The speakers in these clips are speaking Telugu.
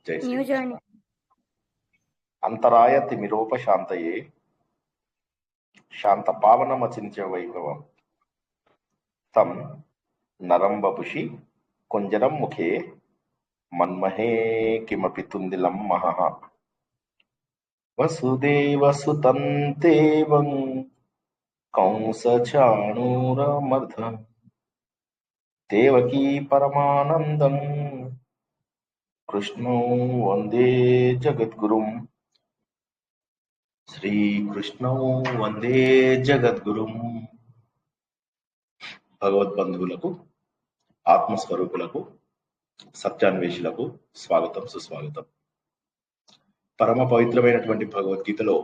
జై శ్రీ న్యూ జర్నీ. అంతరాయ తిమిరోపశాంతయే శాంత పావనమచింత్య వైభవం తం నరం వపుషి కుంజరం ముఖే మన్మహే కిమపి తుందిలం మహః వసుదేవసుతం దేవం కంసచాణూరమర్ధ దేవకీ పరమానందం కృష్ణో వందే జగద్గురుం శ్రీకృష్ణో వందే జగద్గురుం. భగవద్బంధువులకు, ఆత్మస్వరూపులకు, సత్యాన్వేషులకు స్వాగతం, సుస్వాగతం. పరమ పవిత్రమైనటువంటి భగవద్గీతలో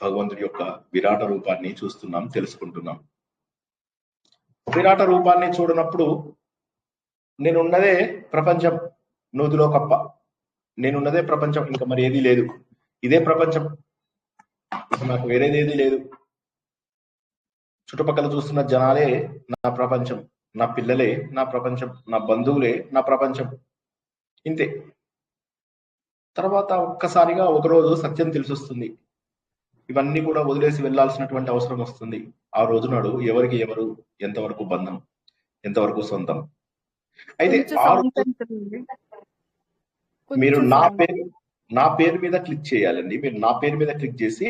భగవంతుడి యొక్క విరాట రూపాన్ని చూస్తున్నాం, తెలుసుకుంటున్నాం. విరాట రూపాన్ని చూడనప్పుడు నేనున్నదే ప్రపంచం, నూతిలో కప్ప, నేనున్నదే ప్రపంచం, ఇంకా మరి ఏదీ లేదు, ఇదే ప్రపంచం, నాకు వేరేదేది లేదు, చుట్టుపక్కల చూస్తున్న జనాలే నా ప్రపంచం, నా పిల్లలే నా ప్రపంచం, నా బంధువులే నా ప్రపంచం, ఇంతే. తర్వాత ఒక్కసారిగా ఒకరోజు సత్యం తెలిసొస్తుంది, ఇవన్నీ కూడా వదిలేసి వెళ్లాల్సినటువంటి అవసరం వస్తుంది. ఆ రోజు నాడు ఎవరికి ఎవరు, ఎంతవరకు బంధం, ఎంతవరకు సొంతం. అయితే మీరు నా పేరు మీద క్లిక్ చేయాలండి. మీరు నా పేరు మీద క్లిక్ చేసి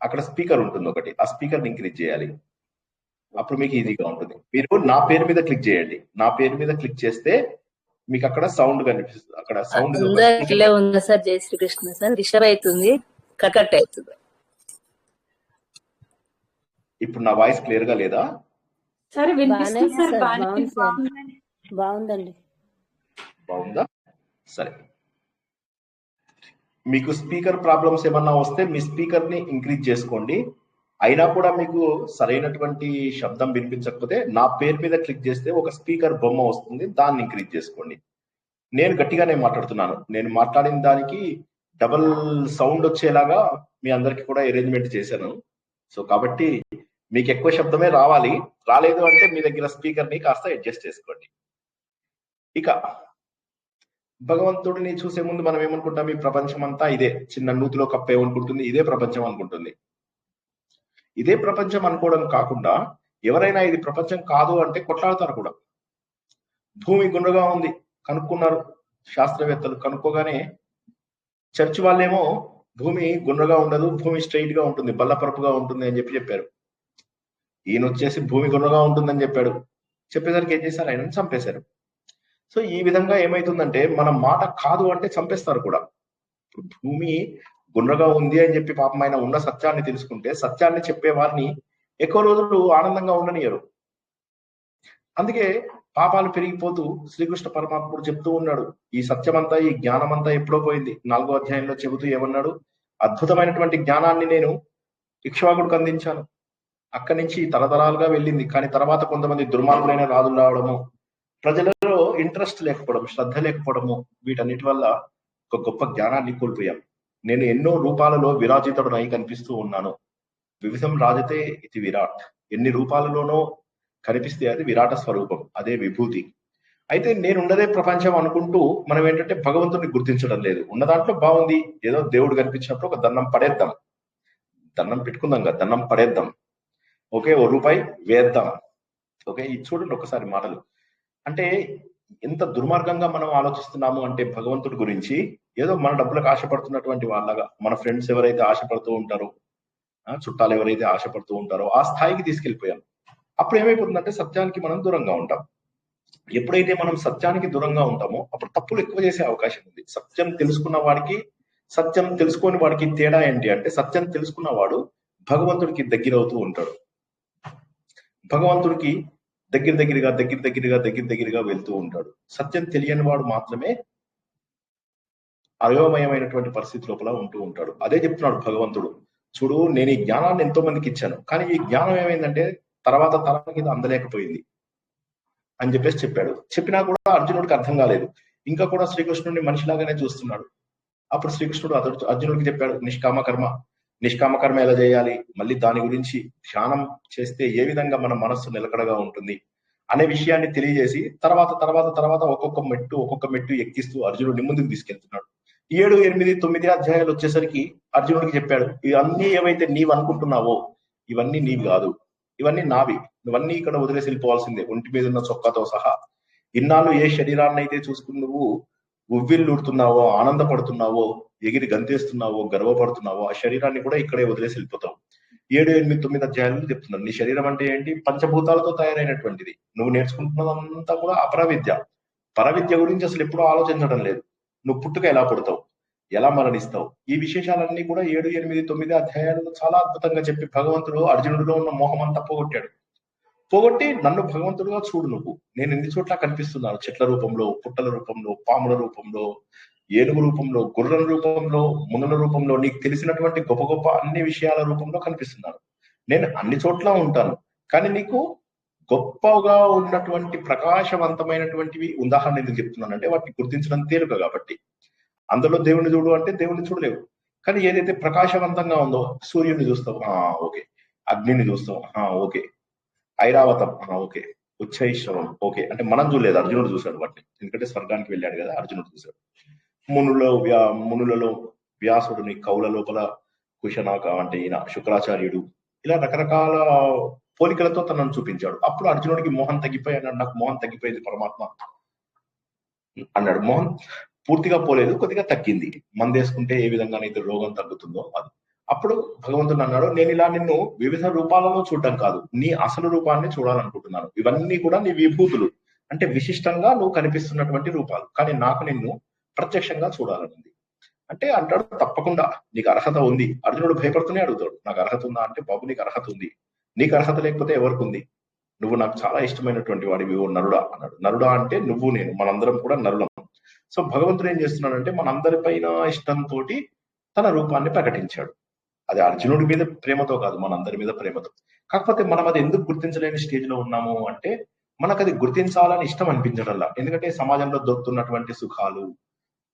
అక్కడ స్పీకర్ ఉంటుంది ఒకటి, ఆ స్పీకర్ ఇంక్రీజ్ చేయాలి, అప్పుడు మీకు ఈజీగా ఉంటుంది. మీరు నా పేరు మీద క్లిక్ చేయండి, నా పేరు మీద క్లిక్ చేస్తే మీకు అక్కడ సౌండ్ కనిపిస్తుంది, అక్కడ సౌండ్ ఉంది సార్. జై శ్రీకృష్ణ సార్. డిస్టర్బ్ అవుతుంది, కట్ అవుతుంది. ఇప్పుడు నా వాయిస్ క్లియర్ గా లేదా? బాగుందండి. బాగుందా? సరే. మీకు స్పీకర్ ప్రాబ్లమ్స్ ఏమన్నా వస్తే మీ స్పీకర్ ని ఇంక్రీజ్ చేసుకోండి. అయినా కూడా మీకు సరైనటువంటి శబ్దం వినిపించకపోతే నా పేరు మీద క్లిక్ చేస్తే ఒక స్పీకర్ బొమ్మ వస్తుంది, దాన్ని ఇంక్రీజ్ చేసుకోండి. నేను గట్టిగానే మాట్లాడుతున్నాను, నేను మాట్లాడిన దానికి డబల్ సౌండ్ వచ్చేలాగా మీ అందరికి కూడా అరేంజ్మెంట్ చేశాను. సో కాబట్టి మీకు ఎక్కువ శబ్దమే రావాలి, రాలేదు అంటే మీ దగ్గర స్పీకర్ ని కాస్త అడ్జస్ట్ చేసుకోండి. ఇక భగవంతుడిని చూసే ముందు మనం ఏమనుకుంటాం, ఈ ప్రపంచం అంతా ఇదే, చిన్న నూతిలో కప్ప ఏమనుకుంటుంది, ఇదే ప్రపంచం అనుకుంటుంది. ఇదే ప్రపంచం అనుకోవడం కాకుండా ఎవరైనా ఇది ప్రపంచం కాదు అంటే కొట్లాడతారు కూడా. భూమి గుండ్రగా ఉంది కనుక్కున్నారు శాస్త్రవేత్తలు, కనుక్కోగానే చర్చి వాళ్ళేమో భూమి గుండ్రగా ఉండదు, భూమి స్ట్రైట్ గా ఉంటుంది, బల్లపరపుగా ఉంటుంది అని చెప్పారు. ఈయన వచ్చేసి భూమి గుండ్రగా ఉంటుందని చెప్పాడు. చెప్పేసరికి ఏం చేశారు, ఆయనను చంపేశారు. సో ఈ విధంగా ఏమైతుందంటే మన మాట కాదు అంటే చంపేస్తారు కూడా. భూమి గుండ్రగా ఉంది అని చెప్పి పాపం ఆయన ఉన్న సత్యాన్ని తెలుసుకుంటే సత్యాన్ని చెప్పే వారిని ఎక్కువ రోజులు ఆనందంగా ఉండనియరు. అందుకే పాపాలు పెరిగిపోతూ శ్రీకృష్ణ పరమాత్ముడు చెప్తూ ఉన్నాడు, ఈ సత్యమంతా, ఈ జ్ఞానమంతా ఎప్పుడో పోయింది. 4వ అధ్యాయంలో చెబుతూ ఏమన్నాడు, అద్భుతమైనటువంటి జ్ఞానాన్ని నేను ఇక్ష్వాకుడికి అందించాను, అక్కడి నుంచి తరతరాలుగా వెళ్ళింది. కానీ తర్వాత కొంతమంది దుర్మార్గులైన రాజులు రావడము, ప్రజలలో ఇంట్రెస్ట్ లేకపోవడం, శ్రద్ధ లేకపోవడము, వీటన్నిటి వల్ల ఒక గొప్ప జ్ఞానాన్ని కోల్పోయాం. నేను ఎన్నో రూపాలలో విరాజితుడనై కనిపిస్తూ ఉన్నాను. వివిధం రాజతే ఇది విరాట్, ఎన్ని రూపాలలోనో కనిపిస్తే అది విరాట స్వరూపం, అదే విభూతి. అయితే నేనున్నదే ప్రపంచం అనుకుంటూ మనం ఏంటంటే భగవంతుడిని గుర్తించడం లేదు. ఉన్న దాంట్లో బాగుంది, ఏదో దేవుడు కనిపించినప్పుడు ఒక దండం పడేద్దాం, దండం పెట్టుకుందాం కదా, దండం పడేద్దాం, ఓకే, ₹1 వేద్దాం, ఓకే. ఇది చూడండి ఒకసారి మాటలు. అంటే ఎంత దుర్మార్గంగా మనం ఆలోచిస్తున్నాము అంటే భగవంతుడి గురించి, ఏదో మన డబ్బులకు ఆశపడుతున్నటువంటి వాళ్ళగా, మన ఫ్రెండ్స్ ఎవరైతే ఆశపడుతూ ఉంటారో, చుట్టాలు ఎవరైతే ఆశపడుతూ ఉంటారో ఆ స్థాయికి తీసుకెళ్లిపోయాం. అప్పుడు ఏమైపోతుందంటే సత్యానికి మనం దూరంగా ఉంటాం. ఎప్పుడైతే మనం సత్యానికి దూరంగా ఉంటామో అప్పుడు తప్పులు ఎక్కువ చేసే అవకాశం ఉంది. సత్యం తెలుసుకున్న వాడికి, సత్యం తెలుసుకోని వాడికి తేడా ఏంటి అంటే, సత్యం తెలుసుకున్న వాడు భగవంతుడికి దగ్గర అవుతూ ఉంటాడు, భగవంతుడికి దగ్గరగా వెళ్తూ ఉంటాడు. సత్యం తెలియని వాడు మాత్రమే అయోమయమైనటువంటి పరిస్థితి లోపల ఉంటూ ఉంటాడు. అదే చెప్తున్నాడు భగవంతుడు, చూడు నేను ఈ జ్ఞానాన్ని ఎంతో మందికి ఇచ్చాను, కానీ ఈ జ్ఞానం ఏమైందంటే తర్వాత తరానికి ఇది అందలేకపోయింది అని చెప్పాడు. చెప్పినా కూడా అర్జునుడికి అర్థం కాలేదు. ఇంకా కూడా శ్రీకృష్ణుడిని మనిషిలాగానే చూస్తున్నాడు. అప్పుడు శ్రీకృష్ణుడు అర్జునుడికి చెప్పాడు, నిష్కామ కర్మ ఎలా చేయాలి, మళ్ళీ దాని గురించి ధ్యానం చేస్తే ఏ విధంగా మన మనస్సు నిలకడగా ఉంటుంది అనే విషయాన్ని తెలియజేసి తర్వాత ఒక్కొక్క మెట్టు ఎక్కిస్తూ అర్జునుడిని ముందుకు తీసుకెళ్తున్నాడు. 7, 8, 9 అధ్యాయాలు వచ్చేసరికి అర్జునుడికి చెప్పాడు, ఇవన్నీ ఏవైతే నీవు అనుకుంటున్నావో ఇవన్నీ నీవి కాదు, ఇవన్నీ నావి, నువ్వన్నీ ఇక్కడ వదిలేసి వెళ్ళిపోవాల్సిందే, ఒంటి మీద ఉన్న చొక్కాతో సహా. ఇన్నాళ్ళు ఏ శరీరాన్ని అయితే చూసుకుని నువ్వు ఉవ్విళ్ళూడుతున్నావో, ఆనందపడుతున్నావో, ఎగిరి గంతేస్తున్నావో, గర్వపడుతున్నావో, ఆ శరీరాన్ని కూడా ఇక్కడే వదిలేసి వెళ్ళిపోతావు. 7, 8, 9 అధ్యాయాలు చెప్తున్నాను. నీ శరీరం అంటే ఏంటి? పంచభూతాలతో తయారైనటువంటిది. నువ్వు నేర్చుకుంటున్నదంతా కూడా అపరవిద్య. పరవిద్య గురించి అసలు ఎప్పుడూ ఆలోచించడం లేదు. నువ్వు పుట్టుక ఎలా పుడతావు, ఎలా మరణిస్తావు, ఈ విశేషాలన్నీ కూడా 7, 8, 9 అధ్యాయాలు చాలా అద్భుతంగా చెప్పి భగవంతుడు అర్జునుడిలో ఉన్న మోహం అంతా పోగొట్టాడు. పోగొట్టి నన్ను భగవంతుడుగా చూడు, నువ్వు నేను ఎన్ని చోట్ల కనిపిస్తున్నాను, చెట్ల రూపంలో, పుట్టల రూపంలో, పాముల రూపంలో, ఏనుగు రూపంలో, గుర్రం రూపంలో, మునుల రూపంలో, నీకు తెలిసినటువంటి గొప్ప గొప్ప అన్ని విషయాల రూపంలో కనిపిస్తున్నాను. నేను అన్ని చోట్ల ఉంటాను, కానీ నీకు గొప్పగా ఉన్నటువంటి ప్రకాశవంతమైనటువంటివి ఉదాహరణ ఎందుకు చెప్తున్నానంటే వాటిని గుర్తించడం తేలిక కాబట్టి. అందులో దేవుని చూడు అంటే దేవుని చూడలేవు, కానీ ఏదైతే ప్రకాశవంతంగా ఉందో, సూర్యుడిని చూస్తావు, ఓకే, అగ్నిని చూస్తావు, ఓకే, ఐరావతం, ఓకే, ఉచ్చైశ్రవం, ఓకే, అంటే మనం చూడలేదు, అర్జునుడు చూశాడు వాటిని, ఎందుకంటే స్వర్గానికి వెళ్ళాడు కదా, అర్జునుడు చూశాడు. మునులలో వ్యాసుడిని, కౌల లోపల కుశనాక అంటే ఈయన శుక్రాచార్యుడు, ఇలా రకరకాల పోలికలతో తనను చూపించాడు. అప్పుడు అర్జునుడికి మోహం తగ్గిపోయి అన్నాడు, నాకు మోహం తగ్గిపోయింది పరమాత్మ అన్నాడు. మోహం పూర్తిగా పోలేదు, కొద్దిగా తగ్గింది. మందేసుకుంటే ఏ విధంగానైతే రోగం తగ్గుతుందో అది. అప్పుడు భగవంతుడు అన్నాడు, నేను ఇలా నిన్ను వివిధ రూపాలలో చూడడం కాదు, నీ అసలు రూపాన్ని చూడాలనుకుంటున్నాను. ఇవన్నీ కూడా నీ విభూతులు, అంటే విశిష్టంగా నువ్వు కనిపిస్తున్నటువంటి రూపాలు, కానీ నాకు నిన్ను ప్రత్యక్షంగా చూడాలనుంది అంటే అంటాడు, తప్పకుండా నీకు అర్హత ఉంది. అర్జునుడు భయపడుతూనే అడుగుతాడు, నాకు అర్హత ఉందా అంటే, బాబు నీకు అర్హత ఉంది, నీకు అర్హత లేకపోతే ఎవరికి ఉంది, నువ్వు నాకు చాలా ఇష్టమైనటువంటి వాడివి ఓ నరుడా అన్నాడు. నరుడా అంటే నువ్వు నేను, మనందరం కూడా నరులం. సో భగవంతుడు ఏం చేస్తున్నాడంటే మనందరిపైన ఇష్టంతో తన రూపాన్ని ప్రకటించాడు. అది అర్జునుడి మీద ప్రేమతో కాదు, మనందరి మీద ప్రేమతో. కాకపోతే మనం అది ఎందుకు గుర్తించలేని స్టేజ్ లో ఉన్నాము అంటే, మనకు అది గుర్తించాలని ఇష్టం అనిపించడంలా. ఎందుకంటే సమాజంలో దొరుకుతున్నటువంటి సుఖాలు,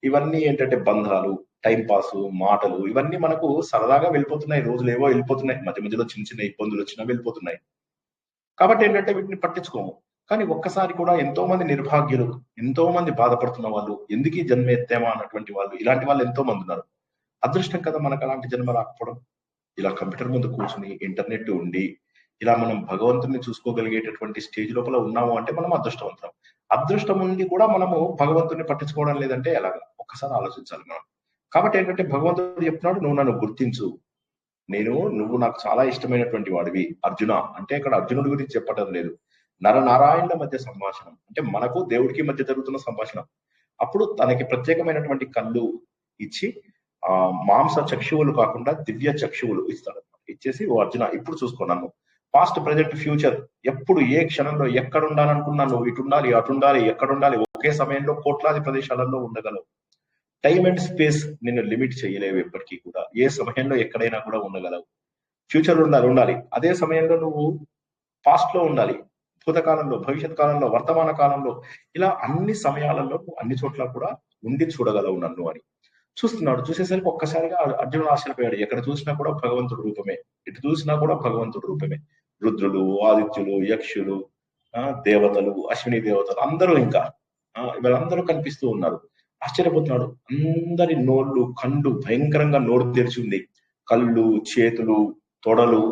ఇవన్నీ ఏంటంటే బంధాలు, టైం పాస్, మాటలు, ఇవన్నీ మనకు సరదాగా వెళ్ళిపోతున్నాయి. రోజులు ఏవో వెళ్ళిపోతున్నాయి, మధ్య మధ్యలో చిన్న చిన్న ఇబ్బందులు వచ్చినా వెళ్ళిపోతున్నాయి. కాబట్టి ఏంటంటే వీటిని పట్టించుకోము. కానీ ఒక్కసారి కూడా ఎంతో మంది నిర్భాగ్యులు, ఎంతో మంది బాధపడుతున్న వాళ్ళు, ఎందుకు ఈ జన్మ ఎత్తామా అన్నటువంటి వాళ్ళు, ఇలాంటి వాళ్ళు ఎంతో మంది ఉన్నారు. అదృష్టం కదా మనకు అలాంటి జన్మ రాకపోవడం. ఇలా కంప్యూటర్ ముందు కూర్చుని, ఇంటర్నెట్ ఉండి, ఇలా మనం భగవంతుని చూసుకోగలిగేటటువంటి స్టేజ్ లోపల ఉన్నాము అంటే మనం అదృష్టవంతం. అదృష్టం ఉండి కూడా మనము భగవంతుని పట్టించుకోవడం లేదంటే ఎలాగా? ఒక్కసారి ఆలోచించాలి మనం. కాబట్టి ఏంటంటే భగవంతుడు చెప్తున్నాడు, నువ్వు నన్ను గుర్తించు, నువ్వు నాకు చాలా ఇష్టమైనటువంటి వాడివి అర్జున. అంటే ఇక్కడ అర్జునుడి గురించి చెప్పడం లేదు, నరనారాయణుల మధ్య సంభాషణ, అంటే మనకు దేవుడికి మధ్య జరుగుతున్న సంభాషణ. అప్పుడు తనకి ప్రత్యేకమైనటువంటి కళ్ళు ఇచ్చి మాంస చక్షువులు కాకుండా దివ్య చక్షువులు ఇస్తాడు. ఇచ్చేసి, ఓ అర్జున ఇప్పుడు చూసుకో నన్ను, పాస్ట్, ప్రజెంట్, ఫ్యూచర్, ఎప్పుడు ఏ క్షణంలో ఎక్కడ ఉండాలనుకున్నాను, ఇటు ఉండాలి, అటు ఉండాలి, ఎక్కడ ఉండాలి, ఒకే సమయంలో కోట్లాది ప్రదేశాలలో ఉండగలవు. టైం అండ్ స్పేస్ నిన్ను లిమిట్ చేయలేవు ఎప్పటికీ కూడా, ఏ సమయంలో ఎక్కడైనా కూడా ఉండగలవు. ఫ్యూచర్ ఉండాలి, అదే సమయంలో నువ్వు పాస్ట్ లో ఉండాలి, భూతకాలంలో, భవిష్యత్ కాలంలో, వర్తమాన కాలంలో, ఇలా అన్ని సమయాలలో అన్ని చోట్ల కూడా ఉండి చూడగలవు నన్ను అని చూస్తున్నాడు. చూసేసరికి ఒక్కసారిగా అర్జునుడు ఆశ్చర్యపోయాడు. ఎక్కడ చూసినా కూడా భగవంతుడు రూపమే, ఇటు చూసినా కూడా భగవంతుడు రూపమే. రుద్రులు, ఆదిత్యులు, యక్షులు, దేవతలు, అశ్విని దేవతలు, అందరూ ఇంకా వీళ్ళందరూ కనిపిస్తూ ఉన్నారు. ఆశ్చర్యపోతున్నాడు. అందరి నోళ్ళు, కళ్ళు భయంకరంగా నోరు తెరిచి ఉంది. కళ్ళు, చేతులు, తొడలు,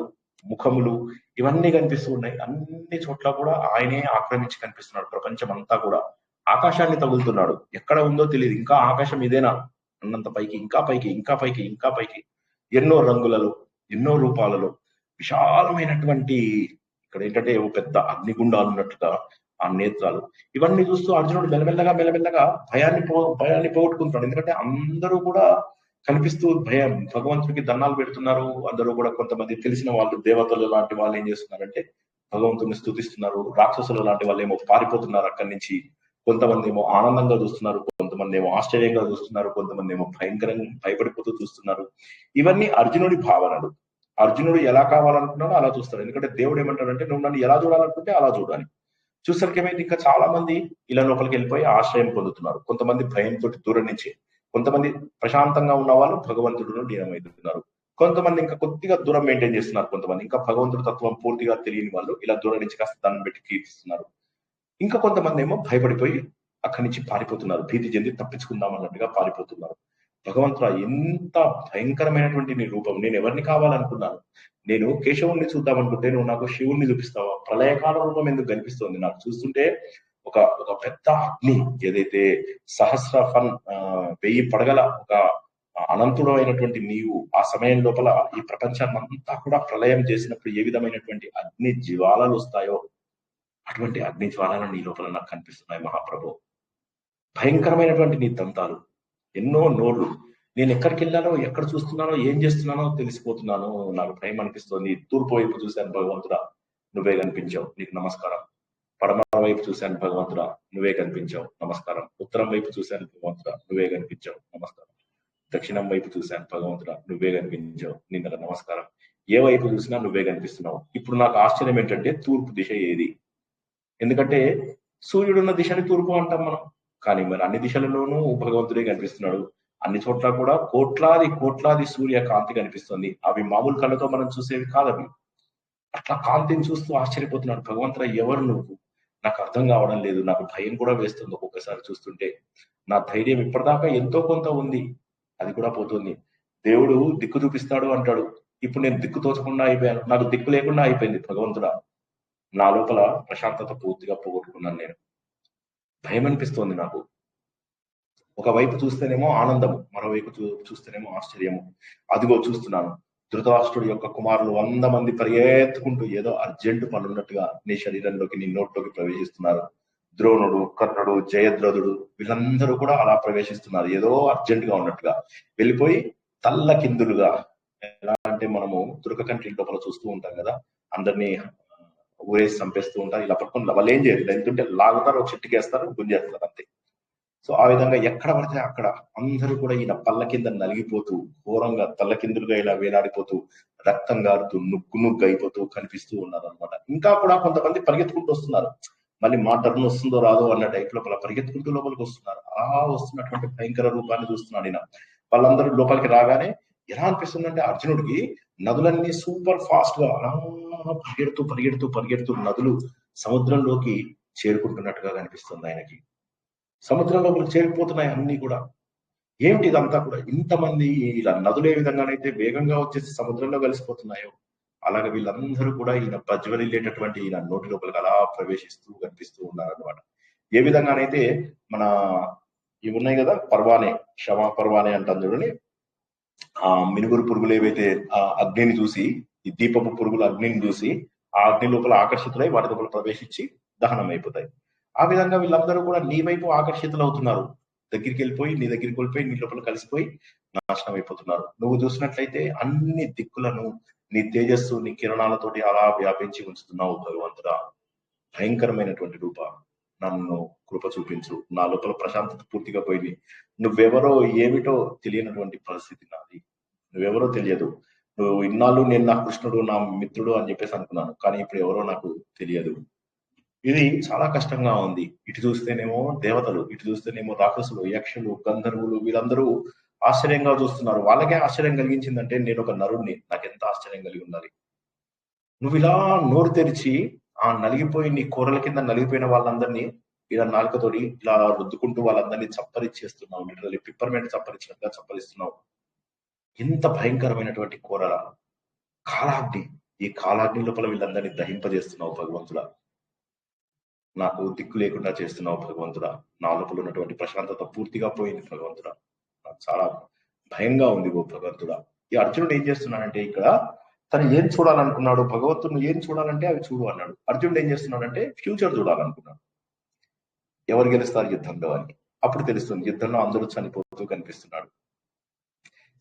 ముఖములు, ఇవన్నీ కనిపిస్తూ ఉన్నాయి. అన్ని చోట్ల కూడా ఆయనే ఆక్రమించి కనిపిస్తున్నాడు. ప్రపంచం అంతా కూడా ఆకాశాన్ని తగులుతున్నాడు. ఎక్కడ ఉందో తెలియదు, ఇంకా ఆకాశం ఇదేనా అన్నంత పైకి, ఇంకా పైకి, ఇంకా పైకి, ఇంకా పైకి, ఎన్నో రంగులలో, ఎన్నో రూపాలలో, విశాలమైనటువంటి, ఇక్కడ ఏంటంటే పెద్ద అగ్నిగుండాలు ఉన్నట్టుగా ఆ నేత్రాలు, ఇవన్నీ చూస్తూ అర్జునుడు మెల్లమెల్లగా భయాన్ని పోగొట్టుకుంటున్నాడు. ఎందుకంటే అందరూ కూడా కనిపిస్తూ భగవంతుడికి దండాలు పెడుతున్నారు. అందరూ కూడా కొంతమంది తెలిసిన వాళ్ళు, దేవతలు లాంటి వాళ్ళు ఏం చేస్తున్నారంటే భగవంతుని స్తుతిస్తున్నారు. రాక్షసులు లాంటి వాళ్ళు ఏమో పారిపోతున్నారు అక్కడి నుంచి. కొంతమంది ఏమో ఆనందంగా చూస్తున్నారు, కొంతమంది ఏమో ఆశ్చర్యంగా చూస్తున్నారు, కొంతమంది ఏమో భయంకరంగా భయపడిపోతూ చూస్తున్నారు. ఇవన్నీ అర్జునుడి భావనలు. అర్జునుడు ఎలా కావాలనుకున్నాడో అలా చూస్తాడు. ఎందుకంటే దేవుడు ఏమంటాడంటే, నువ్వు నన్ను ఎలా చూడాలనుకుంటే అలా చూడాలి. చూసరికి ఏమైంది, ఇంకా చాలా మంది ఇలా లోపలికి వెళ్ళిపోయి ఆశ్రయం పొందుతున్నారు. కొంతమంది భయంతో దూరం నుంచి, కొంతమంది ప్రశాంతంగా ఉన్న వాళ్ళు భగవంతుడిలో లీనమవుతున్నారు. కొంతమంది ఇంకా కొద్దిగా దూరం మెయింటైన్ చేస్తున్నారు. కొంతమంది ఇంకా భగవంతుడి తత్వం పూర్తిగా తెలియని వాళ్ళు ఇలా దూరం నుంచి కాస్త దండం పెట్టి కీర్తిస్తున్నారు. ఇంకా కొంతమంది ఏమో భయపడిపోయి అక్కడి నుంచి పారిపోతున్నారు, భీతి చెంది తప్పించుకుందాం అన్నట్టుగా పారిపోతున్నారు. భగవంతుడా ఎంత భయంకరమైనటువంటి నీ రూపం, నేను ఎవరిని కావాలనుకున్నాను, నేను కేశవుణ్ణి చూద్దామనుకుంటే నువ్వు నాకు శివుణ్ణి చూపిస్తావా, ప్రళయకాల రూపం ఎందుకు కనిపిస్తుంది నాకు చూస్తుంటే, ఒక ఒక పెద్ద అగ్ని ఏదైతే సహస్ర ఫన్ 1000 పడగల ఒక అనంతుడు అయినటువంటి నీవు ఆ సమయం లోపల ఈ ప్రపంచాన్ని అంతా కూడా ప్రళయం చేసినప్పుడు ఏ విధమైనటువంటి అగ్ని జ్వాలలు వస్తాయో అటువంటి అగ్ని జ్వాలలు నీ లోపల నాకు కనిపిస్తున్నాయి మహాప్రభు. భయంకరమైనటువంటి నీ దంతాలు, ఎన్నో నోళ్ళు, నేను ఎక్కడికి వెళ్ళానో ఎక్కడ చూస్తున్నానో ఏం చేస్తున్నానో తెలిసిపోతున్నాను, నాకు భయం అనిపిస్తోంది. తూర్పు వైపు చూశాను భగవంతుడా, నువ్వే కనిపించావు, నీకు నమస్కారం. పడమర వైపు చూశాను భగవంతుడా, నువ్వే కనిపించావు, నమస్కారం. ఉత్తరం వైపు చూశాను భగవంతుడా, నువ్వే కనిపించావు, నమస్కారం. దక్షిణం వైపు చూశాను భగవంతుడా, నువ్వే కనిపించావు, నిన్న నమస్కారం. ఏ వైపు చూసినా నువ్వే కనిపిస్తున్నావు. ఇప్పుడు నాకు ఆశ్చర్యం ఏంటంటే తూర్పు దిశ ఏది? ఎందుకంటే సూర్యుడున్న దిశని తూర్పు అంటాం మనం, కానీ మరి అన్ని దిశలలోనూ భగవంతుడే కనిపిస్తున్నాడు. అన్ని చోట్ల కూడా కోట్లాది కోట్లాది సూర్య కాంతి కనిపిస్తుంది. అవి మామూలు కళ్ళతో మనం చూసేవి కాదవి. అట్లా కాంతిని చూస్తూ ఆశ్చర్యపోతున్నాడు భగవంతుడా, ఎవరు నువ్వు, నాకు అర్థం కావడం లేదు, నాకు భయం కూడా వేస్తుంది ఒక్కొక్కసారి చూస్తుంటే. నా ధైర్యం ఇప్పటిదాకా ఎంతో కొంత ఉంది, అది కూడా పోతుంది. దేవుడు దిక్కు చూపిస్తాడు అంటాడు, ఇప్పుడు నేను దిక్కు తోచకుండా అయిపోయాను, నాకు దిక్కు లేకుండా అయిపోయింది భగవంతుడా. నా లోపల ప్రశాంతత పూర్తిగా పోగొట్టుకున్నాను నేను. భయం అనిపిస్తోంది నాకు. ఒకవైపు చూస్తేనేమో ఆనందము, మరోవైపు చూస్తేనేమో ఆశ్చర్యము. అదిగో చూస్తున్నాను, ధృతరాష్ట్రుడి యొక్క కుమారులు 100 మంది పరిగెత్తుకుంటూ ఏదో అర్జెంటు పనున్నట్టుగా నీ శరీరంలోకి, నీ నోట్లోకి ప్రవేశిస్తున్నారు. ద్రోణుడు, కర్ణుడు, జయద్రథుడు వీళ్ళందరూ కూడా అలా ప్రవేశిస్తున్నారు, ఏదో అర్జెంట్ గా ఉన్నట్టుగా. వెళ్ళిపోయి తల్ల కిందులుగా, ఎలా అంటే మనము దుర్గకంటి లోపల చూస్తూ ఉంటాం కదా, అందరినీ ఊరేసి చంపేస్తూ ఉంటారు. ఇలా పట్టుకుని వాళ్ళు ఏం చేయరు, ఎందుకంటే లాగుతారు, ఒక చెట్టుకేస్తారు, గుంజేస్తారు అంతే. సో ఆ విధంగా ఎక్కడ పడితే అక్కడ అందరూ కూడా ఈయన పళ్ళ కింద నలిగిపోతూ, ఘోరంగా తల్లకిందులుగా ఇలా వేలాడిపోతూ, రక్తం గారుతూ, నుగ్గు అయిపోతూ కనిపిస్తూ ఉన్నారు అనమాట. ఇంకా కూడా కొంతమంది పరిగెత్తుకుంటూ వస్తున్నారు, మళ్ళీ మా టర్న్ వస్తుందో రాదో అన్న టైప్ లోపల పరిగెత్తుకుంటూ లోపలికి వస్తున్నారు. అలా వస్తున్నటువంటి భయంకర రూపాన్ని చూస్తున్నాడు ఈయన. వాళ్ళందరూ లోపలికి రాగానే ఎలా అనిపిస్తుందంటే అర్జునుడికి నదులన్నీ సూపర్ ఫాస్ట్ గా అలా పరిగెడుతూ పరిగెడుతూ పరిగెడుతూ నదులు సముద్రంలోకి చేరుకుంటున్నట్టుగా కనిపిస్తుంది ఆయనకి. సముద్రంలోకి చేరిపోతున్నాయి అన్ని కూడా. ఏమిటి ఇదంతా కూడా, ఇంతమంది ఇలా నదులు ఏ విధంగానైతే వేగంగా వచ్చేసి సముద్రంలో కలిసిపోతున్నాయో అలాగే వీళ్ళందరూ కూడా ఈయన ప్రజ్వలిల్లేటటువంటి ఈయన నోటి లోపలికి అలా ప్రవేశిస్తూ కనిపిస్తూ ఉన్నారన్నమాట. ఏ విధంగానైతే మన ఇవి ఉన్నాయి కదా పర్వానే, క్షమా పర్వానే అంటాం చూడండి, ఆ మినుగురు పురుగులు ఏవైతే ఆ అగ్నిని చూసి, ఈ దీపపు పురుగుల అగ్నిని చూసి ఆ అగ్ని లోపల ఆకర్షితులై వాటి లోపల ప్రవేశించి దహనం అయిపోతాయి. ఆ విధంగా వీళ్ళందరూ కూడా నీ వైపు ఆకర్షితులు అవుతున్నారు, దగ్గరికి వెళ్ళిపోయి నీ దగ్గరికి వెళ్ళిపోయి నీ లోపల కలిసిపోయి నాశనం అయిపోతున్నారు. నువ్వు చూసినట్లయితే అన్ని దిక్కులను నీ తేజస్సు, నీ కిరణాలతోటి అలా వ్యాపించి ఉంచుతున్నావు భగవంతుడా. భయంకరమైనటువంటి రూప, నన్ను కృప చూపించు. నా లోపల ప్రశాంతత పూర్తిగా పోయింది. నువ్వెవరో ఏమిటో తెలియనటువంటి పరిస్థితి నాది, నువ్వెవరో తెలియదు. నువ్వు ఇన్నాళ్ళు నేను నా కృష్ణుడు, నా మిత్రుడు అని చెప్పేసి అనుకున్నాను, కానీ ఇప్పుడు ఎవరో నాకు తెలియదు. ఇది చాలా కష్టంగా ఉంది. ఇటు చూస్తేనేమో దేవతలు, ఇటు చూస్తేనేమో రాక్షసులు, యక్షులు, గంధర్వులు వీళ్ళందరూ ఆశ్చర్యంగా చూస్తున్నారు. వాళ్ళకే ఆశ్చర్యం కలిగించిందంటే నేను ఒక నరుణ్ణి, నాకెంత ఆశ్చర్యం కలిగి ఉండాలి. నువ్వు ఇలా నోరు తెరిచి ఆ నలిగిపోయి నీ కూరల కింద నలిగిపోయిన వాళ్ళందరినీ ఇలా నాలుకతోటి ఇలా రుద్దుకుంటూ వాళ్ళందరినీ చప్పరిచ్చేస్తున్నావు, లిటరల్లీ పిప్పర్మెంట్ చప్పరించినట్టుగా చప్పరిస్తున్నావు. ఎంత భయంకరమైనటువంటి కూరల కాలాగ్ని, ఈ కాలాగ్ని లోపల వీళ్ళందరినీ దహింపజేస్తున్నావు భగవంతుడా. నాకు దిక్కు లేకుండా చేస్తున్నావు భగవంతుడా. నా లోపల ఉన్నటువంటి ప్రశాంతత పూర్తిగా పోయింది భగవంతుడా. నాకు చాలా భయంగా ఉంది ఓ భగవంతుడా. ఈ అర్జునుడు ఏం చేస్తున్నాడంటే ఇక్కడ తను ఏం చూడాలనుకున్నాడు, భగవంతుడు ఏం చూడాలంటే అవి చూడు అన్నాడు. అర్జునుడు ఏం చేస్తున్నాడంటే ఫ్యూచర్ చూడాలనుకున్నాడు, ఎవరు గెలుస్తారు యుద్ధంలో అని. అప్పుడు తెలుస్తుంది, యుద్ధంలో అందరూ చనిపోతూ కనిపిస్తున్నాడు.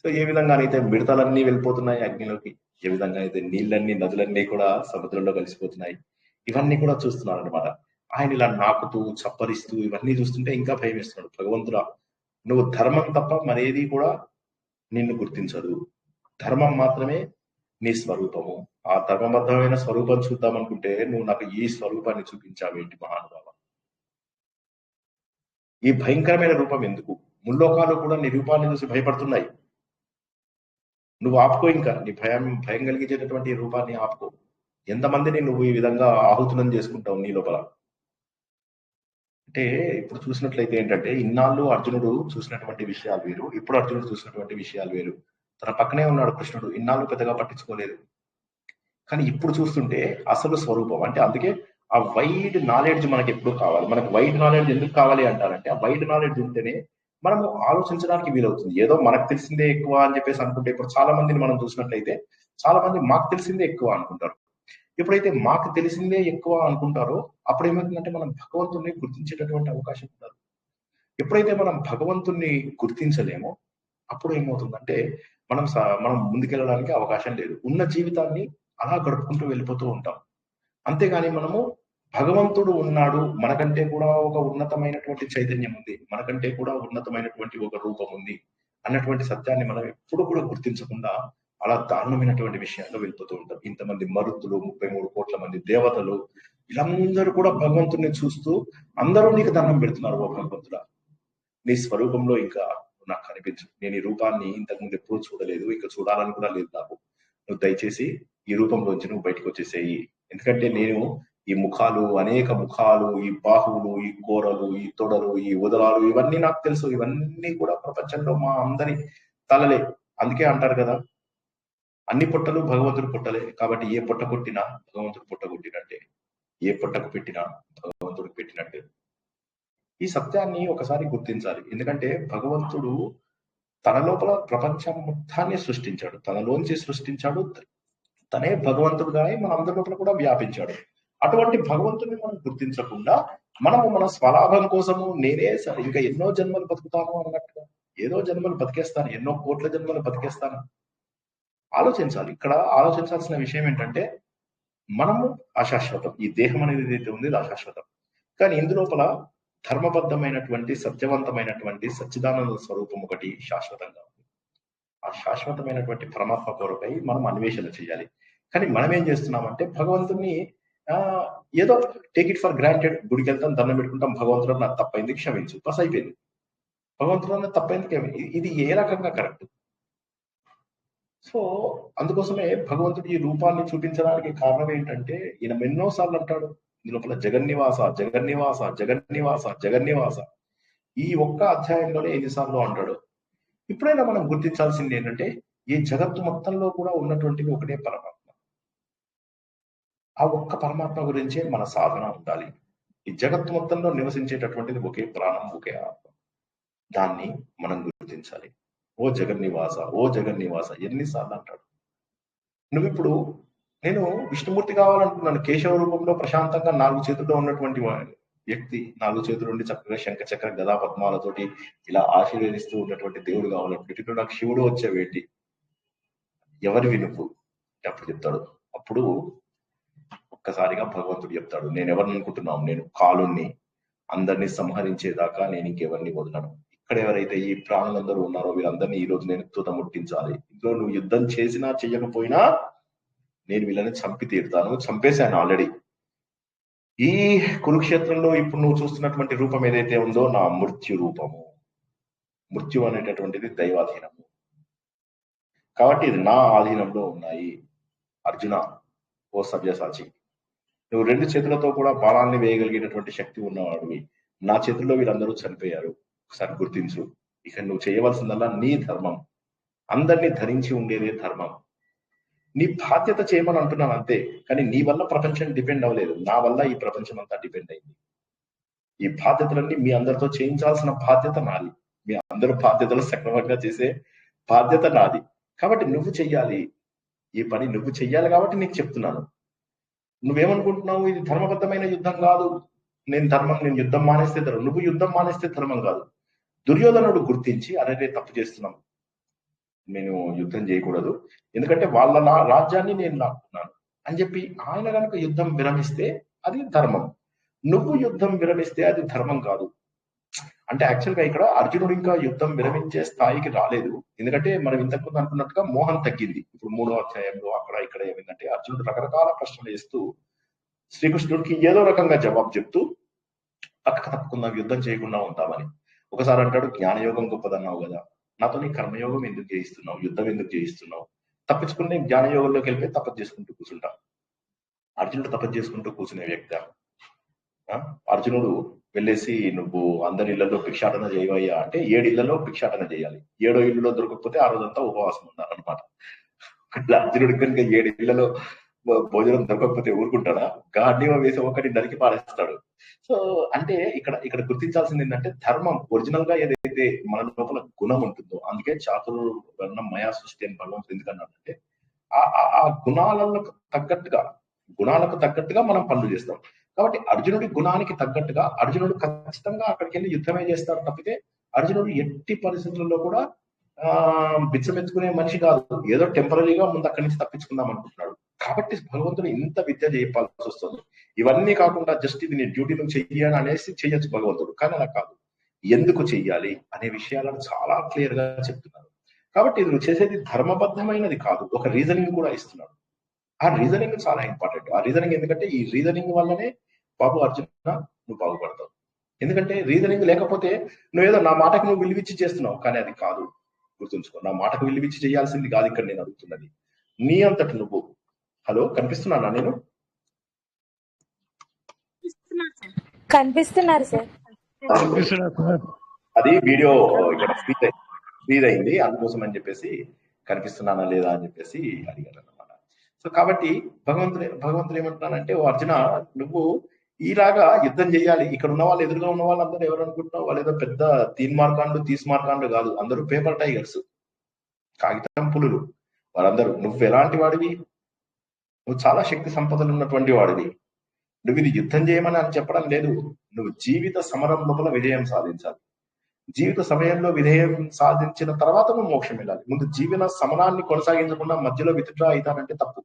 సో ఏ విధంగానైతే మిడతలన్నీ వెళ్ళిపోతున్నాయి అగ్నిలోకి, ఏ విధంగా అయితే నీళ్ళన్నీ, నదులన్నీ కూడా సముద్రంలో కలిసిపోతున్నాయి, ఇవన్నీ కూడా చూస్తున్నారు అనమాట. ఆయన ఇలా నాకుతూ చప్పరిస్తూ ఇవన్నీ చూస్తుంటే ఇంకా భయం వేస్తున్నాడు. భగవంతుడా, నువ్వు ధర్మం తప్ప మరేది కూడా నిన్ను గుర్తించదు, ధర్మం మాత్రమే నీ స్వరూపము. ఆ ధర్మబద్ధమైన స్వరూపం చూద్దామనుకుంటే నువ్వు నాకు ఈ స్వరూపాన్ని చూపించావేంటి మహానుభావ? ఈ భయంకరమైన రూపం ఎందుకు? ముల్లోకాలు కూడా నీ రూపాన్ని చూసి భయపడుతున్నాయి. నువ్వు ఆపుకో, ఇంకా నీ భయం కలిగించేటటువంటి ఈ రూపాన్ని ఆపుకో. ఎంతమందిని నువ్వు ఈ విధంగా ఆహుతులను చేసుకుంటావు నీ లోపల? అంటే ఇప్పుడు చూసినట్లయితే ఏంటంటే ఇన్నాళ్ళు అర్జునుడు చూసినటువంటి విషయాలు వేరు, ఇప్పుడు అర్జునుడు చూసినటువంటి విషయాలు వేరు. తన పక్కనే ఉన్నాడు కృష్ణుడు, ఇన్నాళ్ళు పెద్దగా పట్టించుకోలేదు. కానీ ఇప్పుడు చూస్తుంటే అసలు స్వరూపం అంటే అందుకే ఆ వైడ్ నాలెడ్జ్ మనకి ఎప్పుడు కావాలి. మనకు వైడ్ నాలెడ్జ్ ఎందుకు కావాలి అంటారంటే ఆ వైడ్ నాలెడ్జ్ ఉంటేనే మనము ఆలోచించడానికి వీలవుతుంది. ఏదో మనకు తెలిసిందే ఎక్కువ అని చెప్పేసి అనుకుంటే ఇప్పుడు చాలా మందిని మనం చూసినట్లయితే చాలా మంది మాకు తెలిసిందే ఎక్కువ అనుకుంటారు. ఎప్పుడైతే మాకు తెలిసిందే ఎక్కువ అనుకుంటారో అప్పుడు ఏమవుతుందంటే మనం భగవంతుణ్ణి గుర్తించేటటువంటి అవకాశం ఉండదు. ఎప్పుడైతే మనం భగవంతుణ్ణి గుర్తించలేమో అప్పుడు ఏమవుతుందంటే మనం ముందుకెళ్ళడానికి అవకాశం లేదు. ఉన్న జీవితాన్ని అలా గడుపుకుంటూ వెళ్ళిపోతూ ఉంటాం. అంతేగాని మనము భగవంతుడు ఉన్నాడు, మనకంటే కూడా ఒక ఉన్నతమైనటువంటి చైతన్యం ఉంది, మనకంటే కూడా ఉన్నతమైనటువంటి ఒక రూపం ఉంది అన్నటువంటి సత్యాన్ని మనం ఎప్పుడు కూడా గుర్తించకుండా అలా దారుణమైనటువంటి విషయాల్లో వెళ్ళిపోతూ ఉంటాం. ఇంతమంది మరుతులు, 33 కోట్ల మంది దేవతలు, వీళ్ళందరూ కూడా భగవంతుడిని చూస్తూ అందరూ నీకు దండం పెడుతున్నారు. ఓ భగవంతుడా, నీ స్వరూపంలో ఇంకా నాకు కనిపించు. నేను ఈ రూపాన్ని ఇంతకుముందు ఎప్పుడూ చూడలేదు, ఇంకా చూడాలని కూడా లేదు నాకు. నువ్వు దయచేసి ఈ రూపంలోంచి నువ్వు బయటకు వచ్చేసేయి. ఎందుకంటే నేను ఈ ముఖాలు, అనేక ముఖాలు, ఈ బాహువులు, ఈ కోరలు, ఈ తొడలు, ఈ ఉదరాలు, ఇవన్నీ నాకు తెలుసు. ఇవన్నీ కూడా ప్రపంచంలో మా అందరి తలలే. అందుకే అంటారు కదా, అన్ని పొట్టలు భగవంతుడు పొట్టలే. కాబట్టి ఏ పొట్ట కొట్టినా భగవంతుడు పొట్ట కొట్టినట్టే, ఏ పొట్టకు పెట్టినా భగవంతుడికి పెట్టినట్టే. ఈ సత్యాన్ని ఒకసారి గుర్తించాలి. ఎందుకంటే భగవంతుడు తన లోపల ప్రపంచం మొత్తాన్ని సృష్టించాడు, తనలోంచి సృష్టించాడు. తనే భగవంతుడుగానే మన అందరి లోపల కూడా వ్యాపించాడు. అటువంటి భగవంతుడిని మనం గుర్తించకుండా మనము మన స్వలాభం కోసము నేనే ఇంకా ఎన్నో జన్మలు బతుకుతాను అన్నట్టుగా ఏదో జన్మలు బతికేస్తాను, ఎన్నో కోట్ల జన్మలు బతికేస్తాను. ఆలోచించాలి. ఇక్కడ ఆలోచించాల్సిన విషయం ఏంటంటే మనము అశాశ్వతం. ఈ దేహం అనేది ఏదైతే ఉంది ఇది అశాశ్వతం. కానీ ఇందులోపల ధర్మబద్ధమైనటువంటి సత్యవంతమైనటువంటి సచ్చిదానంద స్వరూపం ఒకటి శాశ్వతంగా ఉంది. ఆ శాశ్వతమైనటువంటి పరమాత్మ కొరకై మనం అన్వేషణ చేయాలి. కానీ మనం ఏం చేస్తున్నామంటే భగవంతుని ఏదో టేక్ ఇట్ ఫర్ గ్రాంటెడ్. గుడికి వెళ్తాం, దండం పెట్టుకుంటాం, భగవంతుడు నాకు తప్పైంది క్షమించు, బస్ అయిపోయింది. భగవంతుడు నాకు తప్పైంది, ఇది ఏ రకంగా కరెక్ట్? సో అందుకోసమే భగవంతుడు ఈ రూపాన్ని చూపించడానికి కారణం ఏంటంటే ఈయన ఎన్నోసార్లు అంటాడు లోపల జగన్నివాస జగన్నివాస జగన్నివాస జగన్నివాస. ఈ ఒక్క అధ్యాయంలోనే ఎన్నిసార్లు అంటాడు. ఇప్పుడైనా మనం గుర్తించాల్సింది ఏంటంటే ఈ జగత్తు మొత్తంలో కూడా ఉన్నటువంటిది ఒకటే పరమాత్మ. ఆ ఒక్క పరమాత్మ గురించే మన సాధన ఉండాలి. ఈ జగత్తు మొత్తంలో నివసించేటటువంటిది ఒకే ప్రాణం, ఒకే ఆత్మ. దాన్ని మనం గుర్తించాలి. ఓ జగన్నివాస, ఓ జగన్నివాస ఎన్నిసార్లు అంటాడు. నువ్వు ఇప్పుడు నేను విష్ణుమూర్తి కావాలంటున్నాను. కేశవ రూపంలో ప్రశాంతంగా 4 చేతుల్లో ఉన్నటువంటి వ్యక్తి, 4 చేతులు ఉండి చక్కగా శంఖ చక్ర గదా పద్మాలతోటి ఇలా ఆశీర్వదిస్తూ ఉన్నటువంటి దేవుడు కావాలంటే నాకు శివుడు వచ్చేవేంటి, ఎవరివి నువ్వు అప్పుడు చెప్తాడు. అప్పుడు ఒక్కసారిగా భగవంతుడు చెప్తాడు, నేను ఎవరిని అనుకుంటున్నావు, నేను కాలుణ్ణి, అందరినీ సంహరించేదాకా నేను ఇంకెవరిని వదలను. ఇక్కడ ఎవరైతే ఈ ప్రాణులందరూ ఉన్నారో వీళ్ళందరినీ ఈ రోజు నేను తుదముట్టించాలి. ఇందులో నువ్వు యుద్ధం చేసినా చెయ్యకపోయినా నేను వీళ్ళని చంపి తీరుతాను. చంపేశాను ఆల్రెడీ. ఈ కురుక్షేత్రంలో ఇప్పుడు నువ్వు చూస్తున్నటువంటి రూపం ఏదైతే ఉందో నా మృత్యు రూపము. మృత్యు అనేటటువంటిది దైవాధీనము. కాబట్టి ఇది నా ఆధీనంలో ఉన్నాయి. అర్జున, ఓ సవ్యసాచి, నువ్వు 2 చేతులతో కూడా బాణాన్ని వేయగలిగేటటువంటి శక్తి ఉన్నవాడివి. నా చేతుల్లో వీళ్ళందరూ చనిపోయారు. ఒకసారి గుర్తించు. ఇక నువ్వు చేయవలసిందల్లా నీ ధర్మం. అందరినీ ధరించి ఉండేదే ధర్మం. నీ బాధ్యత చేయమని అంటున్నాను అంతే. కానీ నీ వల్ల ప్రపంచం డిపెండ్ అవ్వలేదు, నా వల్ల ఈ ప్రపంచం అంతా డిపెండ్ అయింది. ఈ బాధ్యతలన్నీ మీ అందరితో చేయించాల్సిన బాధ్యత నాది. మీ అందరూ బాధ్యతలు సక్రమంగా చేసే బాధ్యత నాది. కాబట్టి నువ్వు చెయ్యాలి. ఈ పని నువ్వు చెయ్యాలి కాబట్టి నీకు చెప్తున్నాను. నువ్వేమనుకుంటున్నావు, ఇది ధర్మబద్ధమైన యుద్ధం కాదు, నేను యుద్ధం మానేస్తే ధర్మం. నువ్వు యుద్ధం మానేస్తే ధర్మం కాదు. దుర్యోధనుడు గుర్తించి అరే తప్పు చేస్తున్నాం, నేను యుద్ధం చేయకూడదు, ఎందుకంటే వాళ్ళ రాజ్యాన్ని నేను లాక్కున్నాను అని చెప్పి ఆయన కనుక యుద్ధం విరమిస్తే అది ధర్మం. నువ్వు యుద్ధం విరమిస్తే అది ధర్మం కాదు. అంటే యాక్చువల్ గా ఇక్కడ అర్జునుడు ఇంకా యుద్ధం విరమించే స్థాయికి రాలేదు. ఎందుకంటే మనం ఇంతకుముందు అనుకున్నట్టుగా మోహం తగ్గింది. ఇప్పుడు 3వ అధ్యాయంలో అక్కడ ఇక్కడ ఏమైందంటే అర్జునుడు రకరకాల ప్రశ్నలు వేస్తూ శ్రీకృష్ణుడికి ఏదో రకంగా జవాబు చెప్తూ పక్కకు తప్పుకుందాం, యుద్ధం చేయకుండా ఉంటామని. ఒకసారి అంటాడు, జ్ఞానయోగం గొప్పదన్నావు కదా, నాతో నీ కర్మయోగం ఎందుకు చేయిస్తున్నావు, యుద్ధం ఎందుకు చేయిస్తున్నావు? తప్పించుకుని జ్ఞానయోగంలోకి వెళ్ళిపోయి తపస్సు చేసుకుంటూ కూర్చుంటాం. అర్జునుడు తపస్సు చేసుకుంటూ కూర్చునే వ్యక్తి. అర్జునుడు వెళ్ళేసి నువ్వు అందరి ఇళ్లలో భిక్షాటన చేయవయ్యా అంటే 7 ఇళ్లలో భిక్షాటన చేయాలి. 7వ ఇల్లులో దొరకకపోతే ఆ రోజంతా ఉపవాసం ఉండాలన్నమాట. అర్జునుడికి కనుక 7 ఇళ్లలో భోజనం దొరకకపోతే ఊరుకుంటాడా? గాడ్డీవ వేసి ఒకటి నరికి పారేస్తాడు. సో అంటే ఇక్కడ గుర్తించాల్సింది ఏంటంటే ధర్మం ఒరిజినల్ గా ఏదైతే మన లోపల గుణం ఉంటుందో, అందుకే చాతుర్వర్ణం మయా సృష్టి అని భగవంతుడు ఎందుకన్నాడంటే ఆ గుణాలకు తగ్గట్టుగా మనం పనులు చేస్తాం. కాబట్టి అర్జునుడి గుణానికి తగ్గట్టుగా అర్జునుడు ఖచ్చితంగా అక్కడికి వెళ్ళి యుద్ధమే చేస్తాడు తప్పితే అర్జునుడు ఎట్టి పరిస్థితుల్లో కూడా బిచ్చమెత్తుకునే మనిషి కాదు. ఏదో టెంపరీగా ముందు అక్కడి నుంచి తప్పించుకుందాం అనుకుంటున్నాడు. కాబట్టి భగవంతుడు ఇంత విద్య చెప్పాల్సి వస్తుంది. ఇవన్నీ కాకుండా జస్ట్ ఇది నీ డ్యూటీ నువ్వు చెయ్యాలని అనేసి చెయ్యొచ్చు భగవంతుడు, కానీ అలా కాదు. ఎందుకు చెయ్యాలి అనే విషయాలను చాలా క్లియర్ గా చెప్తున్నారు. కాబట్టి ఇది నువ్వు చేసేది ధర్మబద్ధమైనది కాదు, ఒక రీజనింగ్ కూడా ఇస్తున్నాడు. ఆ రీజనింగ్ చాలా ఇంపార్టెంట్. ఆ రీజనింగ్ ఎందుకంటే ఈ రీజనింగ్ వల్లనే బాబు అర్జున నువ్వు బాగుపడతావు. ఎందుకంటే రీజనింగ్ లేకపోతే నువ్వేదో నా మాటకు నువ్వు విలువిచ్చి చేస్తున్నావు, కానీ అది కాదు. గుర్తుంచుకో, నా మాటకు విలువిచ్చి చేయాల్సింది కాదు ఇక్కడ నేను అడుగుతున్నది. నీ అంతటి నువ్వు. హలో, కనిపిస్తున్నానా నేను? కనిపిస్తున్నారు సార్. అది వీడియో ఇక్కడ ఫ్రీజ్ అయింది, అందుకోసం అని చెప్పేసి కనిపిస్తున్నానా లేదా అని చెప్పేసి అడిగారు అనమాట. సో కాబట్టి భగవంతుడు ఏమంటున్నానంటే, ఓ అర్జున, నువ్వు ఈలాగా యుద్ధం చేయాలి. ఇక్కడ ఉన్న వాళ్ళు, ఎదురుగా ఉన్న వాళ్ళందరూ ఎవరు అనుకుంటున్నావు? వాళ్ళు ఏదో పెద్ద తీస్ మార్కాండ్లు కాదు, అందరూ పేపర్ టైగర్స్, కాగితం పులులు వాళ్ళందరూ. నువ్వు ఎలాంటి వాడివి? నువ్వు చాలా శక్తి సంపదలు ఉన్నటువంటి వాడివి. నువ్వు ఇది యుద్ధం చేయమని అని చెప్పడం లేదు. నువ్వు జీవిత సమరం లోపల విజయం సాధించాలి. జీవిత సమయంలో విజయం సాధించిన తర్వాత నువ్వు మోక్షం వెళ్ళాలి. ముందు జీవన సమరాన్ని కొనసాగించకుండా మధ్యలో విత్డ్రా అవుతానంటే తప్పు.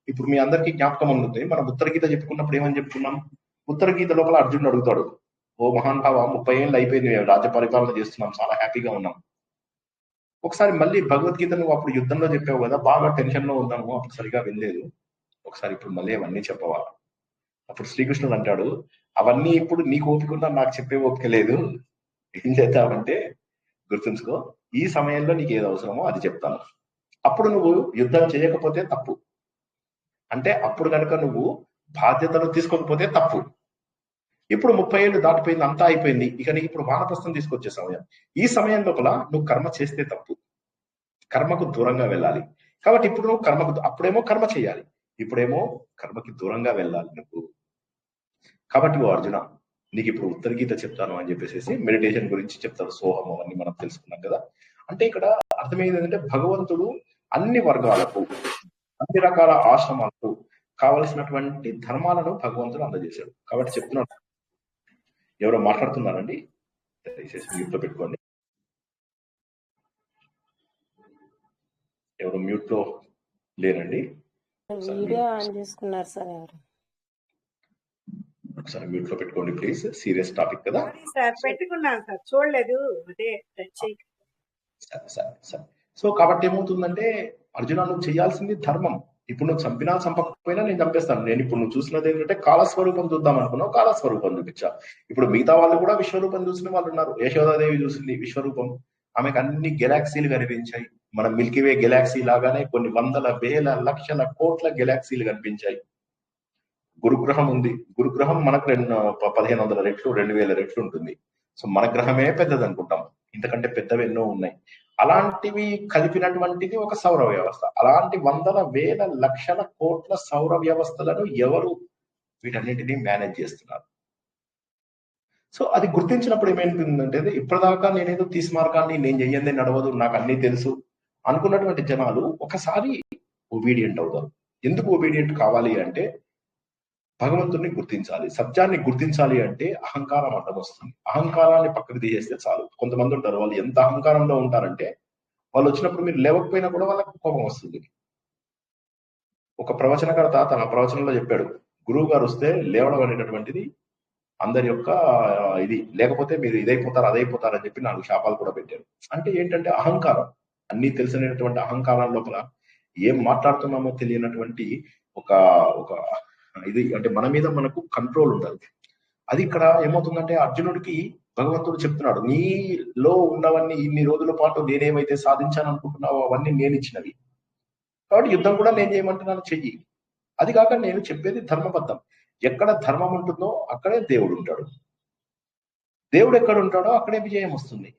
ఇప్పుడు మీ అందరికీ జ్ఞాపకం ఉంటుంది, మనం ఉత్తర గీత చెప్పుకున్నప్పుడు ఏమని చెప్పుకున్నాం? ఉత్తర గీత లోపల అర్జునుడు అడుగుతాడు, ఓ మహానుభావ, 30 ఏళ్ళు అయిపోయింది, మేము రాజ్య పరిపాలన చేస్తున్నాం, చాలా హ్యాపీగా ఉన్నాం. ఒకసారి మళ్ళీ భగవద్గీత నువ్వు అప్పుడు యుద్ధంలో చెప్పావు కదా, బాగా టెన్షన్ లో ఉన్నాము, అప్పుడు సరిగా వెళ్ళలేదు, ఒకసారి ఇప్పుడు మళ్ళీ అవన్నీ చెప్పవా? అప్పుడు శ్రీకృష్ణుడు అంటాడు, అవన్నీ ఇప్పుడు నీకు ఓపిక నాకు చెప్పే ఓపిక లేదు, ఏం చేద్దామంటే గుర్తుంచుకో, ఈ సమయంలో నీకు ఏది అవసరమో అది చెప్తాను. అప్పుడు నువ్వు యుద్ధం చేయకపోతే తప్పు. అంటే అప్పుడు కనుక నువ్వు బాధ్యతలు తీసుకోకపోతే తప్పు. ఇప్పుడు 30 ఏళ్ళు దాటిపోయింది, అంతా అయిపోయింది, ఇక నీకు ఇప్పుడు వానప్రస్థం తీసుకొచ్చే సమయం. ఈ సమయం లోపల నువ్వు కర్మ చేస్తే తప్పు, కర్మకు దూరంగా వెళ్ళాలి. కాబట్టి ఇప్పుడు నువ్వు అప్పుడేమో కర్మ చేయాలి, ఇప్పుడేమో కర్మకి దూరంగా వెళ్ళాలి నువ్వు. కాబట్టి ఓ అర్జున, నీకు ఇప్పుడు ఉత్తర గీత చెప్తాను అని చెప్పేసి మెడిటేషన్ గురించి చెప్తారు, సోహం, అవన్నీ మనం తెలుసుకున్నాం కదా. అంటే ఇక్కడ అర్థమైంది ఏంటంటే భగవంతుడు అన్ని వర్గాలకు, అన్ని రకాల ఆశ్రమాలకు కావలసినటువంటి ధర్మాలను భగవంతుడు అందజేశాడు. కాబట్టి చెప్తున్నాడు. ఎవరో మాట్లాడుతున్నారండి, దయచేసి మ్యూట్ లో పెట్టుకోండి. ఎవరు మ్యూట్ లో లేరండి, వీడియో ఆన్ చేసుకున్నారు సార్. ఎవరు ఒకసారి మ్యూట్ లో పెట్టుకోండి ప్లీజ్, సీరియస్ టాపిక్ కదా. పెట్టుకున్నాను సార్, చూడలేదు. సో కాబట్టి ఏమవుతుందంటే, అర్జున నువ్వు చేయాల్సింది ధర్మం. ఇప్పుడు నువ్వు చంపినా చంపకపోయినా నేను చంపేస్తాను. నేను ఇప్పుడు నువ్వు చూసినది ఏంటంటే కాలస్వరూపం చూద్దాం అనుకున్నావు, కాలస్వరూపం చూపించా. ఇప్పుడు మిగతా వాళ్ళు కూడా విశ్వరూపం చూసిన వాళ్ళు ఉన్నారు. యశోదాదేవి చూసింది విశ్వరూపం, ఆమెకు అన్ని గెలాక్సీలు కనిపించాయి. మన మిల్కీవే గెలాక్సీ లాగానే కొన్ని వందల వేల లక్షల కోట్ల గెలాక్సీలు కనిపించాయి. గురుగ్రహం ఉంది, గురుగ్రహం మనకు 1500 రెట్లు 2000 రెట్లు ఉంటుంది. సో మన గ్రహమే పెద్దది అనుకుంటాం, ఇంతకంటే పెద్దవి ఎన్నో ఉన్నాయి. అలాంటివి కలిపినటువంటిది ఒక సౌర వ్యవస్థ. అలాంటి వందల వేల లక్షల కోట్ల సౌర వ్యవస్థలను ఎవరు వీటన్నింటినీ మేనేజ్ చేస్తున్నారు? సో అది గుర్తించినప్పుడు ఏమైంటుందంటే, ఇప్పటిదాకా నేనేదో మార్గాన్ని నేను చెయ్యందే నడవదు, నాకు అన్ని తెలుసు అనుకున్నటువంటి జనాలు ఒకసారి ఒబీడియంట్ అవుతారు. ఎందుకు ఒబీడియంట్ కావాలి అంటే, భగవంతుడిని గుర్తించాలి, సత్యాన్ని గుర్తించాలి అంటే అహంకారం అడ్డం వస్తుంది. అహంకారాన్ని పక్కకు తీసేస్తే చాలు. కొంతమంది ఉంటారు, వాళ్ళు ఎంత అహంకారంలో ఉంటారంటే, వాళ్ళు వచ్చినప్పుడు మీరు లేవకపోయినా కూడా వాళ్ళకి కోపం వస్తుంది. ఒక ప్రవచనకర్త తన ప్రవచనంలో చెప్పాడు, గురువు గారు వస్తే లేవడం అనేటటువంటిది అందరి యొక్క ఇది, లేకపోతే మీరు ఇదైపోతారు అదైపోతారు అని చెప్పి 4 శాపాలు కూడా పెట్టారు. అంటే ఏంటంటే అహంకారం, అన్ని తెలిసినటువంటి అహంకారం లోపల ఏం మాట్లాడుతున్నామో తెలియనటువంటి ఒక ఇది, అంటే మన మీద మనకు కంట్రోల్ ఉండదు. అది ఇక్కడ ఏమవుతుందంటే, అర్జునుడికి భగవంతుడు చెప్తున్నాడు, నీలో ఉన్నవన్నీ ఇన్ని రోజుల పాటు నేనేమైతే సాధించాను అనుకుంటున్నావో అవన్నీ నేను ఇచ్చినవి, కాబట్టి యుద్ధం కూడా నేను చేయమంటున్నాను, చెయ్యి. అది కాక నేను చెప్పేది ధర్మబద్ధం. ఎక్కడ ధర్మం ఉంటుందో అక్కడే దేవుడు ఉంటాడు. దేవుడు ఎక్కడ ఉంటాడో అక్కడే విజయం వస్తుంది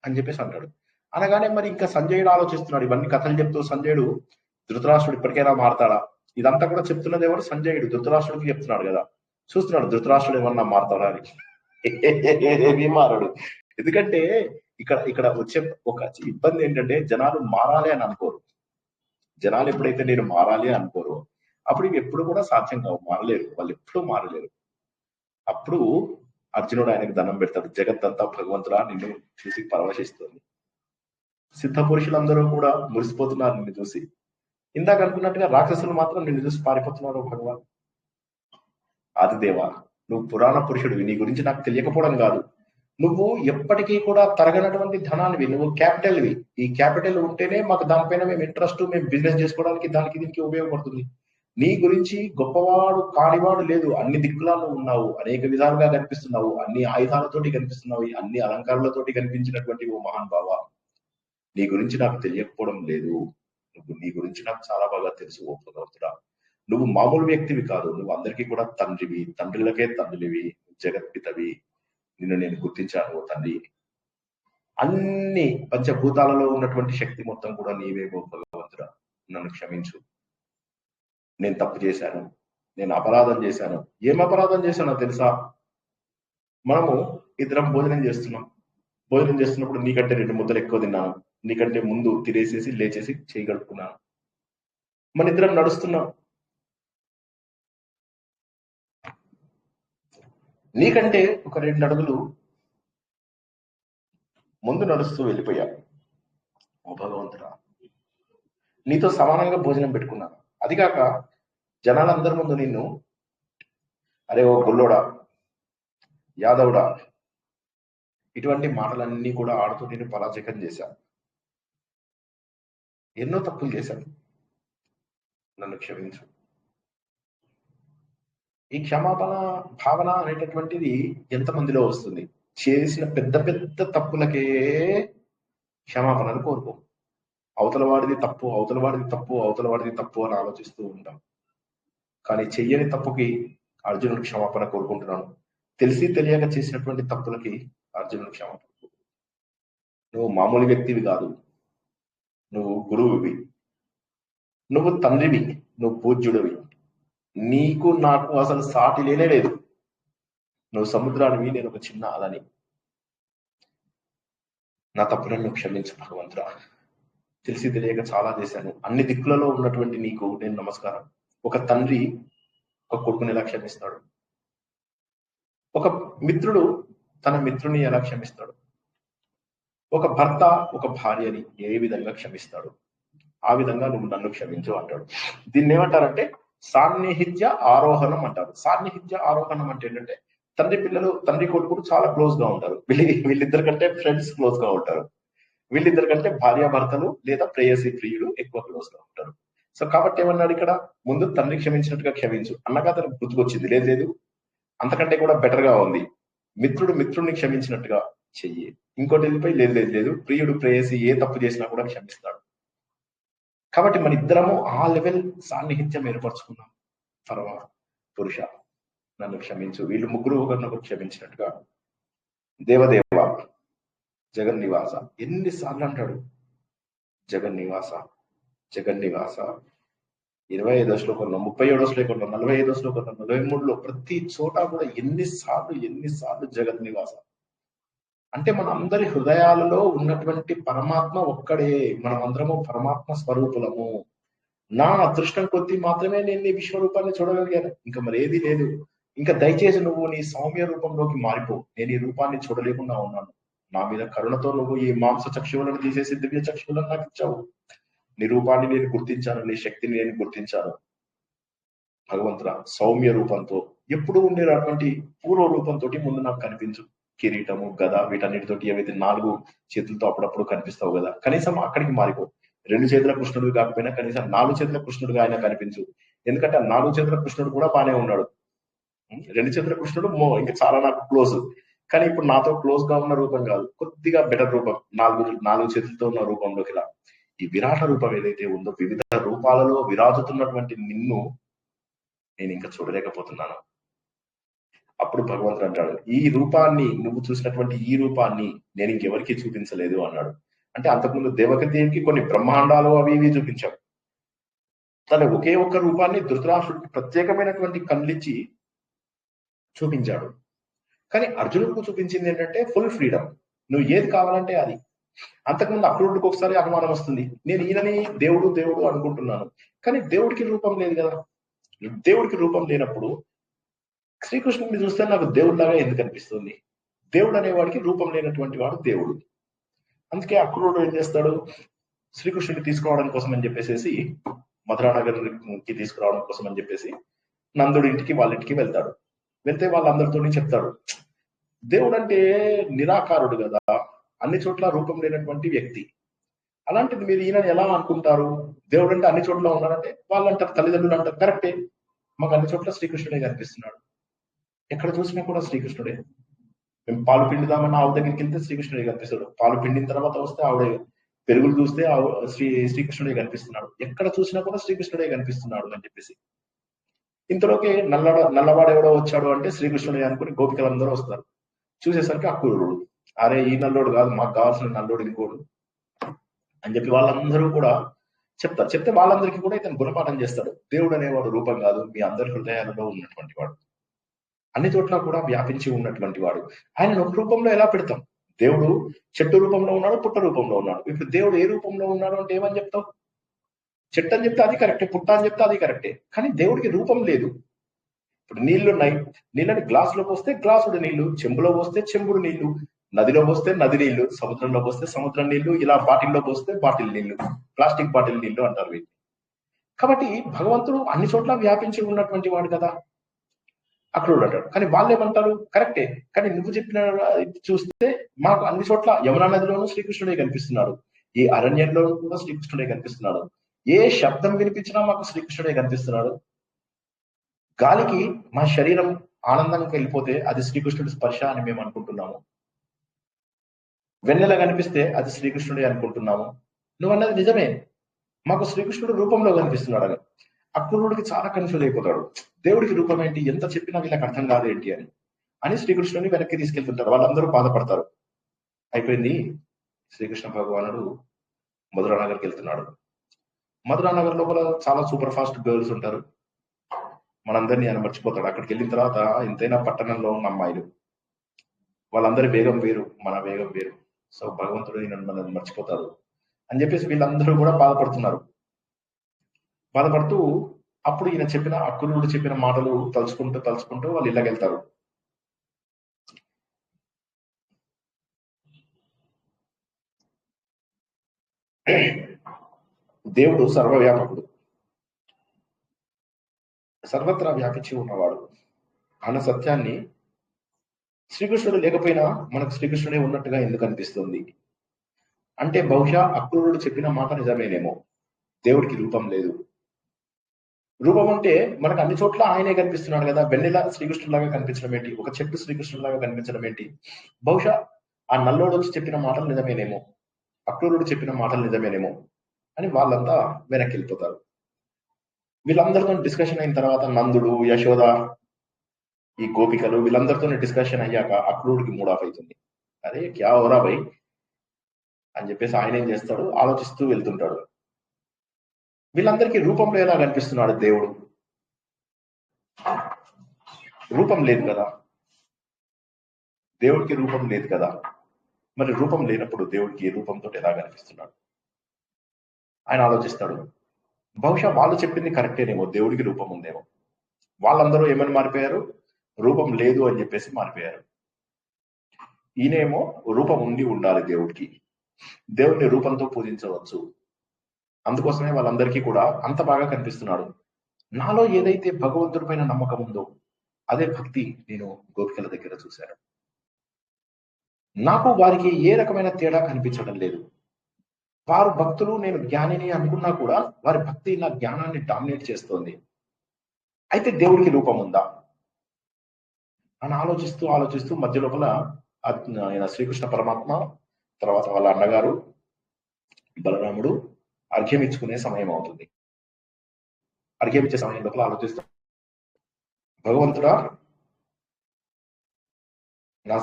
అని చెప్పేసి అంటాడు. అనగానే మరి ఇంకా సంజయుడు ఆలోచిస్తున్నాడు. ఇవన్నీ కథలు చెప్తూ సంజయుడు ధృతరాష్ట్రుడు ఇప్పటికైనా మారతాడా, ఇదంతా కూడా చెప్తున్నది ఎవరు? సంజయుడు ధృతరాష్ట్రుడికి చెప్తున్నాడు కదా. చూస్తున్నాడు ధృతరాష్ట్రుడు ఏమన్నా మారతాడా అని. ఏమీ మారడు. ఎందుకంటే ఇక్కడ ఇక్కడ వచ్చే ఒక ఇబ్బంది ఏంటంటే జనాలు మారాలి అని అనుకోరు. జనాలు ఎప్పుడైతే నేను మారాలి అనుకోరు అప్పుడు ఇవి ఎప్పుడు కూడా సాధ్యం కావు, మారలేరు, వాళ్ళు ఎప్పుడూ మారలేరు. అప్పుడు అర్జునుడు ఆయనకు దండం పెడతాడు. జగత్తంతా భగవంతుడా నిన్ను చూసి పరవశిస్తుంది. సిద్ధ పురుషులందరూ కూడా మురిసిపోతున్నారు నిన్ను చూసి. ఇందాక అనుకున్నట్టుగా రాక్షసులు మాత్రం నిన్ను చూసి పారిపోతున్నారు. భగవాన్ ఆదిదేవా, నువ్వు పురాణ పురుషుడివి, నీ గురించి నాకు తెలియకపోవడం కాదు, నువ్వు ఎప్పటికీ కూడా తరగనటువంటి ధనానివి, నువ్వు క్యాపిటల్వి. ఈ క్యాపిటల్ ఉంటేనే మాకు దానిపైన మేము ఇంట్రెస్ట్, మేము బిజినెస్ చేసుకోవడానికి దానికి దీనికి ఉపయోగపడుతుంది. నీ గురించి గొప్పవాడు కానివాడు లేదు. అన్ని దిక్కులలో ఉన్నావు, అనేక విధాలుగా కనిపిస్తున్నావు, అన్ని ఆయుధాలతోటి కనిపిస్తున్నావు, అన్ని అలంకారాలతోటి కనిపించినటువంటి ఓ మహాన్ బాబా, నీ గురించి నాకు తెలియకపోవడం లేదు. నీ గురించి నాకు చాలా బాగా తెలుసు ఓ భగవంతుడా. నువ్వు మామూలు వ్యక్తివి కాదు, నువ్వు అందరికీ కూడా తండ్రివి, తండ్రులకే తండ్రివి, జగత్పితవి. నిన్ను నేను గుర్తించాను ఓ తండ్రి. అన్ని పంచభూతాలలో ఉన్నటువంటి శక్తి మొత్తం కూడా నీవేమో భగవంతుడా, నన్ను క్షమించు. నేను తప్పు చేశాను, నేను అపరాధం చేశాను. ఏం అపరాధం చేశానో తెలుసా? మనము ఇద్దరం భోజనం చేస్తున్నాం. భోజనం చేస్తున్నప్పుడు నీకంటే 2 ముద్దలు ఎక్కువ తిన్నాను, నీకంటే ముందు తినేసేసి లేచేసి చేయి కడుక్కున్నాను. మన ఇద్దరం నడుస్తున్నాం. నీకంటే ఒక 2 అడుగులు ముందు నడుస్తూ వెళ్ళిపోయా. ఓ భగవంతుడా, నీతో సమానంగా భోజనం పెట్టుకున్నాను. అది కాక జనాలందరి ముందు నిన్ను అరే ఓ గొల్లోడా, యాదవుడా, ఇటువంటి మాటలన్నీ కూడా ఆడుతూ నేను పరాజకం చేశాను. ఎన్నో తప్పులు చేశాను, నన్ను క్షమించు. ఈ క్షమాపణ భావన అనేటటువంటిది ఎంతమందిలో వస్తుంది? చేసిన పెద్ద పెద్ద తప్పులకే క్షమాపణను కోరుకో. అవతల వాడిది తప్పు, అవతల వాడిది తప్పు, అవతల వాడిది తప్పు అని ఆలోచిస్తూ ఉంటాం. కానీ చెయ్యని తప్పుకి అర్జునుడు క్షమాపణ కోరుకుంటున్నాను. తెలిసి తెలియక చేసినటువంటి తప్పులకి అర్జునుడు క్షమాపణ. నువ్వు మామూలు వ్యక్తివి కాదు, నువ్వు గురువువి, నువ్వు తండ్రివి, నువ్వు పూజ్యుడివి. నీకు నాకు అసలు సాటి లేనే లేదు. నువ్వు సముద్రానివి, నేను ఒక చిన్న అలని. నా తప్పులను క్షమించు భగవంతుడా. తెలిసి తెలియక చాలా చేశాను. అన్ని దిక్కులలో ఉన్నటువంటి నీకు నేను నమస్కారం. ఒక తండ్రి ఒక కొడుకుని ఎలా క్షమిస్తాడు? ఒక మిత్రుడు తన మిత్రుని ఎలా క్షమిస్తాడు? ఒక భర్త ఒక భార్యని ఏ విధంగా క్షమిస్తాడు? ఆ విధంగా నువ్వు నన్ను క్షమించు అంటాడు. దీన్ని ఏమంటారంటే సాన్నిహిత్య ఆరోహణం అంటారు. సాన్నిహిత్య ఆరోహణం అంటే ఏంటంటే తండ్రి పిల్లలు, తండ్రి కొడుకులు చాలా క్లోజ్ గా ఉంటారు. వీళ్ళిద్దరి కంటే ఫ్రెండ్స్ క్లోజ్ గా ఉంటారు. వీళ్ళిద్దరి కంటే భార్యాభర్తలు లేదా ప్రేయసి ప్రియులు ఎక్కువ క్లోజ్ గా ఉంటారు. సో కాబట్టి ఏమన్నాడు ఇక్కడ? ముందు తండ్రి క్షమించినట్టుగా క్షమించు అన్నగా తనకు గుర్తుకొచ్చింది. లేదు లేదు, అంతకంటే కూడా బెటర్ గా ఉంది, మిత్రుడు మిత్రుడిని క్షమించినట్టుగా చెయ్యి. ఇంకోటి వెళ్ళిపోయి లేదు లేదు లేదు, ప్రియుడు ప్రేయసి ఏ తప్పు చేసినా కూడా క్షమిస్తాడు. కాబట్టి మన ఇద్దరము ఆ లెవెల్ సాన్నిహిత్యం ఏర్పరచుకున్నాం. పరమ పురుష నన్ను క్షమించు. వీళ్ళు ముగ్గురు ఒకరినొకరు క్షమించినట్టుగా. దేవదేవ, జగన్నివాస, ఎన్నిసార్లు అంటాడు జగన్నివాస జగన్నివాస. 25వ శ్లోకంలో, 37వ శ్లోకంలో, 45వ శ్లోకంలో, 43లో ప్రతి చోట కూడా ఎన్నిసార్లు జగన్నివాస. అంటే మన అందరి హృదయాలలో ఉన్నటువంటి పరమాత్మ ఒక్కడే. మనం అందరము పరమాత్మ స్వరూపులము. నా అదృష్టం కొద్దీ మాత్రమే నేను నీ విశ్వరూపాన్ని చూడగలిగాను, ఇంకా మరి ఏది లేదు. ఇంకా దయచేసి నువ్వు నీ సౌమ్య రూపంలోకి మారిపో. నేను ఈ రూపాన్ని చూడలేకుండా ఉన్నాను. నా మీద కరుణతో నువ్వు ఈ మాంస చక్షువులను తీసేసి దివ్య చక్షువులను నాకు ఇచ్చావు. నీ రూపాన్ని నేను గుర్తించాను, నీ శక్తిని నేను గుర్తించాను. భగవంతుడా, సౌమ్య రూపంతో ఎప్పుడు ఉండేటటువంటి పూర్వ రూపంతో ముందు నాకు కనిపించు. కిరీటము, గద, వీటన్నిటితోటి ఏవైతే 4 చేతులతో అప్పుడప్పుడు కనిపిస్తావు కదా, కనీసం అక్కడికి మారిపో. 2 చేతుల కృష్ణుడు కాకపోయినా కనీసం 4 చేతుల కృష్ణుడుగా ఆయన కనిపించు. ఎందుకంటే 4 చేతుల కృష్ణుడు కూడా బానే ఉన్నాడు. 2 చేతుల కృష్ణుడు ఇంకా చాలా నాకు క్లోజ్. కానీ ఇప్పుడు నాతో క్లోజ్ గా ఉన్న రూపం కాదు, కొద్దిగా బెటర్ రూపం, 4 చేతులతో ఉన్న రూపంలోకి రా. ఈ విరాట రూపం ఏదైతే ఉందో, వివిధ రూపాలలో విరాజుతున్నటువంటి నిన్ను నేను ఇంకా చూడలేకపోతున్నాను. అప్పుడు భగవంతుడు అంటాడు, ఈ రూపాన్ని నువ్వు చూసినటువంటి ఈ రూపాన్ని నేను ఇంకెవరికి చూపించలేదు అన్నాడు. అంటే అంతకుముందు దేవకి కొన్ని బ్రహ్మాండాలు అవి ఇవి చూపించాడు. తన ఒకే ఒక్క రూపాన్ని ధృతరాష్ట్రుడికి ప్రత్యేకమైనటువంటి కళ్ళిచ్చి చూపించాడు. కానీ అర్జునుడికి చూపించింది ఏంటంటే ఫుల్ ఫ్రీడమ్, నువ్వు ఏది కావాలంటే అది. అంతకుముందు అక్రూరుడికి ఒకసారి అనుమానం వస్తుంది, నేను ఈయనని దేవుడు దేవుడు అనుకుంటున్నాను, కానీ దేవుడికి రూపం లేదు కదా. దేవుడికి రూపం లేనప్పుడు శ్రీకృష్ణుడిని చూస్తే నాకు దేవుడిలాగా ఎందుకు అనిపిస్తుంది? దేవుడు అనేవాడికి రూపం లేనటువంటి వాడు దేవుడు. అందుకే అక్రూరుడు ఏం చేస్తాడు, శ్రీకృష్ణుడిని తీసుకురావడం కోసం అని చెప్పేసి మధురానగర్కి తీసుకురావడం కోసం అని చెప్పేసి నందుడి ఇంటికి వాళ్ళ ఇంటికి వెళ్తాడు. వెళ్తే వాళ్ళందరితో చెప్తాడు, దేవుడు అంటే నిరాకారుడు కదా, అన్ని చోట్ల రూపం లేనటువంటి వ్యక్తి. అలాంటిది మీరు ఈయనని ఎలా అనుకుంటారు? దేవుడు అంటే అన్ని చోట్ల ఉన్నాడంటే వాళ్ళు అంటారు, తల్లిదండ్రులు అంటారు, కరెక్టే, మాకు అన్ని చోట్ల శ్రీకృష్ణుడే కనిపిస్తున్నాడు, ఎక్కడ చూసినా కూడా శ్రీకృష్ణుడే. మేము పాలు పిండుదామని ఆవు దగ్గరికి వెళ్తే శ్రీకృష్ణుడే కనిపిస్తాడు, పాలు పిండిన తర్వాత వస్తే ఆవిడే పెరుగులు చూస్తే శ్రీకృష్ణుడే కనిపిస్తున్నాడు, ఎక్కడ చూసినా కూడా శ్రీకృష్ణుడే కనిపిస్తున్నాడు అని చెప్పేసి. ఇంతలోకి నల్లవాడెవడో వచ్చాడు అంటే శ్రీకృష్ణుడే అనుకుని గోపికలందరూ వస్తారు. చూసేసరికి అక్రూరుడు, అరే ఈ నల్లోడు కాదు, మాకు కావాల్సిన నల్లోడు ఇంకోడు అని చెప్పి వాళ్ళందరూ కూడా చెప్తారు. చెప్తే వాళ్ళందరికీ కూడా ఇతను గుణపాఠం చేస్తాడు. దేవుడు అనేవాడు రూపం కాదు, మీ అందరి హృదయాలలో ఉన్నటువంటి వాడు, అన్ని చోట్ల కూడా వ్యాపించి ఉన్నటువంటి వాడు. ఆయన ఒక రూపంలో ఎలా పెడతాం? దేవుడు చెట్టు రూపంలో ఉన్నాడు, పుట్ట రూపంలో ఉన్నాడు. ఇప్పుడు దేవుడు ఏ రూపంలో ఉన్నాడు అంటే ఏమని చెప్తావు? చెట్టు అని చెప్తే అది కరెక్టే, పుట్ట అని చెప్తే అది కరెక్టే, కానీ దేవుడికి రూపం లేదు. ఇప్పుడు నీళ్లున్నాయి, నీళ్ళని గ్లాసులో పోస్తే గ్లాసుడు నీళ్లు, చెంబులో పోస్తే చెంబుడు నీళ్లు, నదిలో పోస్తే నది నీళ్లు, సముద్రంలో పోస్తే సముద్రం నీళ్లు, ఇలా బాటిల్లో పోస్తే బాటిల్ నీళ్లు, ప్లాస్టిక్ బాటిల్ నీళ్లు అంటారు వీటిని. కాబట్టి భగవంతుడు అన్ని చోట్ల వ్యాపించి ఉన్నటువంటి వాడు కదా అక్రూరుడు అంటాడు. కానీ వాళ్ళు ఏమంటారు, కరెక్టే, కానీ నువ్వు చెప్పిన చూస్తే మాకు అన్ని చోట్ల యమునా నదిలోనూ శ్రీకృష్ణుడే కనిపిస్తున్నాడు, ఈ అరణ్యంలోనూ కూడా శ్రీకృష్ణుడే కనిపిస్తున్నాడు, ఏ శబ్దం వినిపించినా మాకు శ్రీకృష్ణుడే కనిపిస్తున్నాడు, గాలికి మా శరీరం ఆనందంగా వెళ్ళిపోతే అది శ్రీకృష్ణుడి స్పర్శ అని మేము అనుకుంటున్నాము, వెన్నెల కనిపిస్తే అది శ్రీకృష్ణుడే అనుకుంటున్నాము, నువ్వు అన్నది నిజమే, మాకు శ్రీకృష్ణుడు రూపంలో కనిపిస్తున్నాడు అని. అక్రూరుడికి చాలా కన్ఫ్యూజ్ అయిపోతాడు, దేవుడికి రూపం ఏంటి, ఎంత చెప్పినా వీళ్ళకి అర్థం కాదు ఏంటి అని శ్రీకృష్ణుని వెనక్కి తీసుకెళ్తుంటారు. వాళ్ళందరూ బాధపడతారు. అయిపోయింది, శ్రీకృష్ణ భగవానుడు మధురానగర్కి వెళ్తున్నాడు. మధురానగర్ లోపల చాలా సూపర్ ఫాస్ట్ గర్ల్స్ ఉంటారు, మనందరినీ ఆయన మర్చిపోతాడు. అక్కడికి వెళ్ళిన తర్వాత ఎంతైనా పట్టణంలో ఉన్న అమ్మాయిలు, వాళ్ళందరి వేగం వేరు, మన వేగం వేరు, సో భగవంతుడు మనల్ని మర్చిపోతాడు అని చెప్పేసి వీళ్ళందరూ కూడా బాధపడుతూ అప్పుడు ఈయన చెప్పిన అక్రూరుడు చెప్పిన మాటలు తలుచుకుంటూ వాళ్ళు ఇళ్ళకెళ్తారు. దేవుడు సర్వవ్యాపకుడు, సర్వత్రా వ్యాపించి ఉన్నవాడు అన్న సత్యాన్ని శ్రీకృష్ణుడు లేకపోయినా మనకు శ్రీకృష్ణుడే ఉన్నట్టుగా ఎందుకు అనిపిస్తుంది అంటే, బహుశా అక్రూరుడు చెప్పిన మాట నిజమేనేమో, దేవుడికి రూపం లేదు. రూపం అంటే మనకు అన్ని చోట్ల ఆయనే కనిపిస్తున్నాడు కదా, వెన్నెల శ్రీకృష్ణులాగా కనిపించడం ఏంటి, ఒక చెట్టు శ్రీకృష్ణులాగా కనిపించడం ఏంటి? బహుశా ఆ నల్లోడు వచ్చి చెప్పిన మాటలు నిజమేనేమో, అక్రూరుడు చెప్పిన మాటలు నిజమేనేమో అని వాళ్ళంతా వెనక్కి వెళ్ళిపోతారు. వీళ్ళందరితో డిస్కషన్ అయిన తర్వాత నందుడు, యశోద, ఈ గోపికలు వీళ్ళందరితో డిస్కషన్ అయ్యాక అక్రూరుడికి మూడ్ ఆఫ్ అవుతుంది. అరే క్యా ఓరా భయ్ అని చెప్పేసి ఆయన ఏం చేస్తాడు, ఆలోచిస్తూ వెళ్తుంటాడు. వీళ్ళందరికీ రూపంలో ఎలా కనిపిస్తున్నాడు దేవుడు? రూపం లేదు కదా, దేవుడికి రూపం లేదు కదా, మరి రూపం లేనప్పుడు దేవుడికి రూపంతో ఎలా కనిపిస్తున్నాడు? ఆయన ఆలోచిస్తాడు, బహుశా వాళ్ళు చెప్పింది కరెక్టేనేమో, దేవుడికి రూపం ఉందేమో. వాళ్ళందరూ ఏమని మారిపోయారు, రూపం లేదు అని చెప్పేసి మారిపోయారు. ఈయనేమో రూపం ఉండాలి దేవుడికి, దేవుడిని రూపంతో పూజించవచ్చు, అందుకోసమే వాళ్ళందరికీ కూడా అంత బాగా కనిపిస్తున్నాడు. నాలో ఏదైతే భగవంతుడి పైన నమ్మకం ఉందో అదే భక్తి నేను గోపికల దగ్గర చూశాను. నాకు వారికి ఏ రకమైన తేడా కనిపించడం లేదు. వారు భక్తులు, నేను జ్ఞానిని అనుకున్నా కూడా వారి భక్తి నా జ్ఞానాన్ని డామినేట్ చేస్తోంది. అయితే దేవుడికి రూపం ఉందా అని ఆలోచిస్తూ మధ్య లోపల ఆయన శ్రీకృష్ణ పరమాత్మ, తర్వాత వాళ్ళ అన్నగారు బలరాముడు అర్ఘ్యం ఇచ్చుకునే సమయం అవుతుంది. అర్ఘ్యం ఇచ్చే సమయం లోపల ఆలోచిస్తూ, భగవంతుడా నా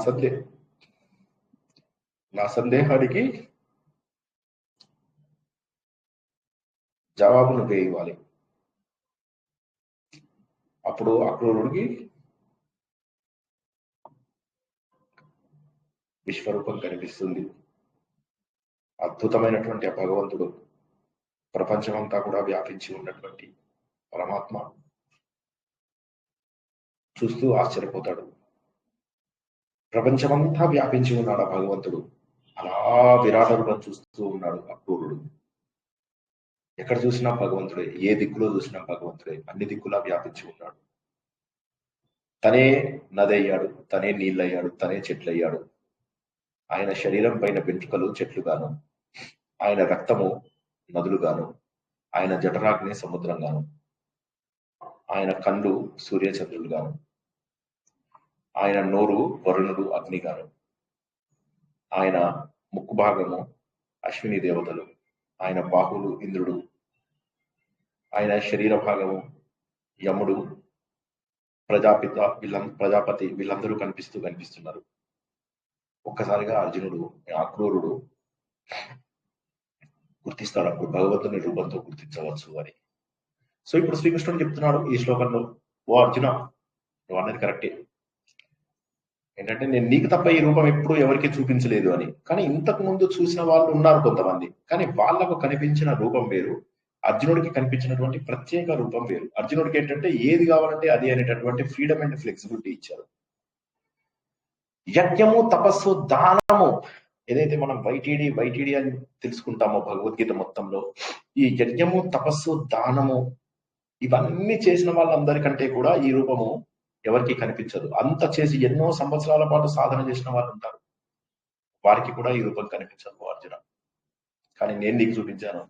సందేహానికి జవాబు నువ్వే ఇవ్వాలి. అప్పుడు అక్రూరుడికి విశ్వరూపం కనిపిస్తుంది. అద్భుతమైనటువంటి ఆ భగవంతుడు, ప్రపంచమంతా కూడా వ్యాపించి ఉన్నటువంటి పరమాత్మ చూస్తూ ఆశ్చర్యపోతాడు. ప్రపంచమంతా వ్యాపించి ఉన్నాడు ఆ భగవంతుడు. అలా విరాట రూపం చూస్తూ ఉన్నాడు అక్రూరుడు. ఎక్కడ చూసినా భగవంతుడే, ఏ దిక్కులో చూసినా భగవంతుడే, అన్ని దిక్కులా వ్యాపించి ఉన్నాడు. తనే నదయ్యాడు, తనే నీళ్ళయ్యాడు, తనే చెట్లయ్యాడు. ఆయన శరీరం పైన వెంట్రుకలు చెట్లుగాను, ఆయన రక్తము నదులుగాను, ఆయన జఠరాగ్ని సముద్రంగాను, ఆయన కళ్ళు సూర్యచంద్రులుగాను, ఆయన నోరు వరుణుడు అగ్నిగాను, ఆయన ముక్కు భాగము అశ్విని దేవతలు, ఆయన బాహువులు ఇంద్రుడు, ఆయన శరీర భాగము యముడు, ప్రజాపతి వీళ్ళందరూ కనిపిస్తున్నారు. ఒక్కసారిగా అర్జునుడు, అక్రూరుడు గుర్తిస్తాడు. అప్పుడు భగవంతుని రూపంతో గుర్తించవచ్చు అని. సో ఇప్పుడు శ్రీకృష్ణుడు చెప్తున్నాడు ఈ శ్లోకంలో, ఓ అర్జున, నువ్వు అన్నది కరెక్టే. ఏంటంటే నేను నీకు తప్ప ఈ రూపం ఎప్పుడు ఎవరికి చూపించలేదు అని. కానీ ఇంతకు ముందు చూసిన వాళ్ళు ఉన్నారు కొంతమంది, కానీ వాళ్లకు కనిపించిన రూపం వేరు, అర్జునుడికి కనిపించినటువంటి ప్రత్యేక రూపం వేరు. అర్జునుడికి ఏంటంటే ఏది కావాలంటే అది అనేటటువంటి ఫ్రీడమ్ అండ్ ఫ్లెక్సిబిలిటీ ఇచ్చారు. యజ్ఞము, తపస్సు, దానము ఏదైతే మనం వైటీడీ అని తెలుసుకుంటామో భగవద్గీత మొత్తంలో, ఈ యజ్ఞము, తపస్సు, దానము ఇవన్నీ చేసిన వాళ్ళందరికంటే కూడా ఈ రూపము ఎవరికి కనిపించదు. అంత చేసి ఎన్నో సంవత్సరాల పాటు సాధన చేసిన వాళ్ళు ఉంటారు, వారికి కూడా ఈ రూపం కనిపించదు అర్జున. కానీ నేను నీకు చూపించాను,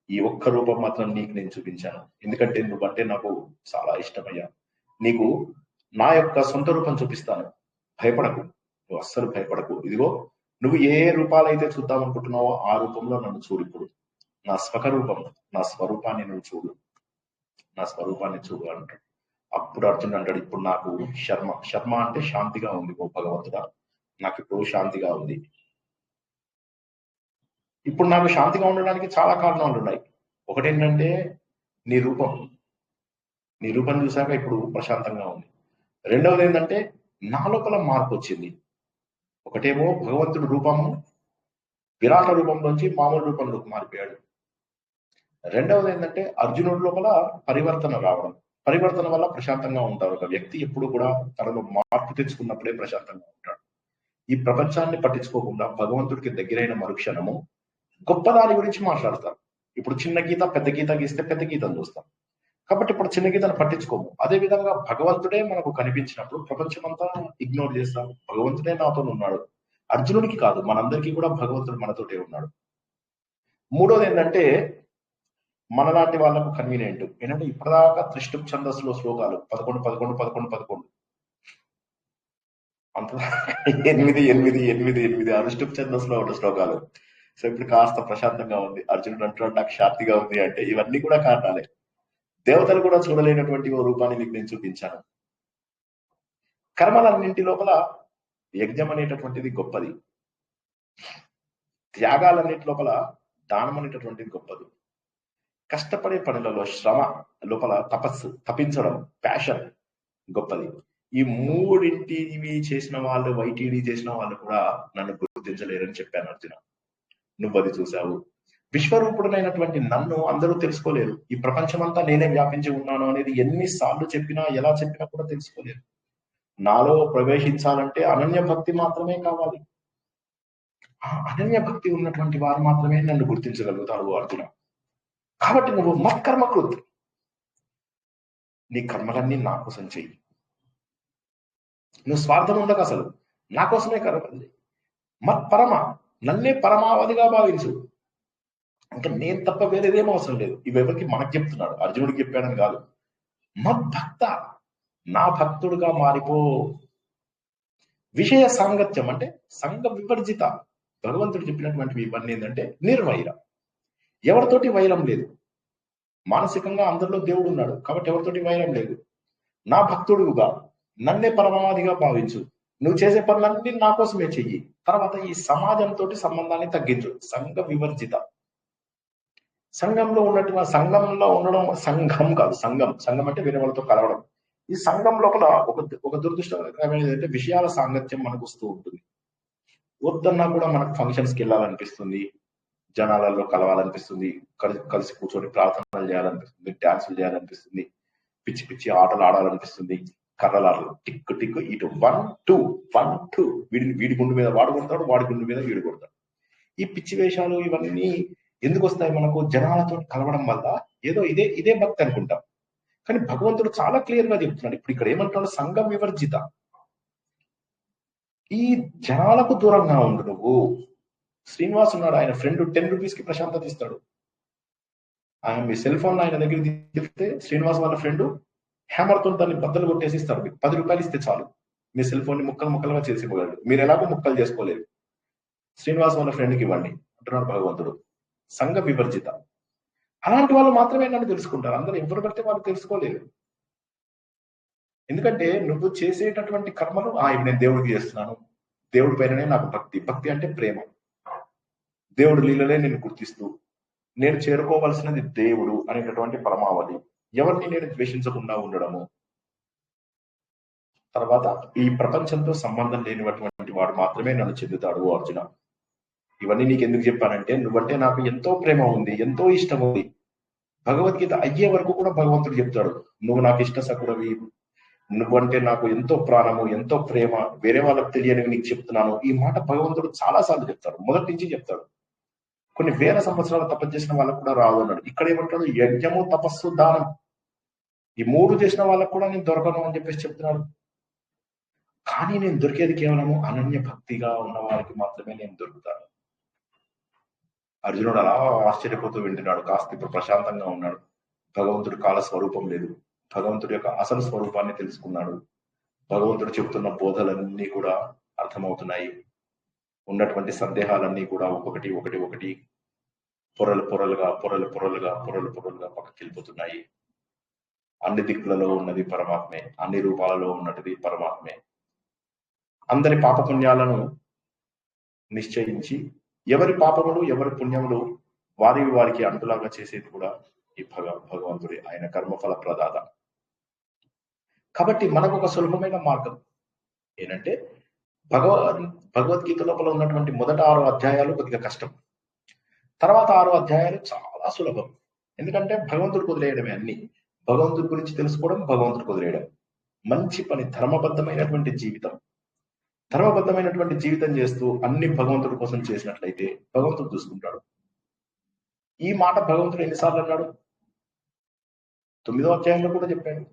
ఈ ఒక్క రూపం మాత్రం నీకు నేను చూపించాను. ఎందుకంటే నువ్వంటే నాకు చాలా ఇష్టమయ్యా. నీకు నా యొక్క సొంత రూపం చూపిస్తాను, భయపడకు, నువ్వు అస్సలు భయపడకు. ఇదిగో నువ్వు ఏ రూపాలైతే చూద్దాం అనుకుంటున్నావో ఆ రూపంలో నన్ను చూడు. ఇప్పుడు నా స్వరూపం, నా స్వరూపాన్ని నువ్వు చూడు, నా స్వరూపాన్ని చూడు అంటాడు. అప్పుడు అర్జునుడు అంటాడు, ఇప్పుడు నాకు శర్మ అంటే శాంతిగా ఉంది ఓ భగవంతుడా, నాకు ఇప్పుడు శాంతిగా ఉంది. ఇప్పుడు నాకు శాంతిగా ఉండడానికి చాలా కారణాలు ఉన్నాయి. ఒకటేంటంటే నీ రూపం చూశాక ఇప్పుడు ప్రశాంతంగా ఉంది. రెండవది ఏంటంటే నా లోపల మార్పు వచ్చింది. ఒకటేమో భగవంతుడి రూపము విరాట రూపంలోంచి మామూలు రూపంలోకి మారిపోయాడు. రెండవది ఏంటంటే అర్జునుడి లోపల పరివర్తన రావడం. పరివర్తన వల్ల ప్రశాంతంగా ఉంటారు. ఒక వ్యక్తి ఎప్పుడు కూడా తనలో మార్పు తెచ్చుకున్నప్పుడే ప్రశాంతంగా ఉంటాడు. ఈ ప్రపంచాన్ని పట్టించుకోకుండా భగవంతుడికి దగ్గరైన మరుక్షణము గొప్ప దాని గురించి మాట్లాడతారు. ఇప్పుడు చిన్న గీత పెద్ద గీత గీస్తే పెద్ద గీతను చూస్తాం, కాబట్టి ఇప్పుడు చిన్న గీతను పట్టించుకోము. అదే విధంగా భగవంతుడే మనకు కనిపించినప్పుడు ప్రపంచమంతా ఇగ్నోర్ చేస్తాం. భగవంతుడే నాతో ఉన్నాడు. అర్జునుడికి కాదు, మనందరికీ కూడా భగవంతుడు మనతోటే ఉన్నాడు. మూడోది ఏంటంటే మనలాంటి వాళ్ళకు కన్వీనియంట్ ఏంటంటే ఇప్పటిదాకా త్రిష్టుప్ ఛందస్సులో శ్లోకాలు 11 అంత 8 అనుష్టుప్ ఛందస్సులో ఉన్న శ్లోకాలు. సో ఇప్పుడు కాస్త ప్రశాంతంగా ఉంది. అర్జునుడు అంటున్నాడు నాకు శాంతిగా ఉంది అంటే ఇవన్నీ కూడా కారణాలే. దేవతలు కూడా చూడలేనటువంటి ఓ రూపాన్ని నీకు నేను చూపించాను. కర్మలన్నింటి లోపల యజ్ఞం అనేటటువంటిది గొప్పది, త్యాగాలన్నింటి లోపల దానం అనేటటువంటిది గొప్పది, కష్టపడే పనులలో శ్రమ లోపల తపస్సు, తపించడం, ప్యాషన్ గొప్పది. ఈ మూడింటివి చేసిన వాళ్ళు, వైటీడీ చేసిన వాళ్ళు కూడా నన్ను గుర్తించలేరని చెప్పాను అర్జున. నువ్వు అది చూసావు. విశ్వరూపుడైనటువంటి నన్ను అందరూ తెలుసుకోలేరు. ఈ ప్రపంచమంతా నేనే వ్యాపించి ఉన్నాను అనేది ఎన్నిసార్లు చెప్పినా ఎలా చెప్పినా కూడా తెలుసుకోలేరు. నాలో ప్రవేశించాలంటే అనన్య భక్తి మాత్రమే కావాలి. ఆ అనన్య భక్తి ఉన్నటువంటి వారు మాత్రమే నన్ను గుర్తించగలుగుతారు అర్జున. కాబట్టి నువ్వు మత్కర్మకృత్, నీ కర్మలన్నీ నా కోసం చెయ్యి. నువ్వు స్వార్థం ఉండక అసలు నా కోసమే కర్మ. మత్పరమ, నన్నే పరమావధిగా భావించు. ఇంకా నేను తప్ప వేరేదేమో అవసరం లేదు. ఇవెవరికి మనకు చెప్తున్నాడు, అర్జునుడికి చెప్పాడని కాదు. మద్భక్త, నా భక్తుడుగా మారిపో. విషయ సాంగత్యం అంటే సంఘ వివర్జిత. భగవంతుడు చెప్పినటువంటి ఇవన్నీ ఏంటంటే నిర్వైర, ఎవరితోటి వైరం లేదు. మానసికంగా అందరిలో దేవుడు ఉన్నాడు కాబట్టి ఎవరితోటి వైరం లేదు. నా భక్తుడుగా నన్నే పరమావధిగా భావించు. నువ్వు చేసే పనులన్నీ నా కోసమే చెయ్యి. తర్వాత ఈ సమాజంతో సంబంధాన్ని తగ్గించు. సంఘ వివర్జిత. సంఘంలో ఉండడం సంఘం కాదు, సంఘం. సంఘం అంటే వేరే వాళ్ళతో కలవడం. ఈ సంఘం లోపల ఒక దురదృష్టకరమైనది అంటే విషయాల సాంగత్యం మనకు వస్తూ ఉంటుంది. వద్దన్నా కూడా మనకు ఫంక్షన్స్ కి వెళ్ళాలనిపిస్తుంది, జనాలలో కలవాలనిపిస్తుంది, కలిసి కూర్చొని ప్రార్థనలు చేయాలనిపిస్తుంది, డాన్సులు చేయాలనిపిస్తుంది, పిచ్చి పిచ్చి ఆటలు ఆడాలనిపిస్తుంది. కర్రలాటలు టిక్ టిక్ ఇటు 1 2 1 2 వీడి గుండు మీద వాడు కొడతాడు, వాడి గుండు మీద వీడు కొడతాడు. ఈ పిచ్చి వేషాలు ఇవన్నీ ఎందుకు వస్తాయి? మనకు జనాలతో కలవడం వల్ల. ఏదో ఇదే భక్తి అనుకుంటాం, కానీ భగవంతుడు చాలా క్లియర్ గా చెప్తున్నాడు. ఇప్పుడు ఇక్కడ ఏమంటున్నాడు? సంఘం వివర్జిత. ఈ జనాలకు దూరంగా ఉండు నువ్వు. శ్రీనివాస్ ఉన్నాడు, ఆయన ఫ్రెండ్ 10 రూపీస్ కి ప్రశాంతత ఇస్తాడు. ఆయన మీ సెల్ ఫోన్ ఆయన దగ్గర చెప్తే శ్రీనివాస్ వాళ్ళ ఫ్రెండ్ హ్యామర్ తో దాన్ని బద్దలు కొట్టేసి ఇస్తాడు. మీకు 10 రూపాయలు ఇస్తే చాలు, మీ సెల్ ఫోన్ ని ముక్కలుగా చేసి ఇవ్వగలడు. మీరు ఎలాగో ముక్కలు చేసుకోలేరు, శ్రీనివాస్ వాళ్ళ ఫ్రెండ్కి ఇవ్వండి అంటున్నాడు భగవంతుడు. సంఘ వివర్జిత. అలాంటి వాళ్ళు మాత్రమే నన్ను తెలుసుకుంటారు. అందరూ ఎవరు పడితే వాళ్ళు తెలుసుకోలేరు. ఎందుకంటే నువ్వు చేసేటటువంటి కర్మలు నేను దేవుడికి చేస్తున్నాను, దేవుడి పైననే నాకు భక్తి. భక్తి అంటే ప్రేమ. దేవుడు లీలలే నేను గుర్తిస్తూ నేను చేరుకోవాల్సినది దేవుడు అనేటటువంటి పరమావధి. ఎవరిని నేను ద్వేషించకుండా ఉండడము. తర్వాత ఈ ప్రపంచంతో సంబంధం లేనిటువంటి వాడు మాత్రమే నన్ను చెందుతాడు అర్జున. ఇవన్నీ నీకు ఎందుకు చెప్పానంటే, నువ్వంటే నాకు ఎంతో ప్రేమ ఉంది, ఎంతో ఇష్టం ఉంది. భగవద్గీత అయ్యే వరకు కూడా భగవంతుడు చెప్తాడు, నువ్వు నాకు ఇష్ట సకుడవి, నువ్వంటే నాకు ఎంతో ప్రాణము, ఎంతో ప్రేమ, వేరే వాళ్ళకి తెలియనివి నీకు చెప్తున్నాను. ఈ మాట భగవంతుడు చాలా సార్లు చెప్తాడు, మొదటి నుంచి చెప్తాడు. కొన్ని వేల సంవత్సరాలు తపస్సు చేసిన వాళ్ళకు కూడా రాదు అన్నాడు. ఇక్కడ ఏమంటాడు? యజ్ఞము, తపస్సు, దానం, ఈ 3 చేసిన వాళ్ళకు కూడా నేను దొరకను అని చెప్పేసి చెప్తున్నాడు. కానీ నేను దొరికేది కేవలము అనన్య భక్తిగా ఉన్న వారికి మాత్రమే నేను దొరుకుతాను. అర్జునుడు అలా ఆశ్చర్యపోతూ వింటున్నాడు. కాస్త ఇప్పుడు ప్రశాంతంగా ఉన్నాడు. భగవంతుడి కాల స్వరూపం లేదు, భగవంతుడి యొక్క అసలు స్వరూపాన్ని తెలుసుకున్నాడు. భగవంతుడు చెబుతున్న బోధలన్నీ కూడా అర్థమవుతున్నాయి. ఉన్నటువంటి సందేహాలన్నీ కూడా ఒకటి పొరలుగా పక్కకి వెళ్ళిపోతున్నాయి. అన్ని దిక్కులలో ఉన్నది పరమాత్మే, అన్ని రూపాలలో ఉన్నది పరమాత్మే. అందరి పాపపుణ్యాలను నిశ్చయించి ఎవరి పాపములు ఎవరి పుణ్యములు వారికి అంటులాగా చేసేది కూడా ఈ భగవంతుడి. ఆయన కర్మఫల ప్రదాత. కాబట్టి మనకు ఒక సులభమైన మార్గం ఏంటంటే, భగవద్గీత లోపల ఉన్నటువంటి మొదటి 6 అధ్యాయాలు కొద్దిగా కష్టం, తర్వాత 6 అధ్యాయాలు చాలా సులభం. ఎందుకంటే భగవంతుడికి వదిలేయడమే అన్ని. భగవంతుడి గురించి తెలుసుకోవడం, భగవంతుడికి వదిలేయడం. మంచి పని, ధర్మబద్ధమైనటువంటి జీవితం చేస్తూ అన్ని భగవంతుడి కోసం చేసినట్లయితే భగవంతుడు చూసుకుంటాడు. ఈ మాట భగవంతుడు ఎన్నిసార్లు అన్నాడు? 9వ అధ్యాయంలో కూడా చెప్పాడు,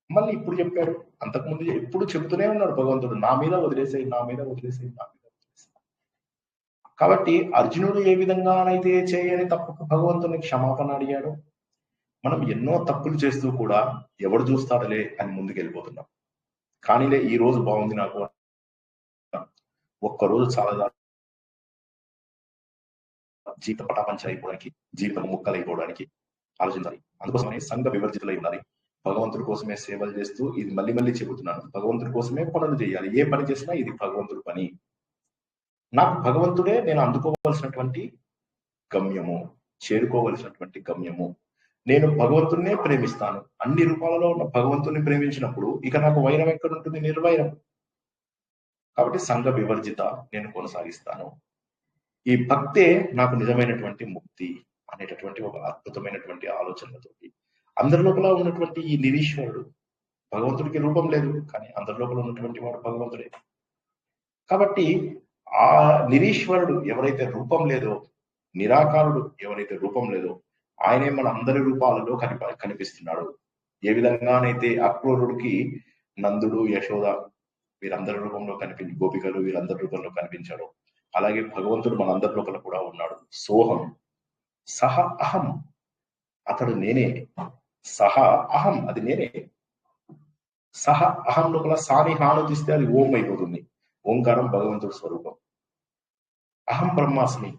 మళ్ళీ ఇప్పుడు చెప్పాడు. అంతకుముందు ఎప్పుడు చెబుతూనే ఉన్నాడు భగవంతుడు, నా మీద వదిలేసేయి. కాబట్టి అర్జునుడు ఏ విధంగానైతే చేయని తప్పుకు భగవంతుని క్షమాపణ అడిగాడు, మనం ఎన్నో తప్పులు చేస్తూ కూడా ఎవడు చూస్తాడలే అని ముందుకెళ్ళిపోతున్నాం. కానీలే ఈ రోజు బాగుంది నాకు, ఒక్కరోజు చాలా జీవిత పటాపంచ అయిపోవడానికి, జీవితం ముక్కలైపోవడానికి ఆలోచించాలి. అందుకోసమని సంఘ వివర్జితులై ఉండాలి. భగవంతుడి కోసమే సేవలు చేస్తూ, ఇది మళ్ళీ చెబుతున్నాను, భగవంతుడి కోసమే పనులు చేయాలి. ఏ పని చేసినా ఇది భగవంతుడి పని. నాకు భగవంతుడే నేను అందుకోవాల్సినటువంటి గమ్యము, చేరుకోవలసినటువంటి గమ్యము. నేను భగవంతుడినే ప్రేమిస్తాను. అన్ని రూపాలలో ఉన్న భగవంతుని ప్రేమించినప్పుడు ఇక నాకు వైరం ఎక్కడ ఉంటుంది? నిర్వైరం. కాబట్టి సంఘ వివర్జిత నేను కొనసాగిస్తాను. ఈ భక్తే నాకు నిజమైనటువంటి ముక్తి అనేటటువంటి ఒక అద్భుతమైనటువంటి ఆలోచనలతోటి అందరి లోపల ఉన్నటువంటి ఈ నిరీశ్వరుడు, భగవంతుడికి రూపం లేదు కానీ అందరి లోపల ఉన్నటువంటి వాడు భగవంతుడే. కాబట్టి ఆ నిరీశ్వరుడు ఎవరైతే రూపం లేదో, నిరాకారుడు ఎవరైతే రూపం లేదో, ఆయనే మన అందరి రూపాలలో కనిపిస్తున్నాడు. ఏ విధంగానైతే అక్రూరుడికి నందుడు, యశోద వీరందరి రూపంలో గోపికలు వీరందరి రూపంలో కనిపించాడు, అలాగే భగవంతుడు మనందరి లోపల కూడా ఉన్నాడు. సోహం సహ అహం, అతడు నేనే. సహ అహం, అది నేనే. సహ అహం లోపల సాని హాను తీస్తే అది ఓం అయిపోతుంది. ఓంకారం భగవంతుడి స్వరూపం. అహం బ్రహ్మాస్మి,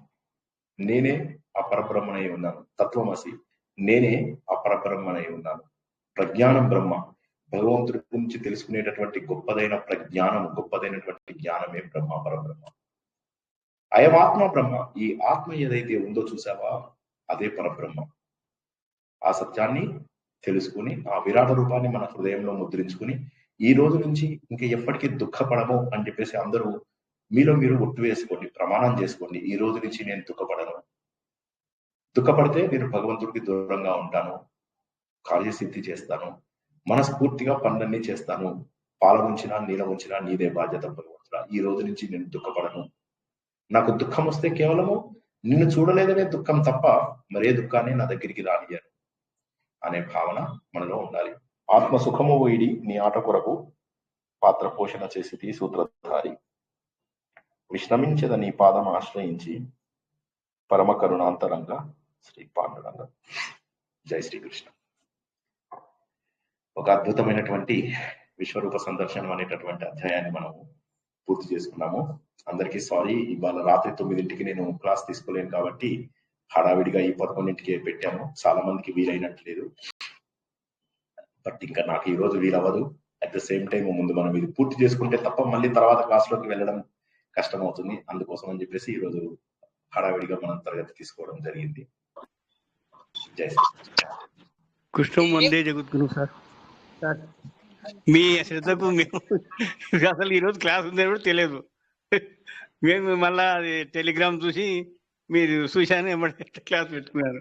నేనే అపరబ్రహ్మనై ఉన్నాను. తత్వమసి, నేనే అపరబ్రహ్మనై ఉన్నాను. ప్రజ్ఞానం బ్రహ్మ, భగవంతుడి గురించి తెలుసుకునేటటువంటి గొప్పదైనటువంటి జ్ఞానమే బ్రహ్మ, పరబ్రహ్మ. అయమాత్మ బ్రహ్మ. ఈ ఆత్మ ఏదైతే ఉందో చూసావా, అదే పరబ్రహ్మ. ఆ సత్యాన్ని తెలుసుకుని ఆ విరాట రూపాన్ని మన హృదయంలో ముద్రించుకుని ఈ రోజు నుంచి ఇంకా ఎప్పటికీ దుఃఖపడము అని చెప్పేసి అందరూ మీలో మీరు ఒట్టు వేసుకోండి, ప్రమాణం చేసుకోండి. ఈ రోజు నుంచి నేను దుఃఖపడను. దుఃఖపడితే నేను భగవంతుడికి దూరంగా ఉంటాను, కార్యసిద్ధి చేస్తాను, మనస్ఫూర్తిగా పనులన్నీ చేస్తాను. పాల ఉంచినా నీళ్ళ ఉంచినా నీదే బాధ్యత భగవంతుడా. ఈ రోజు నుంచి నేను దుఃఖపడను. నాకు దుఃఖం వస్తే కేవలము నిన్ను చూడలేదనే దుఃఖం తప్ప మరే దుఃఖాన్ని నా దగ్గరికి రానియను అనే భావన మనలో ఉండాలి. ఆత్మ సుఖము వీడి నీ ఆట కొరకు పాత్ర పోషణ చేసి సూత్రధారి విశ్రమించద నీ పాదం ఆశ్రయించి పరమ కరుణాంతరంగా శ్రీ పాండురంగ. జై శ్రీకృష్ణ. ఒక అద్భుతమైనటువంటి విశ్వరూప సందర్శనం అనేటటువంటి అధ్యాయాన్ని మనం పూర్తి చేసుకున్నాము. అందరికీ సారీ, ఇవాళ రాత్రి 9ంటికి నేను క్లాస్ తీసుకోలేను కాబట్టి హడావిడిగా ఈ 11ంటికే పెట్టాము. చాలా మందికి వీలైనట్లేదు, బట్ ఇంకా నాకు ఈ రోజు వీలవ్వదు. అట్ ద సేమ్ టైం ముందు మనం ఇది పూర్తి చేసుకుంటే తప్ప మళ్ళీ తర్వాత క్లాస్లోకి వెళ్ళడం కష్టం అవుతుంది. అందుకోసం అని చెప్పేసి ఈ రోజు హడావిడిగా మనం తరగతి తీసుకోవడం జరిగింది. జై కృష్ణం వందే జగద్గురు. సార్ మీ శ్రద్ధకు మేము అసలు ఈరోజు క్లాస్ ఉందని కూడా తెలియదు. మేము మళ్ళా అది టెలిగ్రామ్ చూసి మీరు చూశాను ఏమంటే క్లాస్ పెట్టుకున్నారు.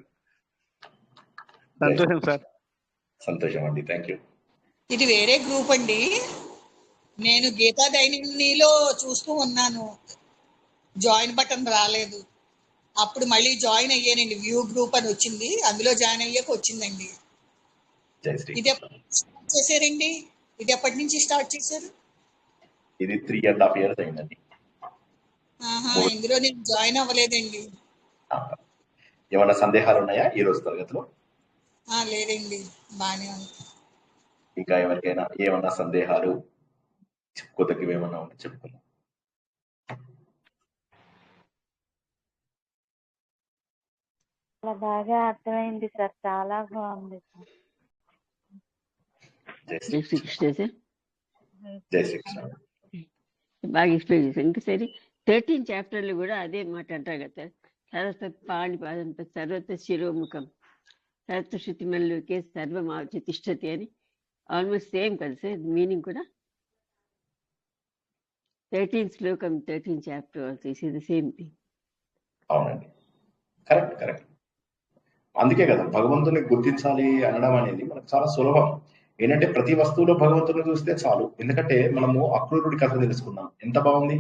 సంతోషం సార్. సంతోషం అండి, థ్యాంక్ యూ. ఇది వేరే గ్రూప్ అండి. నేను గీతా డైనిలో చూస్తూ ఉన్నాను, జాయిన్ బటన్ రాలేదు. అప్పుడు మళ్ళీ జాయిన్ అయ్యానండి, వ్యూ గ్రూప్ అని వచ్చింది, అందులో జాయిన్ అయ్యాక వచ్చిందండి. ఇది స్టార్ట్ చేశారండి? ఇది ఎప్పటి నుంచి స్టార్ట్ చేశారు? ఇది 3.5 years అయిందండి. ఇందులో నేను జాయిన్ అవ్వలేదండి. ఏమైనా సందేహాలు ఉన్నాయా ఈ రోజు తరగతిలో? లేదండి, బాగానే ఉంది. ఇంకా ఎవరికైనా ఏమన్నా సందేహాలు చెప్పుకోదగ్గవి ఏమన్నా ఉంటే చెప్పుకున్నాం. బాగా అర్థమైంది సార్, చాలా బాగుంది సార్. జై శ్రీకృష్ణ సార్. జై శ్రీకృష్ణ. బాగా ఎక్స్ప్లెయిన్ చేశారు. ఇంకా సరే 13 చాప్టర్లు కూడా అదే మాట అంటారు కదా సార్. సరస్వత్ పాణిపాదం సర్వత శిరోముఖం సరస్వ శృతిమల్లోకే సర్వం ఆవచి తిష్టతి అని ఆల్మోస్ట్ సేమ్ కదా సార్ మీనింగ్ కూడా. 13 శ్లోకం 13 chapter also is the same thing. అవునండి, కరెక్ట్ కరెక్ట్. అందుకే కదా భగవంతుని గుర్తించాలి అనడం అనేది మనకు చాలా సులభం. ఏంటంటే ప్రతి వస్తువులో భగవంతుని చూస్తే చాలు. ఎందుకంటే మనము అక్రూరుడి కథ తెలుసుకున్నాం, ఎంత బాగుంది.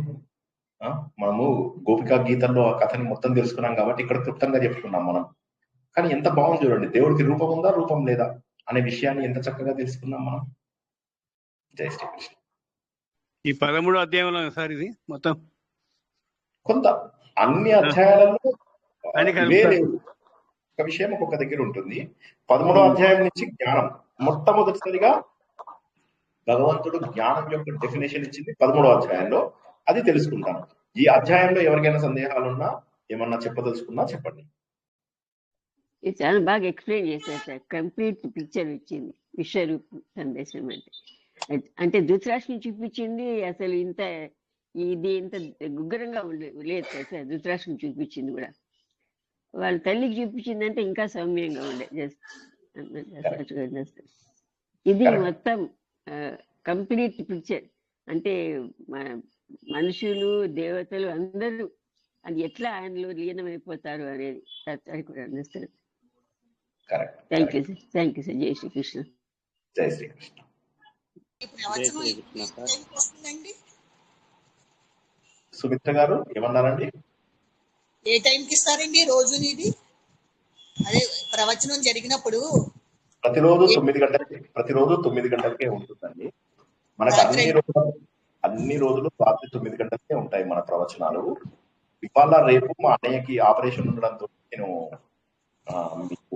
మనము గోపికా గీతల్లో ఆ కథని మొత్తం తెలుసుకున్నాం కాబట్టి ఇక్కడ క్లుప్తంగా చెప్పుకున్నాం మనం. కానీ ఎంత బాగుంది చూడండి, దేవుడికి రూపం ఉందా రూపం లేదా అనే విషయాన్ని ఎంత చక్కగా తెలుసుకున్నాం మనం. జై శ్రీకృష్ణ. ఈ 13వ అధ్యాయంలో సార్ ఇది మొత్తం కొంత అన్ని అధ్యాయాలలో అని ఒక విషయం ఒక్కొక్క దగ్గర ఉంటుంది. 13వ అధ్యాయం నుంచి జ్ఞానం మొట్టమొదటిసారిగా భగవంతుడు జ్ఞానం యొక్క డెఫినేషన్ ఇచ్చింది 13వ అధ్యాయంలో. అది తెలుసుకుంటాను. ఈ అధ్యాయంలో ఎవరికైనా సందేహాలున్నా ఏమన్నా చెప్పదలుచుకున్నా చెప్పండి. ఇది చాలా బాగా ఎక్స్ప్లెయిన్ చేశారు సార్. కంప్లీట్ పిక్చర్ ఇచ్చింది విశ్వరూప సందేశం అంటే. అంటే ధృతరాష్ట్రుని చూపించింది అసలు ఇంత గుగ్గరంగా లేదు కదా సార్. ధృతరాష్ట్రుని చూపించింది కూడా వాళ్ళ తల్లికి చూపించిందంటే ఇంకా సౌమ్యంగా ఉండే. ఇది మొత్తం కంప్లీట్ పిక్చర్. అంటే మనుషులు దేవతలు అందరూ అది ఎట్లా ఆయనలో లీనమైపోతారు అనేది అది కూడా అందిస్తారు. Thank you sir, thank you sir. జై శ్రీకృష్ణ. జై శ్రీకృష్ణ. సుమిత్ర గారు ఏమన్నారండి? ఏ టైంకి ఇస్తారండి రోజు? ఇది అదే ప్రవచనం జరిగినప్పుడు ప్రతిరోజు 9 గంటలకే ఉంటుందండి. మనకు అన్ని రోజులు రాత్రి 9 గంటలకే ఉంటాయి మన ప్రవచనాలు. ఇవాళ రేపు మా అన్నయ్యకి ఆపరేషన్ ఉండడంతో నేను మీకు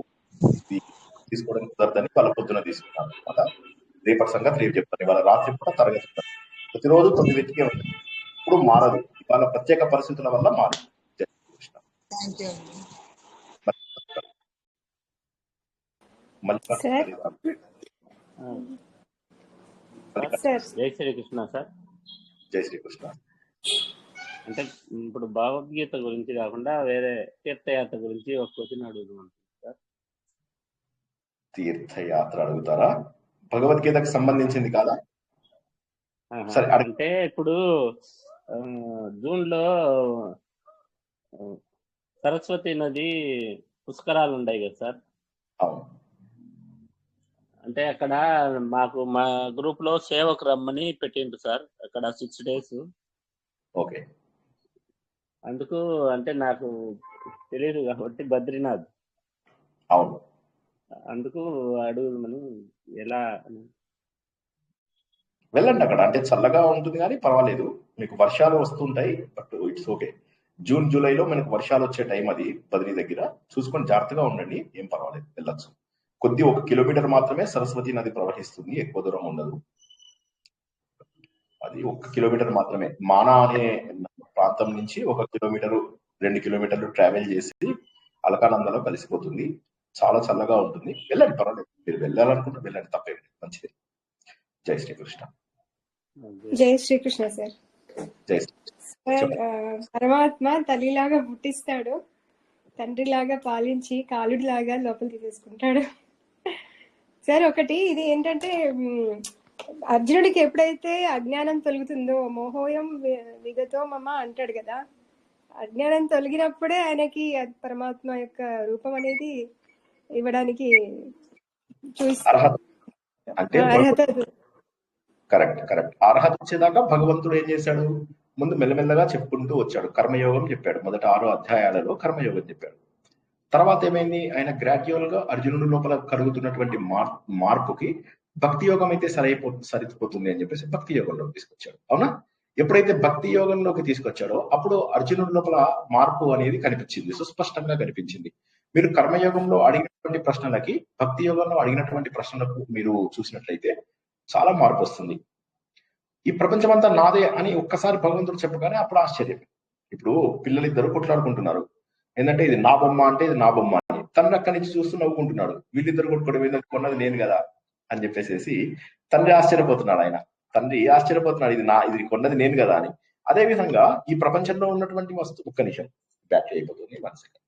తీసుకోవడం కుదరదని వాళ్ళ పొద్దున తీసుకున్నాను అనమాట. రేపటి సంగతి రేపు చెప్తాను. ఇవాళ రాత్రి కూడా తరగతి ప్రతిరోజు 9ంటికే ఉంటుంది. ఇప్పుడు మారదు, ఇవాళ ప్రత్యేక పరిస్థితుల వల్ల మారదు. జై కృష్ణ. సార్ జై శ్రీకృష్ణ సార్. జై శ్రీకృష్ణ. అంటే ఇప్పుడు భగవద్గీత గురించి కాకుండా వేరే తీర్థయాత్ర గురించి ఒక క్వశ్చన్ అడుగుతున్నాను సార్. తీర్థయాత్ర అడుగుతారా? భగవద్గీతకు సంబంధించింది కాదా? సరే అంటే ఇప్పుడు జూన్ లో సరస్వతి నది పుష్కరాలు ఉన్నాయి కదా సార్. అవును. అంటే అక్కడ మాకు మా గ్రూప్ లో సేవకు రమ్మని పెట్టిండ్రు సార్. అక్కడ 6 days. ఓకే. అందుకు అంటే నాకు తెలియదు కాబట్టి బద్రీనాథ్. అవును. అందుకు అడుగుమని ఎలా వెళ్ళండి అక్కడ. అంటే చల్లగా ఉంటుంది కానీ పర్వాలేదు. మీకు వర్షాలు వస్తుంటాయి, బట్ ఇట్స్ ఓకే. జూన్ జూలైలో మనకు వర్షాలు వచ్చే టైం అది బద్రీ దగ్గర. చూసుకొని జాగ్రత్తగా ఉండండి, ఏం పర్వాలేదు, వెళ్ళొచ్చు. 1 కిలోమీటర్ మాత్రమే సరస్వతి నది ప్రవహిస్తుంది, ఎక్కువ దూరం ఉండదు. అది 1 కిలోమీటర్ మాత్రమే. మానా అనే ప్రాంతం నుంచి 1 కిలోమీటరు 2 కిలోమీటర్లు ట్రావెల్ చేసి అలకానందలో కలిసిపోతుంది. చాలా చల్లగా ఉంటుంది, వెళ్ళండి, పర్వాలేదు. మీరు వెళ్ళాలనుకుంటే వెళ్ళండి, తప్పేమి మంచిది. జై శ్రీకృష్ణ. జై శ్రీకృష్ణ సార్. జై సార్ పరమాత్మ తల్లిలాగా పుట్టిస్తాడు, తండ్రిలాగా పాలించి కాలుడిలాగా లోపల తీసేసుకుంటాడు. సార్ ఒకటి ఇది ఏంటంటే అర్జునుడికి ఎప్పుడైతే అజ్ఞానం తొలుగుతుందో మోహోయం విగతో మమ అంటాడు కదా, అజ్ఞానం తొలగినప్పుడే ఆయనకి పరమాత్మ యొక్క రూపం అనేది ఇవ్వడానికి అర్హత. కరెక్ట్. అర్హత వచ్చేదాకా భగవంతుడు ఏం చేశాడు? ముందు మెల్లమెల్లగా చెప్పుకుంటూ వచ్చాడు. కర్మయోగం చెప్పాడు. మొదట 6 అధ్యాయాలలో కర్మయోగం చెప్పాడు. తర్వాత ఏమైంది? ఆయన గ్రాడ్యువల్ గా అర్జునుడి లోపల కలుగుతున్నటువంటి మార్పుకి భక్తి యోగం అయితే సరిపోతుంది అని చెప్పేసి భక్తి యోగంలోకి తీసుకొచ్చాడు. అవునా? ఎప్పుడైతే భక్తి యోగంలోకి తీసుకొచ్చాడో అప్పుడు అర్జునుడి లోపల మార్పు అనేది కనిపించింది, సుస్పష్టంగా కనిపించింది. మీరు కర్మయోగంలో అడిగినటువంటి ప్రశ్నలకి భక్తి యోగంలో అడిగినటువంటి ప్రశ్నలకు మీరు చూసినట్లయితే చాలా మార్పు వస్తుంది. ఈ ప్రపంచమంతా నాదే అని ఒక్కసారి భగవంతుడు చెప్పగానే అప్పుడు ఆశ్చర్యం. ఇప్పుడు పిల్లలిద్దరు కొట్లాడుకుంటున్నారు. ఏంటంటే ఇది నా బొమ్మ అంటే ఇది నా బొమ్మ అని. తండ్రి అక్కడి నుంచి చూస్తూ నవ్వుకుంటున్నాడు. వీళ్ళిద్దరు కొట్టుకోవడం కొన్నది నేను కదా అని చెప్పేసి తండ్రి ఆశ్చర్యపోతున్నాడు. తండ్రి ఆశ్చర్యపోతున్నాడు, ఇది కొన్నది నేను కదా అని. అదే విధంగా ఈ ప్రపంచంలో ఉన్నటువంటి వస్తువు, ఒక్క నిమిషం బ్యాటరీ అయిపోతుంది, 1 సెకండ్.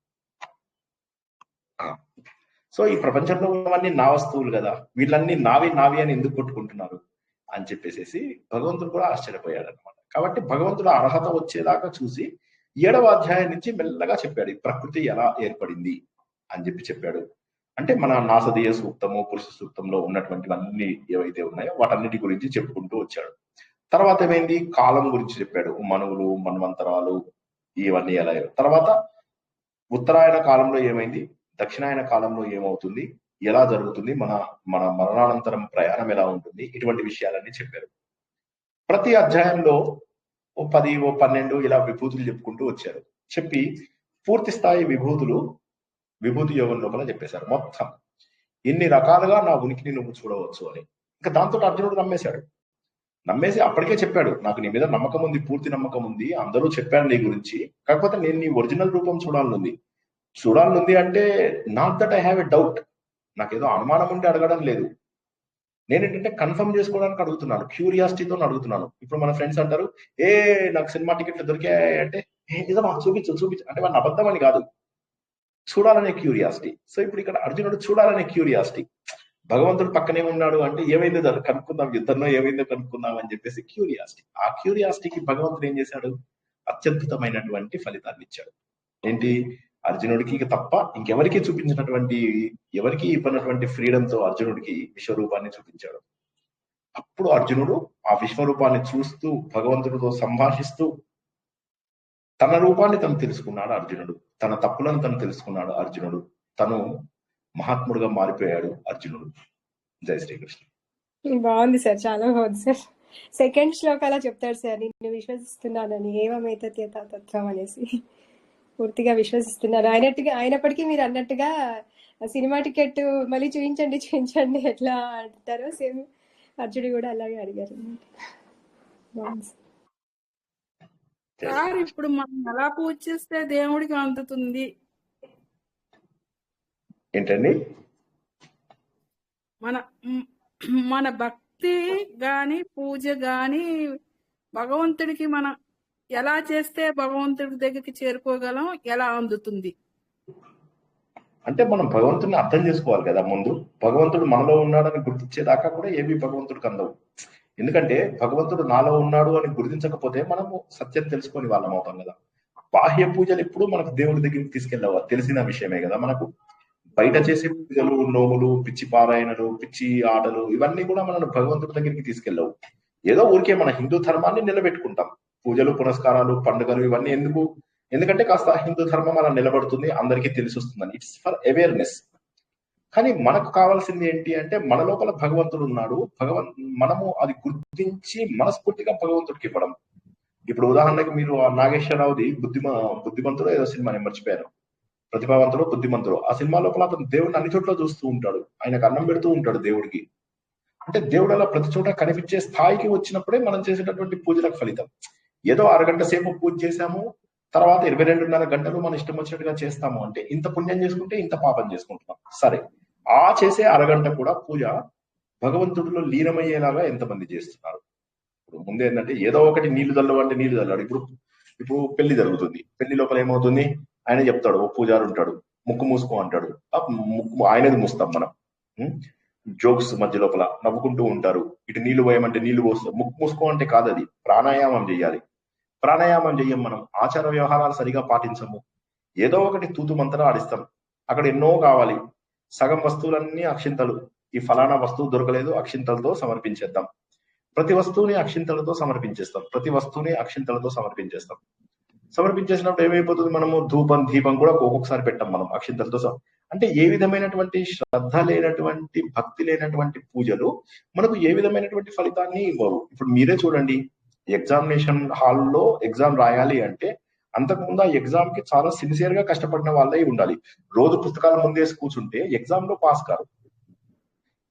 సో ఈ ప్రపంచంలో ఉన్నవన్నీ నా వస్తువులు కదా, వీళ్ళన్నీ నావి అని ఎందుకు కొట్టుకుంటున్నారు అని చెప్పేసి భగవంతుడు కూడా ఆశ్చర్యపోయాడు అనమాట. కాబట్టి భగవంతుడు అర్హత వచ్చేదాకా చూసి 7వ అధ్యాయం నుంచి మెల్లగా చెప్పాడు ఈ ప్రకృతి ఎలా ఏర్పడింది అని చెప్పాడు. అంటే మన నాసదీయ సూక్తము, పురుష సూక్తంలో ఉన్నటువంటివన్నీ ఏవైతే ఉన్నాయో వాటన్నిటి గురించి చెప్పుకుంటూ వచ్చాడు. తర్వాత ఏమైంది? కాలం గురించి చెప్పాడు. మనువులు, మన్వంతరాలు, ఇవన్నీ ఎలా. తర్వాత ఉత్తరాయణ కాలంలో ఏమైంది, దక్షిణాయన కాలంలో ఏమవుతుంది, ఎలా జరుగుతుంది, మన మరణానంతరం ప్రయాణం ఎలా ఉంటుంది, ఇటువంటి విషయాలన్నీ చెప్పారు. ప్రతి అధ్యాయంలో 10, 12 ఇలా విభూతులు చెప్పుకుంటూ వచ్చారు. చెప్పి పూర్తి స్థాయి విభూతి యోగం లోపల చెప్పేశారు. మొత్తం ఇన్ని రకాలుగా నా ఉనికిని నువ్వు చూడవచ్చు అని. ఇంకా దాంతో అర్జునుడు నమ్మేసి అప్పటికే చెప్పాడు, నాకు నీ మీద నమ్మకం ఉంది, పూర్తి నమ్మకం ఉంది, అందరూ చెప్పారు నీ గురించి, కాకపోతే నేను నీ ఒరిజినల్ రూపం చూడాలనుంది అంటే not that I have a doubt, నాకేదో అనుమానం ఉంటే అడగడం లేదు. నేనేంటంటే కన్ఫర్మ్ చేసుకోవడానికి అడుగుతున్నాను, క్యూరియాసిటీతో అడుగుతున్నాను. ఇప్పుడు మన ఫ్రెండ్స్ అంటారు, నాకు సినిమా టికెట్లు దొరికాయి అంటే నిజమా, చూపించు అంటే మన అబద్ధం అని కాదు, చూడాలనే క్యూరియాసిటీ. సో ఇప్పుడు ఇక్కడ అర్జునుడు చూడాలనే క్యూరియాసిటీ. భగవంతుడు పక్కనే ఉన్నాడు అంటే ఏమైందో కనుక్కుందాం, యుద్ధంలో ఏమైందో కనుక్కుందాం అని చెప్పేసి క్యూరియాసిటీ. ఆ క్యూరియాసిటీకి భగవంతుడు ఏం చేశాడు? అత్యద్భుతమైనటువంటి ఫలితాన్ని ఇచ్చాడు. ఏంటి? అర్జునుడికి తప్ప ఇంకెవరికి చూపించినటువంటి, ఎవరికి ఇవ్వనటువంటి ఫ్రీడమ్ తో అర్జునుడికి విశ్వరూపాన్ని చూపించాడు. అప్పుడు అర్జునుడు ఆ విశ్వరూపాన్ని చూస్తూ భగవంతుడితో సంభాషిస్తూ తన రూపాన్ని తను తెలుసుకున్నాడు అర్జునుడు. తన తప్పులను తను తెలుసుకున్నాడు అర్జునుడు. తను మహాత్ముడుగా మారిపోయాడు అర్జునుడు. జై శ్రీకృష్ణ. బాగుంది సార్, చాలా బాగుంది సార్. సెకండ్ శ్లోకాల చెప్తాడు సార్, నిన్ను విశ్వసిస్తున్నానని, ఏమమైతే తత్వం అనేసి పూర్తిగా విశ్వసిస్తున్నారు అయినప్పటికీ మీరు అన్నట్టుగా సినిమా టికెట్ మళ్ళీ చూపించండి ఎట్లా అంటారో సేమ్ అర్జునుడు కూడా అలాగే అడిగారు. సార్ ఇప్పుడు మనం ఎలా పూజ చేస్తే దేవుడికి అందుతుంది? ఏంటండి? మన భక్తి గాని పూజ గాని భగవంతుడికి మనం ఎలా చేస్తే భగవంతుడి దగ్గరికి చేరుకోగలం, ఎలా అందుతుంది? అంటే మనం భగవంతుడిని అర్థం చేసుకోవాలి కదా ముందు. భగవంతుడు మనలో ఉన్నాడని గుర్తించేదాకా కూడా ఏవి భగవంతుడికి అందవు. ఎందుకంటే భగవంతుడు నాలో ఉన్నాడు అని గుర్తించకపోతే మనము సత్యం తెలుసుకొని వాళ్ళం అవుతాం కదా. బాహ్య పూజలు ఎప్పుడు మనకు దేవుడి దగ్గరికి తీసుకెళ్ళవ తెలిసిన విషయమే కదా. మనకు బయట చేసే పూజలు, నోములు, పిచ్చి పారాయణలు, పిచ్చి ఆటలు ఇవన్నీ కూడా మనల్ని భగవంతుడి దగ్గరికి తీసుకెళ్ళవు. ఏదో ఊరికే మన హిందూ ధర్మాన్ని నిలబెట్టుకుంటాం. పూజలు, పునస్కారాలు, పండుగలు ఇవన్నీ ఎందుకు? ఎందుకంటే కాస్త హిందూ ధర్మం అలా నిలబడుతుంది, అందరికీ తెలిసి వస్తుందని. It's for awareness. కానీ మనకు కావాల్సింది ఏంటి అంటే మన లోపల భగవంతుడు ఉన్నాడు, మనము అది గుర్తించి మనస్ఫూర్తిగా భగవంతుడికి ఇవ్వడం. ఇప్పుడు ఉదాహరణకి మీరు ఆ నాగేశ్వరరావుది బుద్ధిమంతుడు ఏదో సినిమా నేను మర్చిపోయాను, ప్రతిభావంతుడు బుద్ధిమంతుడు. ఆ సినిమా లోపల అతను దేవుడిని అన్ని చోట్ల చూస్తూ ఉంటాడు, ఆయనకు అన్నం పెడుతూ ఉంటాడు దేవుడికి. అంటే దేవుడు అలా ప్రతి చోట కనిపించే స్థాయికి వచ్చినప్పుడే మనం చేసేటటువంటి పూజలకు ఫలితం. ఏదో అరగంట సేపు పూజ చేశాము, తర్వాత 22.5 గంటలు మన ఇష్టం వచ్చినట్టుగా చేస్తాము అంటే ఇంత పుణ్యం చేసుకుంటే ఇంత పాపం చేసుకుంటున్నాం. సరే, ఆ చేసే అరగంట కూడా పూజ భగవంతుడిలో లీనమయ్యేలాగా ఎంతమంది చేస్తున్నారు? ఇప్పుడు ముందు ఏంటంటే ఏదో ఒకటి నీళ్లు చల్లవు అంటే నీళ్లు చల్లాడు. ఇప్పుడు పెళ్లి జరుగుతుంది, పెళ్లి లోపల ఏమవుతుంది, ఆయన చెప్తాడు, ఓ పూజారు ఉంటాడు, ముక్కు మూసుకో అంటాడు, ముక్కు ఆయనది మూస్తాం మనం. జోక్స్ మధ్య లోపల నవ్వుకుంటూ ఉంటారు, ఇటు నీళ్లు పోయమంటే నీళ్లు పోస్తాం. ముక్కు మూసుకో అంటే కాదు, అది ప్రాణాయామం చేయాలి. ప్రాణాయామం చెయ్యం మనం, ఆచార వ్యవహారాలు సరిగా పాటించము, ఏదో ఒకటి తూతు మంత్రం ఆడిస్తాం. అక్కడ ఎన్నో కావాలి, సగం వస్తువులన్నీ అక్షింతలు, ఈ ఫలానా వస్తువు దొరకలేదు అక్షింతలతో సమర్పించేద్దాం. ప్రతి వస్తువుని అక్షింతలతో సమర్పించేస్తాం, ప్రతి వస్తువుని అక్షింతలతో సమర్పించేస్తాం. సమర్పించేసినప్పుడు ఏమైపోతుంది, మనము ధూపం దీపం కూడా ఒక్కొక్కసారి పెట్టాం మనం అక్షింతలతో. అంటే ఏ విధమైనటువంటి శ్రద్ధ లేనటువంటి, భక్తి లేనటువంటి పూజలు మనకు ఏ విధమైనటువంటి ఫలితాన్ని ఇవ్వవు. ఇప్పుడు మీరే చూడండి, ఎగ్జామినేషన్ హాల్లో ఎగ్జామ్ రాయాలి అంటే అంతకుముందు ఆ ఎగ్జామ్ కి చాలా సిన్సియర్ గా కష్టపడిన వాళ్ళే ఉండాలి. రోజు పుస్తకాలు ముందేసి కూర్చుంటే ఎగ్జామ్ లో పాస్ కారు.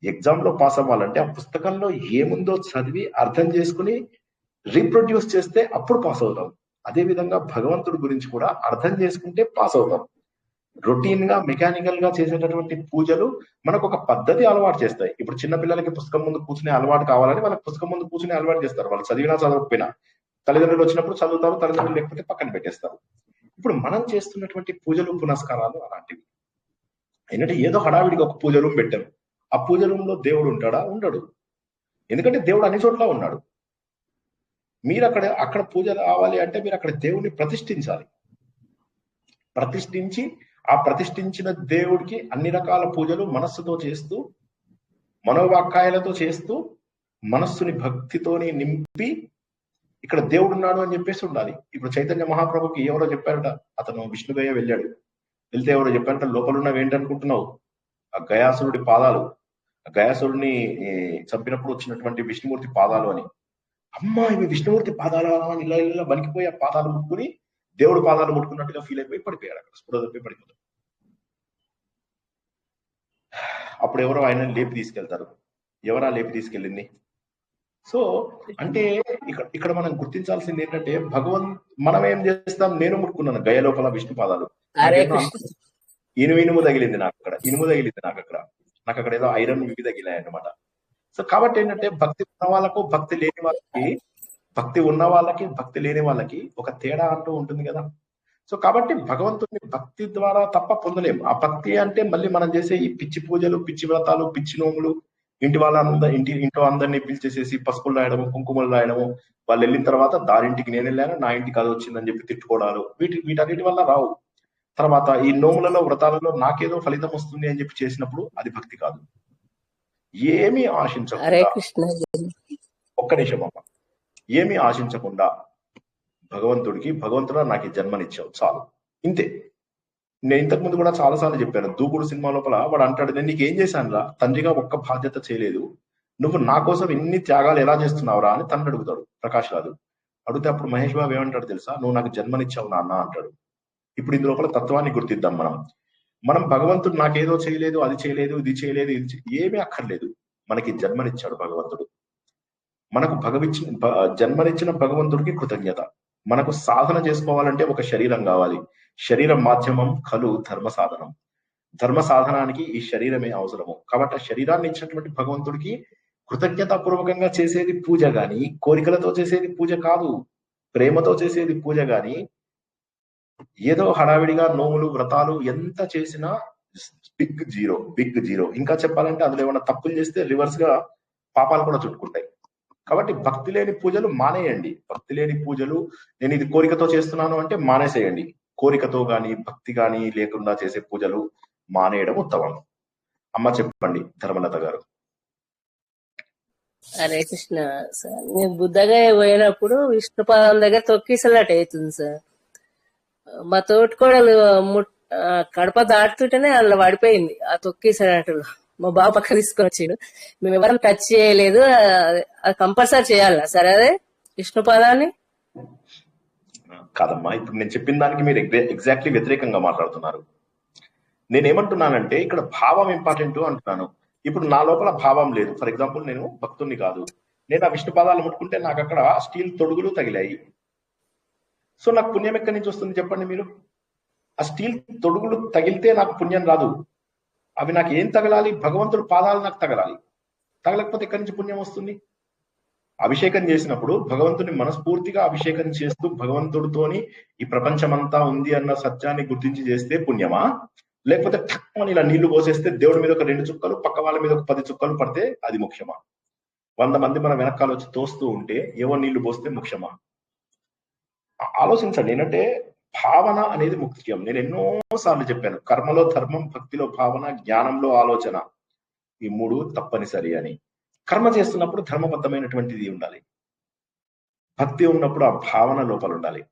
ఎగ్జామ్ లో పాస్ అవ్వాలంటే ఆ పుస్తకంలో ఏముందో చదివి అర్థం చేసుకుని రీప్రొడ్యూస్ చేస్తే అప్పుడు పాస్ అవుతాం. అదే విధంగా భగవంతుడి గురించి కూడా అర్థం చేసుకుంటే పాస్ అవుతాం. రొటీన్ గా మెకానికల్ గా చేసేటటువంటి పూజలు మనకు ఒక పద్ధతి అలవాటు చేస్తాయి. ఇప్పుడు చిన్న పిల్లలకి పుస్తకం ముందు కూర్చునే అలవాటు కావాలని వాళ్ళకి పుస్తకం ముందు కూర్చునే అలవాటు చేస్తారు. వాళ్ళు చదివినా చదవకపోయినా తల్లిదండ్రులు వచ్చినప్పుడు చదువుతారు, తల్లిదండ్రులు లేకపోతే పక్కన పెట్టేస్తారు. ఇప్పుడు మనం చేస్తున్నటువంటి పూజలు పునస్కారాలు అలాంటివి. ఏంటంటే ఏదో హడావిడిగా ఒక పూజ రూమ్ పెట్టాం, ఆ పూజ రూమ్ లో దేవుడు ఉంటాడా? ఉండడు. ఎందుకంటే దేవుడు అన్ని చోట్ల ఉన్నాడు. మీరు అక్కడ పూజ రావాలి అంటే మీరు అక్కడ దేవుడిని ప్రతిష్ఠించాలి. ప్రతిష్ఠించి ఆ ప్రతిష్ఠించిన దేవుడికి అన్ని రకాల పూజలు మనస్సుతో చేస్తూ, మనోవాక్కాయాలతో చేస్తూ, మనస్సుని భక్తితోని నింపి ఇక్కడ దేవుడు ఉన్నాడు అని చెప్పేసి ఉండాలి. ఇప్పుడు చైతన్య మహాప్రభుకి ఎవరో చెప్పారట, అతను విష్ణుగయ వెళ్ళాడు, వెళ్తే ఎవరో చెప్పారట, లోపల ఉన్నవి ఏంటనుకుంటున్నావు? ఆ గయాసురుడి పాదాలు, ఆ గయాసురుడిని చంపినప్పుడు వచ్చినటువంటి విష్ణుమూర్తి పాదాలు అని. అమ్మా ఇవి విష్ణుమూర్తి పాదాలు అని ఇలా ఇలా బలికిపోయి ఆ పాదాలు ముట్టుకుని దేవుడు పాదాలు ముట్టుకున్నట్టుగా ఫీల్ అయిపోయి పడిపోయాడు, అక్కడ స్పృహ తప్పి పడిపోతాడు. అప్పుడు ఎవరో ఆయన లేపి తీసుకెళ్తారు. ఎవరా లేపి తీసుకెళ్ళింది? సో అంటే ఇక్కడ మనం గుర్తించాల్సింది ఏంటంటే మనం ఏం చేస్తాం, నేను ముట్టుకున్నాను గయ లోపల విష్ణు పాదాలు, ఇనుము తగిలింది నాకు, అక్కడ ఇనుము తగిలింది నాకు అక్కడ ఏదో ఐరన్ ఇవి తగిలాయి అన్నమాట. సో కాబట్టి ఏంటంటే భక్తి ఉన్న వాళ్ళకు భక్తి లేని వాళ్ళకి, భక్తి ఉన్న వాళ్ళకి భక్తి లేని వాళ్ళకి ఒక తేడా అంటూ ఉంటుంది కదా. సో కాబట్టి భగవంతుడిని భక్తి ద్వారా తప్ప పొందలేము. ఆ భక్తి అంటే మళ్ళీ మనం చేసే ఈ పిచ్చి పూజలు, పిచ్చి వ్రతాలు, పిచ్చి నోములు, ఇంట్లో అందరినీ పిలిచేసేసి పసుపులు రాయడము, కుంకుమలు రాయడము, వాళ్ళు వెళ్ళిన తర్వాత దారింటికి నేను వెళ్ళాను, నా ఇంటికి అది వచ్చిందని చెప్పి తిట్టుకోవడాలు, వీటన్నిటి వల్ల రావు. తర్వాత ఈ నోములలో, వ్రతాలలో నాకేదో ఫలితం వస్తుంది అని చెప్పి చేసినప్పుడు అది భక్తి కాదు. ఏమీ ఆశించకుండా, ఒక్క నిమిషం అమ్మ, ఏమీ ఆశించకుండా భగవంతుడా నాకు ఈ జన్మనిచ్చావు చాలు, ఇంతే. నేను ఇంతకు ముందు కూడా చాలా సార్లు చెప్పాను, దూకుడు సినిమా లోపల వాడు అంటాడు, నేను నీకు ఏం చేశాను రా, తండ్రిగా ఒక్క బాధ్యత చేయలేదు, నువ్వు నా కోసం ఇన్ని త్యాగాలు ఎలా చేస్తున్నావురా అని తను అడుగుతాడు ప్రకాష్ రాజు. అడిగితే అప్పుడు మహేష్ బాబు ఏమంటాడు తెలుసా, నువ్వు నాకు జన్మనిచ్చావు నాన్న అంటాడు. ఇప్పుడు ఇందు లోపల తత్వాన్ని గుర్తిద్దాం. మనం భగవంతుడు నాకేదో చేయలేదు, అది చేయలేదు, ఇది చేయలేదు, ఏమీ అక్కర్లేదు, మనకి జన్మనిచ్చాడు భగవంతుడు. మనకు జన్మనిచ్చిన భగవంతుడికి కృతజ్ఞత. మనకు సాధన చేసుకోవాలంటే ఒక శరీరం కావాలి. శరీరం మాధ్యమం ఖలు ధర్మ సాధనం. ధర్మ సాధనానికి ఈ శరీరమే అవసరము. కాబట్టి ఆ శరీరాన్ని ఇచ్చినటువంటి భగవంతుడికి కృతజ్ఞతాపూర్వకంగా చేసేది పూజ గాని, కోరికలతో చేసేది పూజ కాదు. ప్రేమతో చేసేది పూజ గాని, ఏదో హడావిడిగా నోములు వ్రతాలు ఎంత చేసినా బిగ్ జీరో. ఇంకా చెప్పాలంటే అందులో ఏమైనా తప్పులు చేస్తే రివర్స్ గా పాపాలు కూడా చుట్టుకుంటాయి. కాబట్టి భక్తి లేని పూజలు మానేయండి. భక్తి లేని పూజలు నేను ఇది కోరికతో చేస్తున్నాను అంటే మానేసేయండి. కోరికతో గాని భక్తి గాని లేకుండా చేసే పూజలు మానేయడం ఉత్తమం. అమ్మ చెప్పండి ధర్మలత గారు. హరే కృష్ణ సార్. నేను బుద్ధగా పోయినప్పుడు విష్ణుపాదం దగ్గర తొక్కిసలాట అవుతుంది సార్. మా తోటికోడలు కడప దాటుతుంటేనే అందులో పడిపోయింది ఆ తొక్కిసలాటలో. మా బాబు పక్క తీసుకొని వచ్చిండు. మేము ఎవరైనా టచ్ చేయలేదు. అది కంపల్సరీ చేయాలా సార్ అదే విష్ణుపాదాన్ని? కాదమ్మా, ఇప్పుడు నేను చెప్పిన దానికి మీరు ఎగ్జాక్ట్లీ వ్యతిరేకంగా మాట్లాడుతున్నారు. నేనేమంటున్నానంటే ఇక్కడ భావం ఇంపార్టెంట్ అంటున్నాను. ఇప్పుడు నా లోపల భావం లేదు. ఫర్ ఎగ్జాంపుల్ నేను భక్తుణ్ణి కాదు, నేను ఆ విష్ణు పాదాలు ముట్టుకుంటే నాకు అక్కడ స్టీల్ తొడుగులు తగిలాయి. సో నాకు పుణ్యం ఎక్కడి నుంచి వస్తుంది చెప్పండి మీరు? ఆ స్టీల్ తొడుగులు తగిలితే నాకు పుణ్యం రాదు. అవి నాకు ఏం తగలాలి? భగవంతుడు పాదాలు నాకు తగలాలి. తగలకపోతే ఎక్కడి నుంచి పుణ్యం వస్తుంది? అభిషేకం చేసినప్పుడు భగవంతుని మనస్ఫూర్తిగా అభిషేకం చేస్తూ భగవంతుడితోని ఈ ప్రపంచమంతా ఉంది అన్న సత్యాన్ని గుర్తించి చేస్తే పుణ్యమా? లేకపోతే తక్కువ ఇలా నీళ్లు పోసేస్తే దేవుడి మీద ఒక 2 చుక్కలు పక్క వాళ్ళ మీద ఒక 10 చుక్కలు పడితే అది ముఖ్యమా? 100 మంది మన వెనకాల వచ్చి తోస్తూ ఉంటే ఏవో నీళ్లు పోస్తే ముఖ్యమా? ఆలోచించండి. ఏంటంటే భావన అనేది ముఖ్యం. నేను ఎన్నో సార్లు చెప్పాను, కర్మలో ధర్మం, భక్తిలో భావన, జ్ఞానంలో ఆలోచన, ఈ 3 తప్పనిసరి అని. కర్మ చేస్తున్నప్పుడు ధర్మబద్ధమైనటువంటిది ఉండాలి, భక్తి ఉన్నప్పుడు ఆ భావన లోపల ఉండాలి.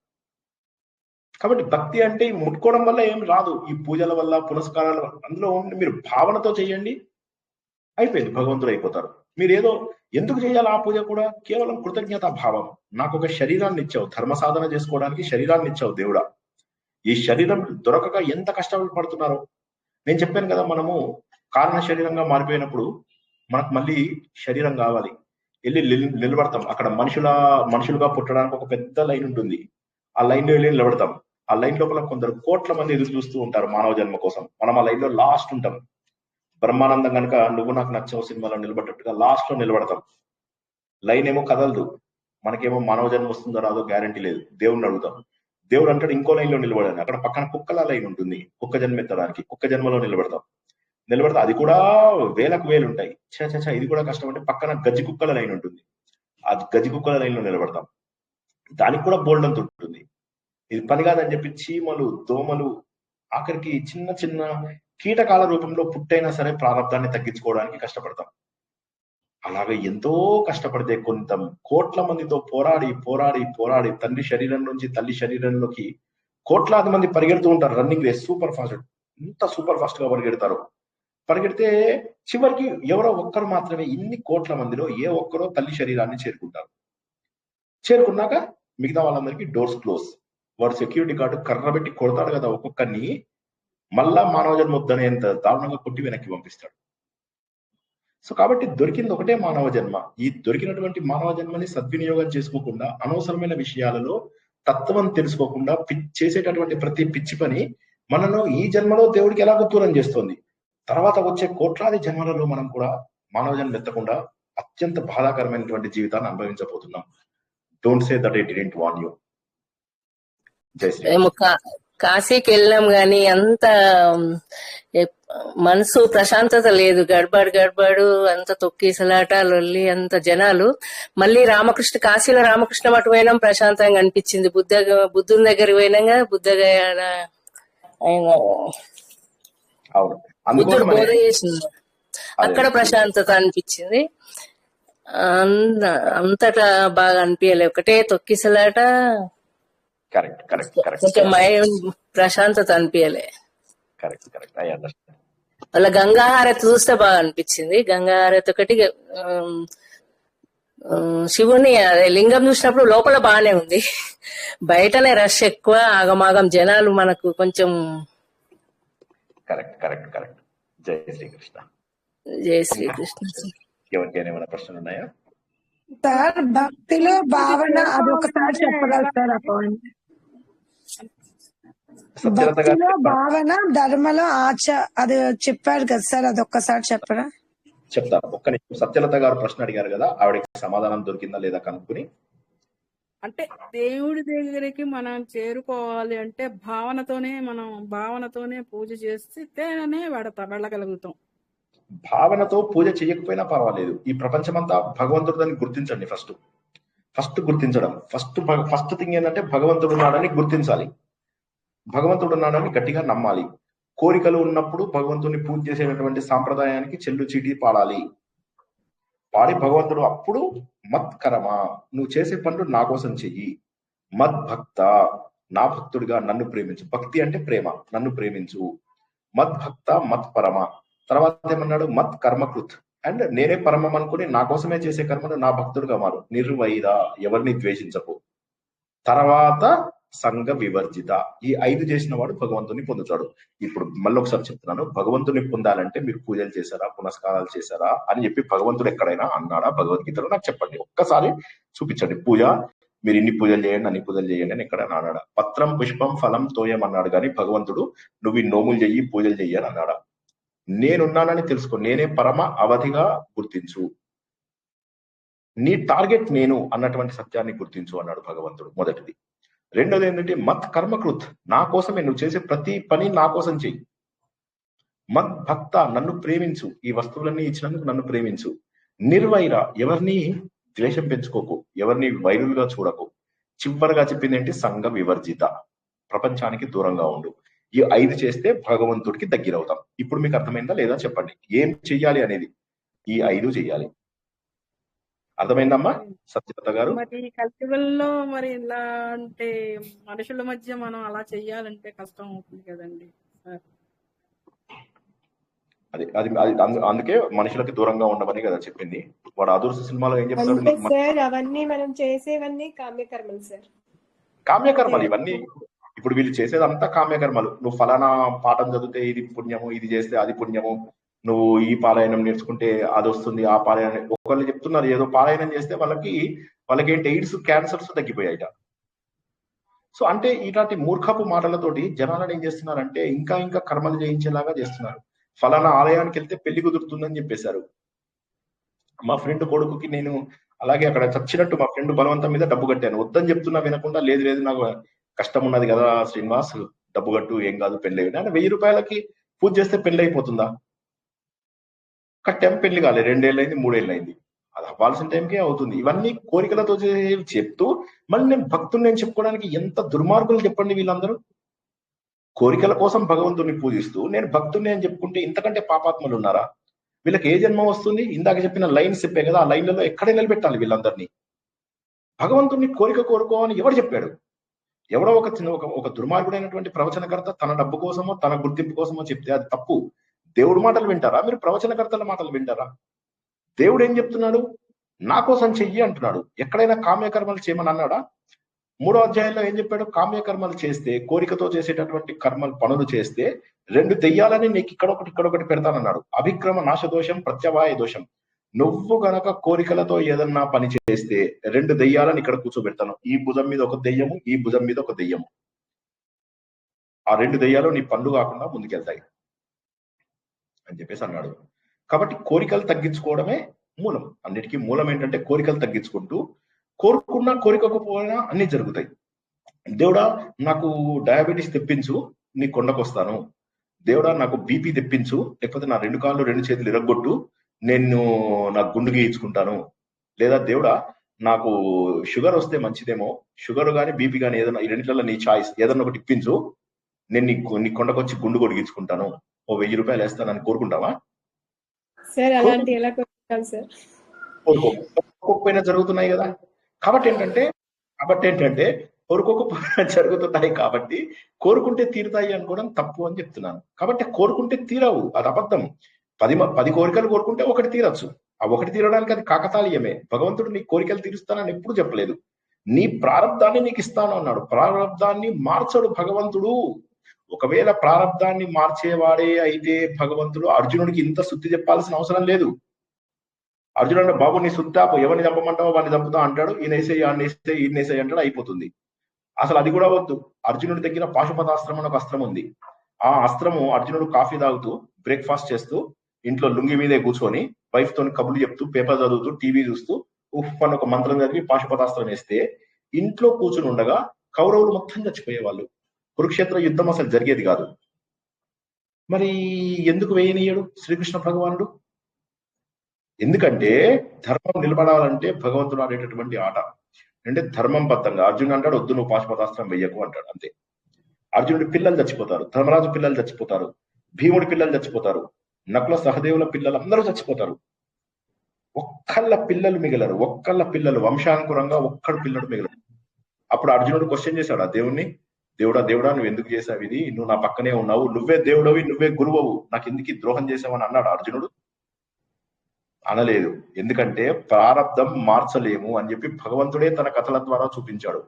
కాబట్టి భక్తి అంటే ముట్టుకోవడం వల్ల ఏం రాదు, ఈ పూజల వల్ల పునస్కారాల వల్ల. అందులో మీరు భావనతో చేయండి, అయిపోయింది, భగవంతుడు అయిపోతారు. మీరు ఏదో ఎందుకు చేయాలి ఆ పూజ కూడా? కేవలం కృతజ్ఞతా భావం. నాకు ఒక శరీరాన్ని ఇచ్చావు, ధర్మ సాధన చేసుకోవడానికి శరీరాన్ని ఇచ్చావు దేవుడా. ఈ శరీరం దొరకక ఎంత కష్టపడుతున్నారో నేను చెప్పాను కదా. మనము కారణ శరీరంగా మారిపోయినప్పుడు మనకు మళ్ళీ శరీరం కావాలి, వెళ్ళి నిలబడతాం. అక్కడ మనుషులుగా పుట్టడానికి ఒక పెద్ద లైన్ ఉంటుంది. ఆ లైన్ లో వెళ్ళి నిలబడతాం. ఆ లైన్ లోపల కొందరు కోట్ల మంది ఎదురు చూస్తూ ఉంటారు మానవ జన్మ కోసం. మనం ఆ లైన్ లో లాస్ట్ ఉంటాం. బ్రహ్మానందం కనుక నువ్వు నాకు నచ్చవు సినిమాలో నిలబడ్డట్టుగా లాస్ట్ లో నిలబడతాం. లైన్ ఏమో కదలదు. మనకేమో మానవ జన్మ వస్తుందో రాదో గ్యారంటీ లేదు. దేవుడిని అడుగుతాం. దేవుడు అంటాడు ఇంకో లైన్ లో నిలబడాలి. అక్కడ పక్కన కుక్కల లైన్ ఉంటుంది, కుక్క జన్మ ఎత్తడానికి. కుక్క జన్మలో నిలబడతాం. అది కూడా వేలకు వేలు ఉంటాయి. చా ఇది కూడా కష్టం అంటే పక్కన గజ్జి కుక్కల లైన్ ఉంటుంది. ఆ గజ్జి కుక్కల లైన్ లో నిలబడతాం. దానికి కూడా బోల్డ్ అంత ఉంటుంది. ఇది పని కాదని చెప్పి చీమలు, దోమలు, ఆఖరికి చిన్న చిన్న కీటకాల రూపంలో పుట్టైనా సరే ప్రారంధాన్ని తగ్గించుకోవడానికి కష్టపడతాం. అలాగే ఎంతో కష్టపడితే కొంత కోట్ల మందితో పోరాడి తండ్రి శరీరం నుంచి తల్లి శరీరంలోకి కోట్లాది మంది పరిగెడుతూ ఉంటారు. Running race super fast. ఎంత సూపర్ ఫాస్ట్ గా పరిగెడితే చివరికి ఎవరో ఒక్కరు మాత్రమే ఇన్ని కోట్ల మందిలో ఏ ఒక్కరో తల్లి శరీరాన్ని చేరుకుంటారు. చేరుకున్నాక మిగతా వాళ్ళందరికీ డోర్స్ క్లోజ్. వాడు సెక్యూరిటీ గార్డు కర్ర పెట్టి కొడతాడు కదా ఒక్కొక్కరిని, మళ్ళా మానవ జన్మ వద్దనేంత దారుణంగా కొట్టి వెనక్కి పంపిస్తాడు. సో కాబట్టి దొరికింది ఒకటే మానవ జన్మ. ఈ దొరికినటువంటి మానవ జన్మని సద్వినియోగం చేసుకోకుండా, అనవసరమైన విషయాలలో తత్వం తెలుసుకోకుండా చేసేటటువంటి ప్రతి పిచ్చి పని మనను ఈ జన్మలో దేవుడికి ఎలాగో దూరం చేస్తుంది. తర్వాత వచ్చే కోట్లాది జన్మలలో మనం కూడా మానవ జన్మ ఎత్తకుండా అత్యంత బాధాకరమైనటువంటి జీవితాన్ని అనుభవించబోతున్నాం. Don't say that I didn't warn you. Jai Shri. మేము కాశీకి వెళ్ళాం గాని అంత మనసు ప్రశాంతత లేదు. గడబడు అంత తొక్కిసలాట లొల్లి, అంత జనాలు. మళ్ళీ కాశీలో రామకృష్ణ మఠం పోయినాం, ప్రశాంతంగా అనిపించింది. బుద్ధుని దగ్గర పోయినాగా బుద్ధుడు బోధ చేసింది, అక్కడ ప్రశాంతత అనిపించింది. అంతటా బాగా అనిపించలే, ఒకటే తొక్కిసలాట, కొంచెం ప్రశాంతత అనిపించలే. వాళ్ళ గంగాహారతి చూస్తే బాగా అనిపించింది. గంగాహారతి ఒకటి, శివుని అదే లింగం చూసినప్పుడు లోపల బాగానే ఉంది, బయటనే రష్ ఎక్కువ, ఆగమాగం జనాలు. మనకు కొంచెం కరెక్ట్. జై శ్రీకృష్ణ. జై శ్రీకృష్ణ. ఎవరికైనా ఏమైనా ప్రశ్నలు ఉన్నాయా సార్? భక్తిలో భావన అది ఒకసారి చెప్పగలుగుతారా? భక్తిలో భావన, ధర్మలో అది చెప్పారు కదా సార్, అది ఒక్కసారి చెప్పరా? చెప్తాను. ఒక్క నిమిషం. సత్యలత గారు ప్రశ్న అడిగారు కదా, ఆవిడకి సమాధానం దొరికిందా లేదా కనుక్కుని. అంటే దేవుడి దగ్గరికి మనం చేరుకోవాలి అంటే భావనతోనే పూజ చేస్తేనే వెళ్ళగలుగుతాం. భావనతో పూజ చేయకపోయినా పర్వాలేదు. ఈ ప్రపంచమంతా భగవంతుడిని గుర్తించండి. ఫస్ట్ గుర్తించడం. ఫస్ట్ థింగ్ ఏంటంటే భగవంతుడు ఉన్నాడని గుర్తించాలి. భగవంతుడు ఉన్నాడని గట్టిగా నమ్మాలి. కోరికలు ఉన్నప్పుడు భగవంతుని పూజ చేసేటటువంటి సాంప్రదాయానికి చెల్లు చీటి పాడాలి. పాడి భగవంతుడు అప్పుడు మత్కరమా, నువ్వు చేసే పనులు నా కోసం చెయ్యి. మద్భక్త, నా భక్తుడిగా నన్ను ప్రేమించు. భక్తి అంటే ప్రేమ, నన్ను ప్రేమించు. మద్భక్త మత్పరమ. తర్వాత ఏమన్నాడు? మత్ కర్మకృత్. అండ్ నేనే పరమం అనుకుని నా కోసమే చేసే కర్మను నా భక్తుడుగా మారు. నిర్వైర, ఎవరిని ద్వేషించకు. తర్వాత సంఘ వివర్జిత. ఈ 5 చేసిన వాడు భగవంతుని పొందుతాడు. ఇప్పుడు మళ్ళీ ఒకసారి చెప్తున్నాను, భగవంతుని పొందాలంటే మీరు పూజలు చేశారా, పునస్కారాలు చేశారా అని చెప్పి భగవంతుడు ఎక్కడైనా అన్నాడా భగవద్గీతలో? నాకు చెప్పండి, ఒక్కసారి చూపించండి. పూజ మీరు ఇన్ని పూజలు చేయండి, అన్ని పూజలు చేయండి అని ఎక్కడైనా అన్నాడా? పత్రం పుష్పం ఫలం తోయం అన్నాడు కానీ భగవంతుడు నువ్వు ఈ నోములు చెయ్యి, పూజలు చెయ్యి అని అన్నాడా? నేనున్నానని తెలుసుకో, నేనే పరమ అవధిగా గుర్తించు, నీ టార్గెట్ నేను అన్నటువంటి సత్యాన్ని గుర్తించు అన్నాడు భగవంతుడు. మొదటిది. రెండోది ఏంటంటే మత్ కర్మకృత్, నా కోసమే, నువ్వు చేసే ప్రతి పని నా కోసం చెయ్యి. మత్ భక్త, నన్ను ప్రేమించు, ఈ వస్తువులన్నీ ఇచ్చినందుకు నన్ను ప్రేమించు. నిర్వైర, ఎవరిని ద్వేషం పెంచుకోకు, ఎవరిని వైరులుగా చూడకు. చివరిగా చెప్పింది ఏంటి? సంఘ వివర్జిత, ప్రపంచానికి దూరంగా ఉండు. ఈ 5 చేస్తే భగవంతుడికి దగ్గరవుతాం. ఇప్పుడు మీకు అర్థమైందా లేదా చెప్పండి, ఏం చెయ్యాలి అనేది. ఈ 5 చెయ్యాలి. అర్థమైందమ్మా సత్యలత గారు? మరి కల్చరల్లో మరి ఇలా అంటే మనుషుల మధ్య మనం అలా చెయ్యాలంటే కష్టం అవుతుంది కదండి సార్. అందుకే మనుషులకి దూరంగా ఉండమని కదా చెప్పింది. వాడు అదూర్స్ సినిమాలో ఏం చెప్తాడు? అంటే సార్ అవన్నీ మనం చేసేవన్నీ కామ్యకర్మలు సార్. కామ్యకర్మలు ఇవన్నీ. ఇప్పుడు వీళ్ళు చేసేదంతా కామ్యకర్మలు. నువ్వు ఫలానా పాఠం చదివితే ఇది పుణ్యము, ఇది చేస్తే అది పుణ్యము, నువ్వు ఈ పారాయణం నేర్చుకుంటే అది వస్తుంది, ఆ పారాయణం. ఒకళ్ళు చెప్తున్నారు ఏదో పారాయణం చేస్తే వాళ్ళకి ఏంటి ఎయిడ్స్, క్యాన్సర్స్ తగ్గిపోయాయిట. సో అంటే ఇలాంటి మూర్ఖపు మాటలతోటి జనాలను ఏం చేస్తున్నారంటే ఇంకా ఇంకా కర్మలు చేయించేలాగా చేస్తున్నారు. ఫలానా ఆలయానికి వెళ్తే పెళ్లి కుదురుతుందని చెప్పేశారు. మా ఫ్రెండ్ కొడుకుకి నేను అలాగే అక్కడ చచ్చినట్టు మా ఫ్రెండ్ బలవంతం మీద డబ్బు కట్టాను. వద్దని చెప్తున్నా వినకుండా, లేదు నాకు కష్టం ఉన్నది కదా శ్రీనివాస్, డబ్బు కట్టు, ఏం కాదు పెళ్లి అయ్యి. అంటే 1000 రూపాయలకి పూజ చేస్తే పెళ్లి అయిపోతుందా? కట్టాం, పెళ్లి కాలేదు, 2 ఏళ్ళైంది, 3 ఏళ్ళైంది. అది అవ్వాల్సిన టైంకే అవుతుంది. ఇవన్నీ కోరికలతో చెప్తూ మళ్ళీ నేను భక్తుని నేను చెప్పుకోవడానికి ఎంత దుర్మార్గులు చెప్పండి వీళ్ళందరూ. కోరికల కోసం భగవంతుని పూజిస్తూ నేను భక్తుని అని చెప్పుకుంటే ఇంతకంటే పాపాత్మలు ఉన్నారా? వీళ్ళకి ఏ జన్మ వస్తుంది? ఇందాక చెప్పిన లైన్స్ చెప్పే కదా, ఆ లైన్లలో ఎక్కడే నిలబెట్టాలి వీళ్ళందరినీ. భగవంతుని కోరుకో అని ఎవరు చెప్పాడు? ఎవడో ఒక దుర్మార్గుడైనటువంటి ప్రవచనకర్త తన డబ్బు కోసమో తన గుర్తింపు కోసమో చెప్తే అది తప్పు. దేవుడు మాటలు వింటారా మీరు? ప్రవచనకర్తల మాటలు వింటారా? దేవుడు ఏం చెప్తున్నాడు? నా కోసం చెయ్యి అంటున్నాడు. ఎక్కడైనా కామ్యకర్మలు చేయమని అన్నాడా? 3వ అధ్యాయంలో ఏం చెప్పాడు? కామ్యకర్మలు చేస్తే, కోరికతో చేసేటటువంటి పనులు చేస్తే 2 దెయ్యాలని నీకు ఇక్కడొకటి పెడతానన్నాడు. అభిక్రమ నాశదోషం, ప్రత్యవాయ దోషం. నువ్వు గనక కోరికలతో ఏదన్నా పని చేస్తే 2 దెయ్యాలను ఇక్కడ కూర్చోబెడతాను. ఈ భుజం మీద ఒక దెయ్యము, ఈ భుజం మీద ఒక దెయ్యము. ఆ 2 దెయ్యాలు నీ పనులు కాకుండా ముందుకెళ్తాయి అని చెప్పేసి అన్నాడు. కాబట్టి కోరికలు తగ్గించుకోవడమే మూలం. అన్నిటికీ మూలం ఏంటంటే కోరికలు తగ్గించుకుంటూ, కోరుకున్నా కోరికకపోయినా అన్ని జరుగుతాయి. దేవుడా నాకు డయాబెటీస్ తెప్పించు, నీ కొండకొస్తాను. దేవుడా నాకు బీపీ తెప్పించు, లేకపోతే నా 2 కాళ్ళు 2 చేతులు ఇరగొట్టు, నేను నా గుండు గీయించుకుంటాను. లేదా దేవుడా నాకు షుగర్ వస్తే మంచిదేమో, షుగర్ కానీ బీపీ కానీ ఏదైనా ఈ రెండిట్లలో నీ చాయిస్ ఏదన్నా ఒకటి ఇప్పించు, నేను నీ కొండకొచ్చి గుండు కొడిగించుకుంటాను, ఓ 1000 రూపాయలు వేస్తానని కోరుకుంటావా? సార్ అలాంటి ఎలా కోరుకుంటాం సార్? కోరుకోకపోయినా జరుగుతున్నాయి కదా. కాబట్టి ఏంటంటే కోరుకోకపోయినా జరుగుతున్నాయి కాబట్టి కోరుకుంటే తీరుతాయి అనుకోవడం తప్పు అని చెప్తున్నాను. కాబట్టి కోరుకుంటే తీరవు, అది అబద్ధం. 10 కోరికలు కోరుకుంటే 1 తీరచ్చు. ఆ 1 తీరడానికి అది కాకతాళీయమే. భగవంతుడు నీ కోరికలు తీరుస్తానని ఎప్పుడు చెప్పలేదు. నీ ప్రారంధాన్ని నీకు ఇస్తాను అన్నాడు. ప్రారంధాన్ని మార్చడు భగవంతుడు. ఒకవేళ ప్రారంధాన్ని మార్చేవాడే అయితే భగవంతుడు అర్జునుడికి ఇంత శుద్ధి చెప్పాల్సిన అవసరం లేదు. అర్జునుడు బాబు నీ శుద్ధాపు, ఎవరిని చంపమంటావో వాడిని చంపుతా అంటాడు. ఈయనేసే అంటాడు, అయిపోతుంది. అసలు అది కూడా వద్దు. అర్జునుడి దగ్గర పాశుపతాస్త్రం అని ఒక అస్త్రం ఉంది. ఆ అస్త్రము అర్జునుడు కాఫీ తాగుతూ బ్రేక్ఫాస్ట్ చేస్తూ ఇంట్లో లుంగి మీదే కూర్చొని వైఫ్ తోని కబుర్లు చెప్తూ పేపర్ చదువుతూ టీవీ చూస్తూ ఉఫ్ అని ఒక మంత్రం చదివి పాశుపతాస్త్రం వేస్తే ఇంట్లో కూర్చుని ఉండగా కౌరవులు మొత్తం చచ్చిపోయేవాళ్ళు. కురుక్షేత్ర యుద్ధం అసలు జరిగేది కాదు. మరి ఎందుకు వేయనీయడు శ్రీకృష్ణ భగవానుడు? ఎందుకంటే ధర్మం నిలబడాలంటే భగవంతుడు ఆడేటటువంటి ఆట అంటే ధర్మం బద్ధంగా. అర్జునుడు అంటాడు వద్దు నువ్వు పాశుపతాస్త్రం వెయ్యకు అంటాడు, అంతే. అర్జునుడి పిల్లలు చచ్చిపోతారు, ధర్మరాజు పిల్లలు చచ్చిపోతారు, భీముడి పిల్లలు చచ్చిపోతారు, నకుల సహదేవుల పిల్లలు అందరూ చచ్చిపోతారు. ఒక్కళ్ళ పిల్లలు మిగలరు, ఒక్కళ్ళ పిల్లలు వంశాంకురంగా ఒక్కడు పిల్లడు మిగలరు. అప్పుడు అర్జునుడు క్వశ్చన్ చేశాడు ఆ దేవుణ్ణి, దేవుడా దేవుడా నువ్వు ఎందుకు చేసావు ఇది, నువ్వు నా పక్కనే ఉన్నావు, నువ్వే దేవుడవి నువ్వే గురువవు, నాకు ఎందుకు ఈ ద్రోహం చేసావని అన్నాడు అర్జునుడు? అనలేదు. ఎందుకంటే ప్రారబ్ధం మార్చలేము అని చెప్పి భగవంతుడే తన కథల ద్వారా చూపించాడు.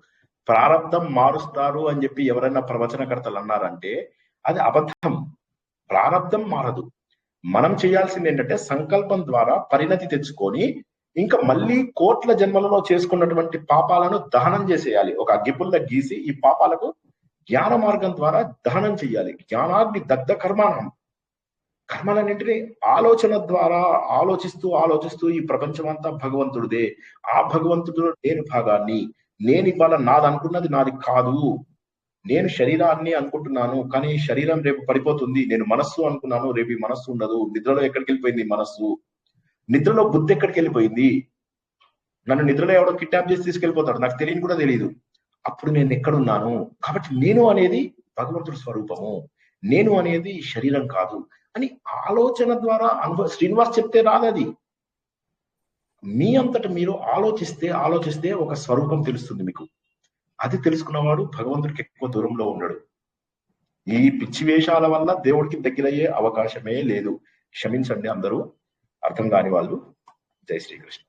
ప్రారబ్ధం మారుస్తారు అని చెప్పి ఎవరైనా ప్రవచనకర్తలు అన్నారంటే అది అబద్ధం. ప్రారబ్ధం మారదు. మనం చేయాల్సింది ఏంటంటే సంకల్పం ద్వారా పరిణతి తెచ్చుకొని ఇంకా మళ్ళీ కోట్ల జన్మలలో చేసుకున్నటువంటి పాపాలను దహనం చేసేయాలి. ఒక అగ్గిపుల్ల గీసి ఈ పాపాలకు జ్ఞాన మార్గం ద్వారా దహనం చేయాలి. జ్ఞానాగ్ని దగ్ధ కర్మానం. కర్మలన్నింటినీ ఆలోచన ద్వారా ఆలోచిస్తూ ఈ ప్రపంచం అంతా భగవంతుడిదే, ఆ భగవంతుడు నేను భాగాన్ని, నేను ఇవాళ నాది అనుకున్నది నాది కాదు, నేను శరీరాన్ని అనుకుంటున్నాను కానీ శరీరం రేపు పడిపోతుంది, నేను మనస్సు అనుకున్నాను రేపు ఈ మనస్సు ఉండదు, నిద్రలో ఎక్కడికి వెళ్ళిపోయింది మనస్సు, నిద్రలో బుద్ధి ఎక్కడికి వెళ్ళిపోయింది, నన్ను నిద్రలో ఎవడో కిడ్నాప్ చేసి తీసుకెళ్ళిపోతాడు, నాకు తెలియని కూడా తెలియదు, అప్పుడు నేను ఎక్కడున్నాను? కాబట్టి నేను అనేది భగవంతుడి స్వరూపము, నేను అనేది శరీరం కాదు అని ఆలోచన ద్వారా శ్రీనివాస్ చెప్తే రాదది. మీ అంతట మీరు ఆలోచిస్తే ఒక స్వరూపం తెలుస్తుంది మీకు. అది తెలుసుకున్నవాడు భగవంతుడికి ఎక్కువ దూరంలో ఉండడు. ఈ పిచ్చి వేషాల వల్ల దేవుడికి దగ్గరయ్యే అవకాశమే లేదు. క్షమించండి అందరూ అర్థం కాని వాళ్ళు. జై శ్రీకృష్ణ.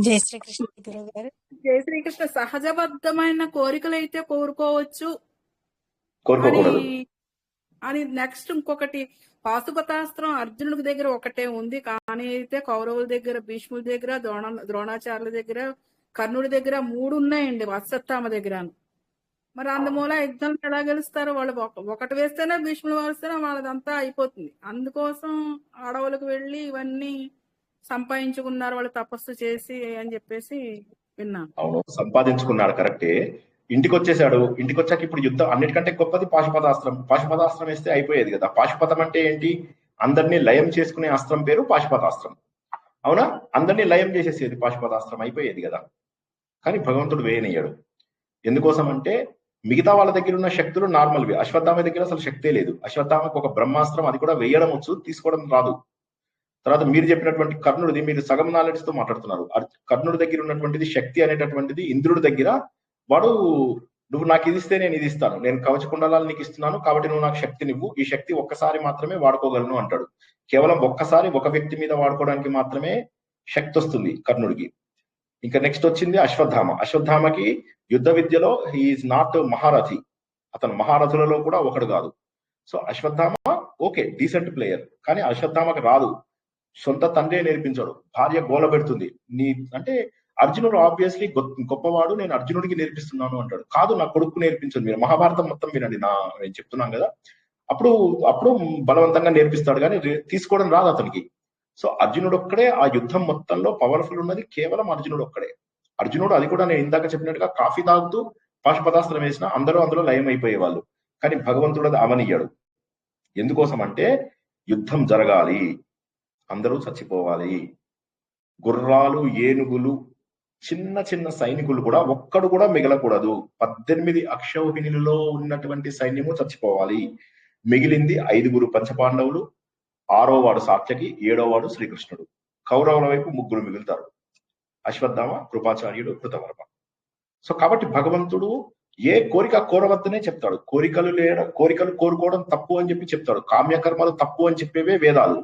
జై శ్రీకృష్ణ గురువు గారు. జై శ్రీకృష్ణ. సహజబద్ధమైన కోరికలు అయితే కోరుకోవచ్చు కోరుకోకూడదు అని నెక్స్ట్ ఇంకొకటి, పాశుపతాస్త్రం అర్జునుడి దగ్గర ఒకటే ఉంది కానీ అయితే కౌరవుల దగ్గర, భీష్ముడి దగ్గర, ద్రోణాచార్యుల దగ్గర, కర్ణుడి దగ్గర 3 ఉన్నాయండి, అశ్వత్థామ దగ్గర. మరి అందుమూల యుద్ధం ఎలా గెలుస్తారు? వాళ్ళు ఒకటి వేస్తేనే భీష్ముడు వేస్తేనే వాళ్ళదంతా అయిపోతుంది. అందుకోసం అడవులకు వెళ్ళి ఇవన్నీ సంపాదించుకున్నారు వాళ్ళు తపస్సు చేసి అని చెప్పేసి విన్నాను. అవును, సంపాదించుకున్నాడు కరెక్టే. ఇంటికి వచ్చేసాడు. ఇంటికి వచ్చాక ఇప్పుడు యుద్ధం అన్నిటికంటే గొప్పది పాశుపతాస్త్రం. పాశుపతాస్త్రం వేస్తే అయిపోయేది కదా. పాశుపతం అంటే ఏంటి? అందరినీ లయం చేసుకునే అస్త్రం పేరు పాశుపతాస్త్రం. అవునా? అందరినీ లయం చేసేసేది పాశుపతాస్త్రం, అయిపోయేది కదా. కానీ భగవంతుడు వేయనయ్యాడు. ఎందుకోసం అంటే మిగతా వాళ్ళ దగ్గర ఉన్న శక్తులు నార్మల్వి, అశ్వత్థామ దగ్గర అసలు శక్తే లేదు. అశ్వత్థామకు ఒక బ్రహ్మాస్త్రం, అది కూడా వేయడం వచ్చు, తీసుకోవడం రాదు. తర్వాత మీరు చెప్పినటువంటి కర్ణుడిది మీరు సగం నాలెడ్జ్ తో మాట్లాడుతున్నారు. కర్ణుడి దగ్గర ఉన్నటువంటిది శక్తి అనేటటువంటిది ఇంద్రుడి దగ్గర, వాడు నువ్వు నాకు ఇది ఇస్తే నేను ఇది ఇస్తాను, నేను కవచ కుండలాలు నీకు ఇస్తున్నాను కాబట్టి నువ్వు నాకు శక్తినివ్వు, ఈ శక్తి ఒక్కసారి మాత్రమే వాడుకోగలను అంటాడు. కేవలం ఒక్కసారి ఒక వ్యక్తి మీద వాడుకోవడానికి మాత్రమే శక్తి వస్తుంది కర్ణుడికి. ఇంకా నెక్స్ట్ వచ్చింది అశ్వత్థామ. అశ్వత్థామకి యుద్ధ విద్యలో హీఈస్ నాట్ మహారథి, అతను మహారథులలో కూడా ఒకడు కాదు. So Ashwatthama okay decent player, కానీ అశ్వత్థామకి రాదు. సొంత తండ్రే నేర్పించాడు, భార్య గోల పెడుతుంది. నీ అంటే అర్జునుడు ఆబ్వియస్లీ గొప్పవాడు, నేను అర్జునుడికి నేర్పిస్తున్నాను అంటాడు. కాదు నా కొడుకు నేర్పించదు. మీరు మహాభారతం మొత్తం వినండి, నేను చెప్తున్నాను కదా. అప్పుడు బలవంతంగా నేర్పిస్తాడు కానీ తీసుకోవడం రాదు అతనికి. సో అర్జునుడు ఒక్కడే ఆ యుద్ధం మొత్తంలో పవర్ఫుల్ ఉన్నది, కేవలం అర్జునుడు ఒక్కడే. అర్జునుడు అది కూడా నేను ఇందాక చెప్పినట్టుగా కాఫీ తాగుతూ పాశుపతాస్త్రం వేసినా అందరూ అందులో లయం అయిపోయేవాళ్ళు. కానీ భగవంతుడు అది అవనియ్యాడు. ఎందుకోసం అంటే యుద్ధం జరగాలి, అందరూ చచ్చిపోవాలి. గుర్రాలు, ఏనుగులు, చిన్న చిన్న సైనికులు కూడా ఒక్కడు కూడా మిగలకూడదు. 18 అక్షౌహిణులలో ఉన్నటువంటి సైన్యము చచ్చిపోవాలి. మిగిలింది 5 పంచపాండవులు, 6వ వాడు సాత్యకి, 7వ వాడు శ్రీకృష్ణుడు. కౌరవుల వైపు 3 మిగులుతారు, అశ్వత్థామ, కృపాచార్యుడు, కృతవర్మ. సో కాబట్టి భగవంతుడు ఏ కోరిక కోరవద్దనే చెప్తాడు. కోరికలు కోరుకోవడం తప్పు అని చెప్పి చెప్తాడు. కామ్యకర్మలు తప్పు అని చెప్పేవే వేదాలు.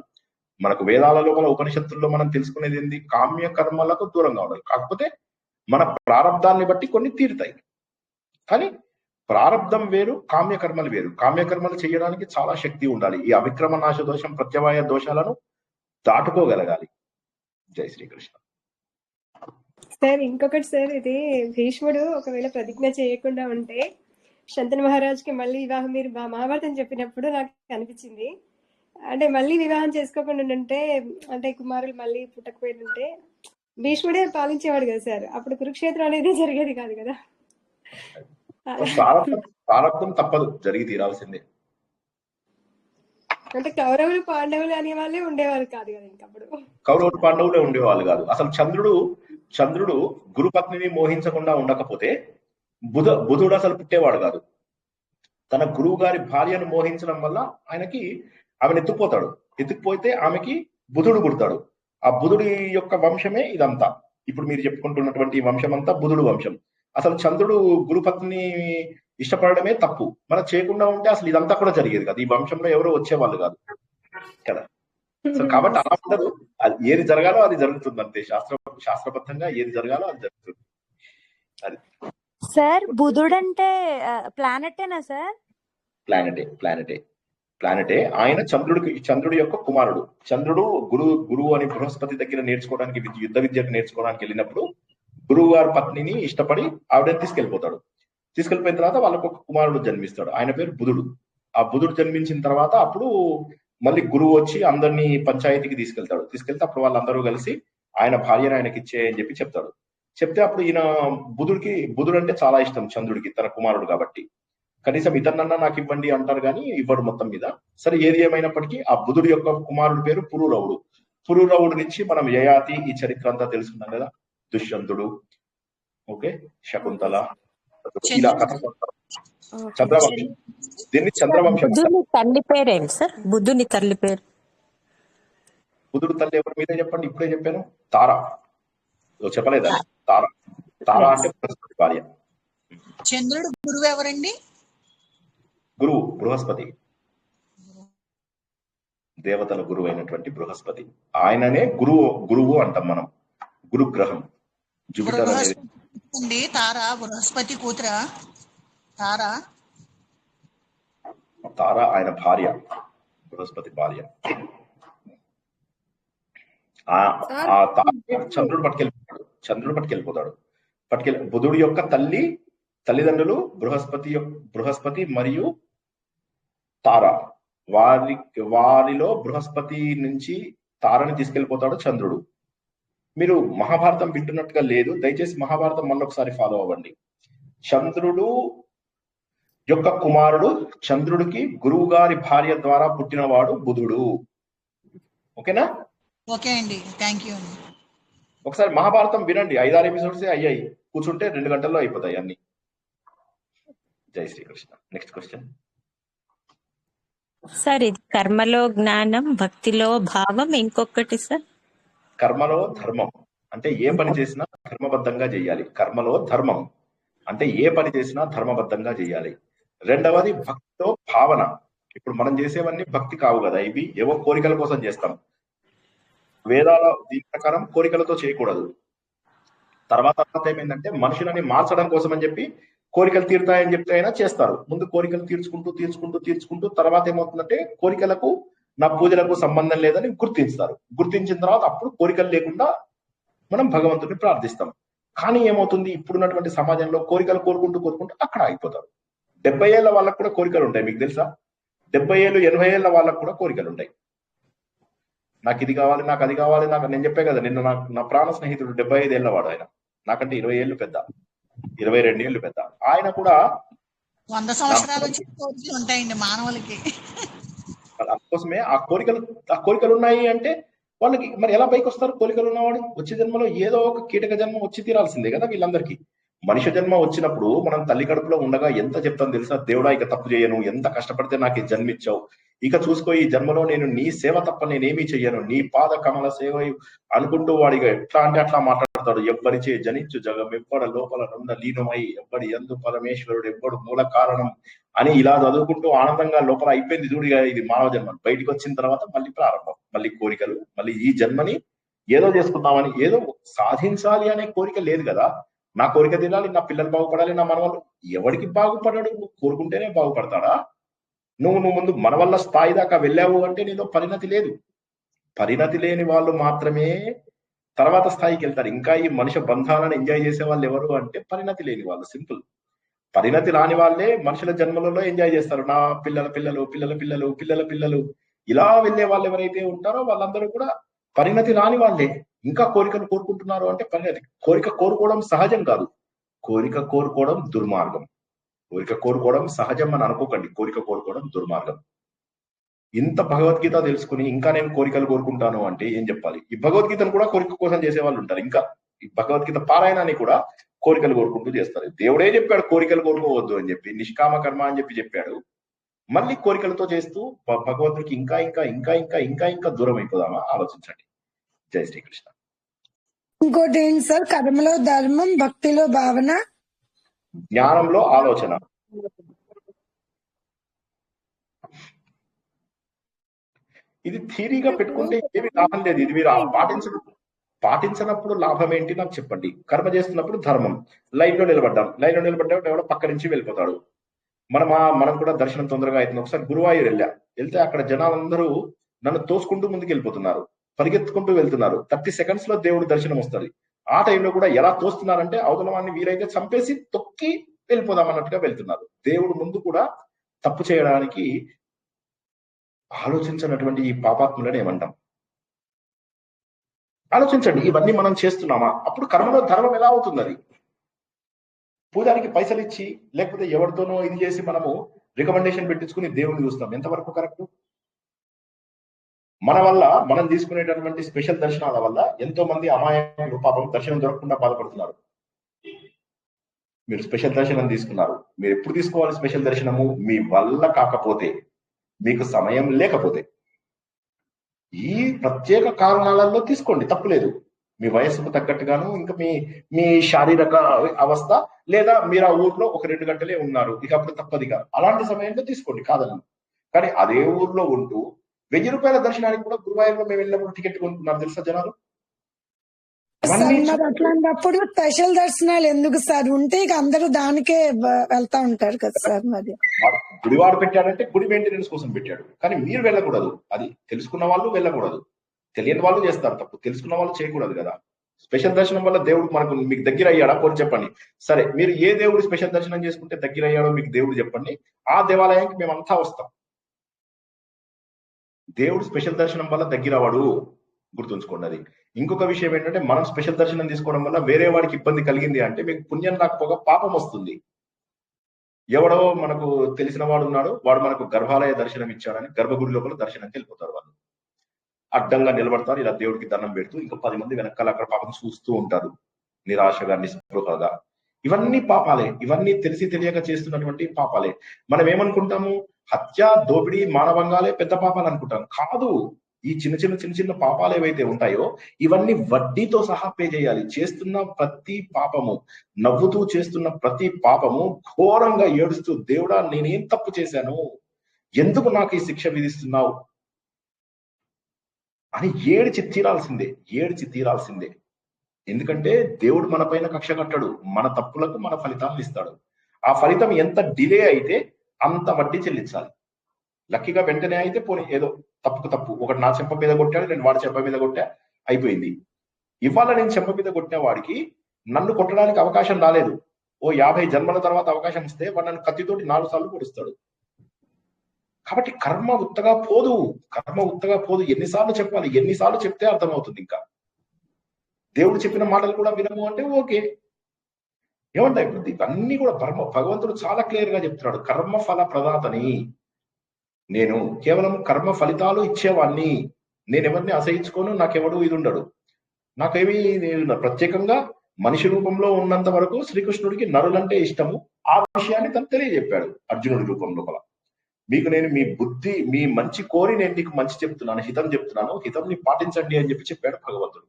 మనకు వేదాల లోపల ఉపనిషత్తుల్లో మనం తెలుసుకునేది ఏంది? కామ్య కర్మలకు దూరంగా ఉండాలి. కాకపోతే మన ప్రారంధాన్ని బట్టి కొన్ని తీరుతాయి, కానీ ప్రారంధం వేరు, కామ్యకర్మలు వేరు. కామ్యకర్మలు చేయడానికి చాలా శక్తి ఉండాలి. ఈ అవిక్రమ నాశ దోషం, ప్రత్యవాయ దోషాలను దాటుకోగలగాలి. జై శ్రీకృష్ణ. సార్ ఇంకొకటి సార్, ఇది భీష్ముడు ఒకవేళ ప్రతిజ్ఞ చేయకుండా ఉంటే శంతను మహారాజుకి మళ్ళీ వివాహం, మీరు మహాభారతం చెప్పినప్పుడు నాకు అనిపించింది అంటే మళ్ళీ వివాహం చేసుకోకుండా ఉంటే, అంటే కుమారులు మళ్ళీ పుట్టకపోయింటే భీష్ముడే పాలించేవాడు కదా సార్, అప్పుడు కురుక్షేత్రం అనేది జరిగేది కాదు కదా. ప్రారంభం తప్పదు, జరిగి తీరాల్సిందే. అంటే కౌరవులు పాండవులు అనే వాళ్ళే ఉండేవారు కాదు కదా ఇంకప్పుడు. కౌరవులు పాండవులే ఉండేవాళ్ళు కాదు. అసలు చంద్రుడు గురుపత్నిని మోహించకుండా ఉండకపోతే బుధుడు అసలు పుట్టేవాడు కాదు. తన గురువు గారి భార్యను మోహించడం వల్ల ఆయనకి ఆమెను ఎత్తుకుపోతే ఆమెకి బుధుడు పుడతాడు. ఆ బుధుడి యొక్క వంశమే ఇదంతా. ఇప్పుడు మీరు చెప్పుకుంటున్నటువంటి వంశం అంతా బుధుడు వంశం. అసలు చంద్రుడు గురుపత్ని ఇష్టపడడమే తప్పు. మనం చేయకుండా ఉంటే అసలు ఇదంతా కూడా జరిగేది కాదు. ఈ వంశంలో ఎవరో వచ్చేవాళ్ళు కాదు కదా. సో కాబట్టి అలా ఉండదు. అది ఏది జరగాలో అది జరుగుతుంది అంతే. శాస్త్రబద్ధంగా ఏది జరగాలో అది జరుగుతుంది. అది సార్ బుధుడు అంటే ప్లానెటేనా సార్? ప్లానెటే. ఆయన చంద్రుడి యొక్క కుమారుడు. చంద్రుడు గురువు అని బృహస్పతి దగ్గర నేర్చుకోవడానికి, యుద్ధ విద్యకు నేర్చుకోవడానికి వెళ్ళినప్పుడు గురువు గారి పత్నిని ఇష్టపడి ఆవిడని తీసుకెళ్లిపోయిన తర్వాత వాళ్ళకు ఒక కుమారుడు జన్మిస్తాడు. ఆయన పేరు బుధుడు. ఆ బుధుడు జన్మించిన తర్వాత అప్పుడు మళ్ళీ గురువు వచ్చి అందరినీ పంచాయతీకి తీసుకెళ్తే అప్పుడు వాళ్ళందరూ కలిసి ఆయన భార్యను ఆయనకి ఇచ్చేయని చెప్తాడు. చెప్తే అప్పుడు ఈయన బుధుడు అంటే చాలా ఇష్టం చంద్రుడికి, తన కుమారుడు కాబట్టి. కనీసం ఇతన్నన్నా నాకు ఇవ్వండి అంటారు కానీ ఇవ్వడు మొత్తం మీద. సరే, ఏది ఏమైనప్పటికీ ఆ బుధుడి యొక్క కుమారుడు పేరు పురూరవుడు నుంచి మనం యయాతి ఈ చరిత్ర అంతా తెలుసుకున్నాం కదా. దుష్యంతుడు, ఓకే, శకుంతల, ఇలా కథ చంద్రవంశం. దీన్ని చంద్రవంశం. బుద్ధుని తల్లి పేరేం సార్? బుద్ధుని తల్లి పేరు? బుధుడు తల్లి ఎవరి మీదే చెప్పండి. ఇప్పుడే చెప్పాను, తార. చెప్పలేదా? తార అంటే బృహస్పతి భార్య. చంద్రుడు గురువు ఎవరండి? గురువు బృహస్పతి, దేవతల గురువు అయినటువంటి బృహస్పతి. ఆయననే గురువు అంటాం మనం. గురుగ్రహం జూపిటర్ అనేది. తార బృహస్పతి కూతురా? తార ఆయన భార్య, బృహస్పతి భార్య. ఆ తారని చంద్రుడు పట్టుకెళ్ళిపోతాడు. బుధుడి యొక్క తల్లిదండ్రులు బృహస్పతి మరియు తార. వారిలో బృహస్పతి నుంచి తారని తీసుకెళ్లిపోతాడు చంద్రుడు. మీరు మహాభారతం వింటున్నట్టుగా లేదు, దయచేసి మహాభారతం మళ్ళొకసారి ఫాలో అవ్వండి. చంద్రుడు యొక్క కుమారుడు, చంద్రుడికి గురువు గారి భార్య ద్వారా పుట్టినవాడు బుధుడు. ఓకేనా? ఓకే అండి, థ్యాంక్ యూ అండి. ఒకసారి మహాభారతం వినండి, 5-6 ఎపిసోడ్స్ అయ్యాయి. కూర్చుంటే 2 గంటల్లో అయిపోతాయి అన్ని. జై శ్రీకృష్ణ. Next question. సార్ ఇది కర్మలో జ్ఞానం, భక్తిలో భావం, ఇంకొకటి సార్ కర్మలో ధర్మం. అంటే ఏ పని చేసినా ధర్మబద్ధంగా చేయాలి. కర్మలో ధర్మం అంటే ఏ పని చేసినా ధర్మబద్ధంగా చేయాలి. రెండవది భక్తిలో భావన. ఇప్పుడు మనం చేసేవన్నీ భక్తి కావు కదా, ఇవి ఏవో కోరికల కోసం చేస్తాం. వేదాల దీని ప్రకారం కోరికలతో చేయకూడదు. తర్వాత ఏమైందంటే మనుషులని మార్చడం కోసం అని చెప్పి కోరికలు తీరుతాయని చెప్తే అయినా చేస్తారు. ముందు కోరికలు తీర్చుకుంటూ తర్వాత ఏమవుతుందంటే కోరికలకు, నా పూజలకు సంబంధం లేదని గుర్తించిన తర్వాత అప్పుడు కోరికలు లేకుండా మనం భగవంతుడిని ప్రార్థిస్తాం. కానీ ఏమవుతుంది, ఇప్పుడున్నటువంటి సమాజంలో కోరికలు కోరుకుంటూ అక్కడ ఆగిపోతారు. 70 ఏళ్ల వాళ్ళకు కూడా కోరికలు ఉంటాయి, మీకు తెలుసా? 70 ఏళ్ళు 80 ఏళ్ల వాళ్ళకు కూడా కోరికలు ఉంటాయి. నాకు ఇది కావాలి, నాకు అది కావాలి, నేను చెప్పే కదా నిన్న, నా ప్రాణ స్నేహితుడు 75 ఏళ్ల వాడు. ఆయన నాకంటే 20 ఏళ్ళు పెద్ద, 22 ఏళ్ళు పెద్ద. ఆయన కూడా 100 సంవత్సరాలు ఉంటాయండి మానవులకి. అందుకోసమే ఆ కోరికలు ఉన్నాయి అంటే వాళ్ళకి మరి ఎలా పైకి వస్తారు? కోరికలు ఉన్నవాడు వచ్చే జన్మలో ఏదో ఒక కీటక జన్మ వచ్చి తీరాల్సిందే కదా వీళ్ళందరికీ. మనిషి జన్మ వచ్చినప్పుడు మనం తల్లి కడుపులో ఉండగా ఎంత చెప్తాం తెలుసా? దేవుడా ఇక తప్పు చేయను, ఎంత కష్టపడితే నాకు ఈ జన్మిచ్చావు, ఇక చూసుకో ఈ జన్మలో నేను నీ సేవ తప్ప నేనేమీ చెయ్యను, నీ పాద కమల సేవ అనుకుంటూ వాడిగా ఎట్లా అంటే అట్లా మాట్లాడతాడు. ఎవ్వరిచే జనించు జగం ఎవ్వడ లోపల నుండ లీనమై ఎవ్వడి ఎందు పరమేశ్వరుడు ఎవ్వడు మూల కారణం అని ఇలా చదువుకుంటూ ఆనందంగా లోపల అయిపోయింది చూడిగా ఇది మానవ జన్మ. బయటికి వచ్చిన తర్వాత మళ్ళీ ప్రారంభం, మళ్ళీ కోరికలు, మళ్ళీ ఈ జన్మని ఏదో చేసుకుందామని, ఏదో సాధించాలి అనే కోరిక లేదు కదా. నా కోరిక తినాలి, నా పిల్లలు బాగుపడాలి, నా మనవాళ్ళు. ఎవరికి బాగుపడాడు? నువ్వు కోరుకుంటేనే బాగుపడతాడా? నువ్వు ముందు మన వల్ల స్థాయి దాకా వెళ్ళావు అంటే నీలో పరిణతి లేదు. పరిణతి లేని వాళ్ళు మాత్రమే తర్వాత స్థాయికి వెళ్తారు. ఇంకా ఈ మనిషి బంధాలను ఎంజాయ్ చేసే వాళ్ళు ఎవరు అంటే పరిణతి లేని వాళ్ళు. సింపుల్. పరిణతి రాని వాళ్ళే మనుషుల జన్మలలో ఎంజాయ్ చేస్తారు. నా పిల్లల పిల్లలు, పిల్లల పిల్లలు, పిల్లల పిల్లలు, ఇలా వెళ్ళే వాళ్ళు ఎవరైతే ఉంటారో వాళ్ళందరూ కూడా పరిణతి రాని వాళ్ళే. ఇంకా కోరికలు కోరుకుంటున్నారు అంటే పరిణతి. కోరిక కోరుకోవడం సహజం కాదు, కోరిక కోరుకోవడం దుర్మార్గం. కోరిక కోరుకోవడం సహజం అని అనుకోకండి, కోరిక కోరుకోవడం దుర్మార్గం. ఇంత భగవద్గీత తెలుసుకుని ఇంకా నేను కోరికలు కోరుకుంటాను అంటే ఏం చెప్పాలి? ఈ భగవద్గీతను కూడా కోరిక కోసం చేసే వాళ్ళు ఉంటారు. ఇంకా ఈ భగవద్గీత పారాయణాన్ని కూడా కోరికలు కోరుకుంటూ చేస్తారు. దేవుడే చెప్పాడు కోరికలు కోరుకోవద్దు అని చెప్పి, నిష్కామ కర్మ అని చెప్పి చెప్పాడు. మళ్ళీ కోరికలతో చేస్తూ భగవంతుడికి ఇంకా ఇంకా ఇంకా ఇంకా ఇంకా ఇంకా దూరం అయిపోదామా? ఆలోచించండి. జై శ్రీకృష్ణ. ఇంకోటి ఏంటి సార్? కర్మలో ధర్మం, భక్తిలో భావన, జ్ఞానంలో ఆలోచన. ఇది థీరీగా పెట్టుకుంటే ఏమి లాభం లేదు. ఇది మీరు పాటించినప్పుడు లాభం ఏంటి నాకు చెప్పండి. కర్మ చేస్తున్నప్పుడు ధర్మం, లైన్ లో నిలబడ్డాడు ఎవడో పక్క నుంచి వెళ్ళిపోతాడు. మనం కూడా దర్శనం తొందరగా అవుతుంది. ఒకసారి గురువాయూర్ వెళ్తే అక్కడ జనాలందరూ నన్ను తోసుకుంటూ ముందుకు వెళ్ళిపోతున్నారు, పరిగెత్తుకుంటూ వెళ్తున్నారు. 30 seconds లో దేవుడు దర్శనం వస్తుంది. ఆ టైంలో కూడా ఎలా తోస్తున్నారంటే అవతల వాడిని వీరైతే చంపేసి తొక్కి వెళ్ళిపోదాం అన్నట్టుగా వెళ్తున్నారు. దేవుడు ముందు కూడా తప్పు చేయడానికి ఆలోచించినటువంటి ఈ పాపాత్ములను ఏమంటాం? ఆలోచించండి. ఇవన్నీ మనం చేస్తున్నామా? అప్పుడు కర్మలో ధర్మం ఎలా అవుతుంది? అది పూజారికి పైసలు ఇచ్చి లేకపోతే ఎవరితోనో ఇది చేసి మనము రికమెండేషన్ పెట్టించుకుని దేవుడిని చూస్తాం. ఎంతవరకు కరెక్ట్? మన వల్ల మనం తీసుకునేటటువంటి స్పెషల్ దర్శనాల వల్ల ఎంతో మంది అమాయకులు పాపం దర్శనం దొరకకుండా బాధపడుతున్నారు. మీరు స్పెషల్ దర్శనం తీసుకున్నారు. మీరు ఎప్పుడు తీసుకోవాలి స్పెషల్ దర్శనము? మీ వల్ల కాకపోతే, మీకు సమయం లేకపోతే, ఈ ప్రత్యేక కారణాలలో తీసుకోండి, తప్పులేదు. మీ వయస్సుకు తగ్గట్టుగాను, ఇంకా మీ శారీరక అవస్థ, లేదా మీరు ఆ ఊర్లో 1-2 గంటలే ఉన్నారు, ఇక అప్పుడు తప్పదిగా అలాంటి సమయంలో తీసుకోండి, కాదన్నాను. కానీ అదే ఊర్లో ఉంటూ 1000 రూపాయల దర్శనానికి కూడా గురువాయూర్లో మేము వెళ్ళినప్పుడు టికెట్ కొనుక్కున్నారు తెలుసా జనాలు. మరి అట్లాంటప్పుడు స్పెషల్ దర్శనాలు ఎందుకు సార్? ఉంటే ఇక అందరూ దానికే వెళ్తా ఉంటారు కదా సార్. మరి గుడివాడు పెట్టాడంటే గుడి మెయింటెనెన్స్ కోసం పెట్టాడు, కానీ మీరు వెళ్ళకూడదు. అది తెలుసుకున్న వాళ్ళు వెళ్ళకూడదు, తెలియని వాళ్ళు చేస్తారు తప్పు, తెలుసుకున్న వాళ్ళు చేయకూడదు కదా. స్పెషల్ దర్శనం వల్ల దేవుడు మీకు దగ్గర అయ్యాడా? పోనీ చెప్పండి. సరే, మీరు ఏ దేవుడు స్పెషల్ దర్శనం చేసుకుంటే దగ్గర అయ్యాడో మీకు దేవుడు చెప్పండి, ఆ దేవాలయానికి మేమంతా వస్తాం. దేవుడు స్పెషల్ దర్శనం వల్ల దగ్గర అవ్వడు, గుర్తుంచుకోండి. అది ఇంకొక విషయం ఏంటంటే, మనం స్పెషల్ దర్శనం తీసుకోవడం వల్ల వేరే వాడికి ఇబ్బంది కలిగింది అంటే మీకు పుణ్యం రాకపోగా పాపం వస్తుంది. ఎవడో మనకు తెలిసిన వాడు ఉన్నాడు, వాడు మనకు గర్భాలయ దర్శనం ఇచ్చాడని గర్భగుడి లోపల దర్శనానికి వెళ్ళిపోతారు. వాళ్ళు అడ్డంగా నిలబడతారు, ఇలా దేవుడికి దండం పెడుతూ, ఇంకా 10 మంది వెనకాల అక్కడ పాపం చూస్తూ ఉంటారు, నిరాశగా నిస్పృహగా. ఇవన్నీ పాపాలే, ఇవన్నీ తెలిసి తెలియక చేస్తున్నటువంటి పాపాలే. మనం ఏమనుకుంటాము? హత్య, దోపిడీ, మానవంగాలే పెద్ద పాపాలు అనుకుంటాం. కాదు, ఈ చిన్న చిన్న పాపాలు ఏవైతే ఉంటాయో ఇవన్నీ వడ్డీతో సహా పే చేయాలి. చేస్తున్న ప్రతి పాపము, నవ్వుతూ చేస్తున్న ప్రతి పాపము, ఘోరంగా ఏడుస్తూ, దేవుడా నేనేం తప్పు చేశాను, ఎందుకు నాకు ఈ శిక్ష విధిస్తున్నావు అని ఏడిచి తీరాల్సిందే. ఎందుకంటే దేవుడు మన పైన కక్ష కట్టడు, మన తప్పులకు మన ఫలితాలను ఇస్తాడు. ఆ ఫలితం ఎంత డిలే అయితే అంత వడ్డీ చెల్లించాలి. లక్కీగా వెంటనే అయితే పోనీ ఏదో తప్పు, ఒకటి నా చెంప మీద కొట్టాడు, నేను వాడి చెంప మీద కొట్టా, అయిపోయింది. ఇవాళ నేను చెంప మీద కొట్టిన వాడికి నన్ను కొట్టడానికి అవకాశం రాలేదు. ఓ 50 జన్మల తర్వాత అవకాశం ఇస్తే వాడు నన్ను కత్తితోటి 4 సార్లు పొడుస్తాడు. కాబట్టి కర్మ ఉత్తగా పోదు. ఎన్నిసార్లు చెప్పాలి? ఎన్నిసార్లు చెప్తే అర్థమవుతుంది. ఇంకా దేవుడు చెప్పిన మాటలు కూడా వినము అంటే ఓకే, ఏమంటాయి? ఇప్పుడు ఇవన్నీ కూడా భగవంతుడు చాలా క్లియర్ గా చెప్తున్నాడు. కర్మ ఫల ప్రదాతని నేను, కేవలం కర్మ ఫలితాలు ఇచ్చేవాడిని. నేను ఎవరిని అసహించుకోను, నాకెవడు ఇది ఉండడు. నాకేమి ప్రత్యేకంగా మనిషి రూపంలో ఉన్నంత వరకు శ్రీకృష్ణుడికి నరులంటే ఇష్టము. ఆ విషయాన్ని తను తెలియజెప్పాడు అర్జునుడి రూపం లోపల. మీకు నేను మీ బుద్ధి, మీ మంచి కోరి నేను నీకు మంచి చెప్తున్నాను, హితం చెప్తున్నాను, హితంని పాటించండి అని చెప్పాడు భగవంతుడు.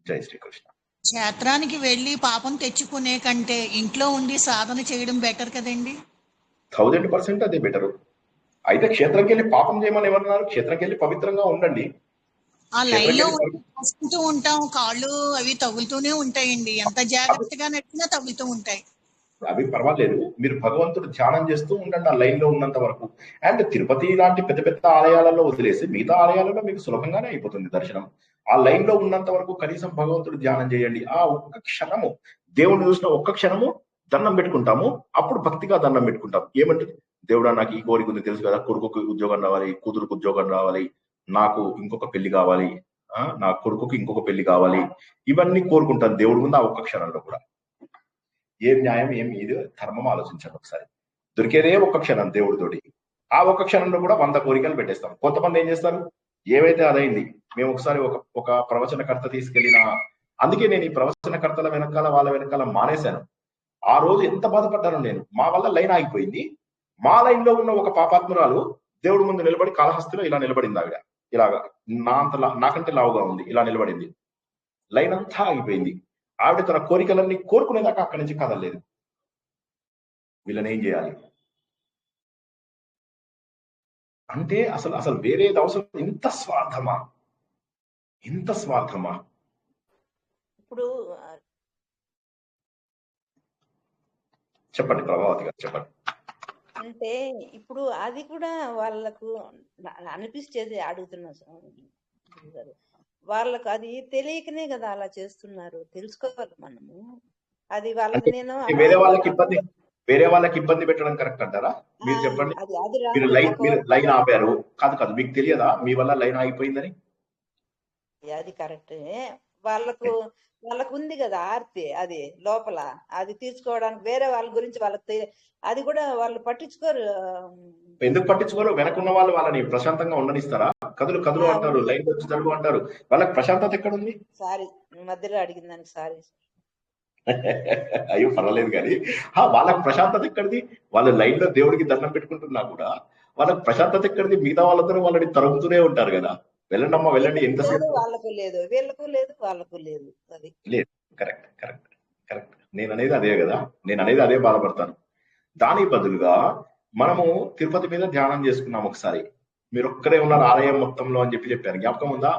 జై శ్రీకృష్ణ. క్షేత్రానికి వెళ్ళి పాపం తెచ్చుకునే కంటే ఇంట్లో ఉండి సాధన చేయడం బెటర్ కదండి. 1000% అదే బెటరు. అయితే క్షేత్రంకి వెళ్ళి పాపం చేయమని ఎవరన్నారు? క్షేత్రంకి వెళ్ళి పవిత్రంగా ఉండండి. ఆ లైన్ లో చూసుకుంటూ ఉంటాం, కాళ్ళు అవి తగులుతూనే ఉంటాయండి, ఎంత జాగ్రత్తగా నడిచినా తగులుతూ ఉంటాయి. అవి పర్వాలేదు, మీరు భగవంతుడు ధ్యానం చేస్తూ ఉండండి ఆ లైన్ లో ఉన్నంత వరకు. అండ్ తిరుపతి లాంటి పెద్ద పెద్ద ఆలయాలలో వదిలేసి మిగతా ఆలయాలలో మీకు సులభంగానే అయిపోతుంది దర్శనం. ఆ లైన్ లో ఉన్నంత వరకు కనీసం భగవంతుడు ధ్యానం చేయండి. ఆ ఒక్క క్షణము, దేవుడిని చూసిన ఒక్క క్షణము దండం పెట్టుకుంటాము. అప్పుడు భక్తిగా దండం పెట్టుకుంటాం. ఏమంటే దేవుడా నాకు ఈ కోరిక ఉంది తెలుసు కదా, కొడుకుకి ఉద్యోగం రావాలి, కూతురుకు ఉద్యోగం రావాలి, నాకు ఇంకొక పెళ్లి కావాలి, నా కొడుకుకి ఇంకొక పెళ్లి కావాలి, ఇవన్నీ కోరుకుంటాను దేవుడి ముందు ఆ ఒక్క క్షణంలో కూడా. ఏం న్యాయం ఏం ఇది ధర్మం ఆలోచించండి ఒకసారి. దొరికేదే ఒక్క క్షణం దేవుడితోటి. ఆ ఒక్క క్షణంలో కూడా 100 కోరికలు పెట్టేస్తాం. కొంతమంది ఏం చేస్తారు, ఏవైతే అదైంది. మేము ఒకసారి ఒక ప్రవచనకర్త తీసుకెళ్లిన, అందుకే నేను ఈ ప్రవచనకర్తల వెనకాల వాళ్ళ వెనకాల మానేశాను. ఆ రోజు ఎంత బాధపడ్డాను నేను. మా వల్ల లైన్ ఆగిపోయింది. మా లైన్ లో ఉన్న ఒక పాపాత్మురాలు దేవుడి ముందు నిలబడి కాళహస్తిలో ఇలా నిలబడింది. ఆవిడ ఇలాగా నాకంటే లావుగా ఉంది, ఇలా నిలబడింది. లైన్ అంతా ఆగిపోయింది. ఆవిడ తన కోరికలన్నీ కోరుకునేదాకా అక్కడి నుంచి కదలలేదు. వీళ్ళని ఏం చేయాలి అంటే అసలు వేరేది అవసరం. ఇంత స్వార్థమా, ఇంత స్వార్థమా? ఇప్పుడు చెప్పండి ప్రభావతి గారు, చెప్పండి. అంటే ఇప్పుడు అది కూడా వాళ్ళకు అనిపించేది అడుగుతున్నా గారు. వాళ్ళకు అది తెలియకనే కదా అలా చేస్తున్నారు. తెలుసుకోవాలి మనము. అది వాళ్ళకి నేను వేరే వాళ్ళకి ఇబ్బంది పెట్టడం కరెక్ట్ అంటారా? మీరు చెప్పండి. మీరు లైన్ ఆపారు, కాదు మీకు తెలియదా మీ వల్ల లైన్ ఆగిపోయిందని? అది కరెక్టే. వాళ్ళకు ఉంది కదా ఆర్తి, అది లోపల అది తీర్చుకోవడానికి వేరే వాళ్ళ గురించి వాళ్ళకి అది కూడా వాళ్ళు పట్టించుకోరు. ఎందుకు పట్టించుకోరు? వెనకున్న వాళ్ళు వాళ్ళని ప్రశాంతంగా ఉండనిస్తారా? కదులు అంటారు, లైన్ వచ్చి జరుగు అంటారు. వాళ్ళకి ప్రశాంతత ఎక్కడుంది? సారీ, మధ్యలో అడిగిన దానికి సారీ. అయ్యో పర్వాలేదు కానీ వాళ్ళకి ప్రశాంతత ఎక్కడిది? వాళ్ళు లైన్ లో దేవుడికి దండం పెట్టుకుంటున్నా కూడా వాళ్ళకి ప్రశాంతత ఎక్కడిది? మిగతా వాళ్ళందరూ వాళ్ళని తరుగుతూనే ఉంటారు కదా. వెళ్ళండి అమ్మా వెళ్ళండి, ఎంతసేపు. వాళ్ళకు లేదు, వీళ్ళకు లేదు, వాళ్ళకు లేదు. అది లేదు. కరెక్ట్. నేను అనేది అదే కదా, నేను అనేది అదే బాధపడతాను. దాని బదులుగా మనము తిరుపతి మీద ధ్యానం చేసుకున్నాం ఒకసారి. మీరు ఒక్కరే ఉన్నారు ఆలయం మొత్తంలో అని చెప్పారు. జ్ఞాపకం ఉందా?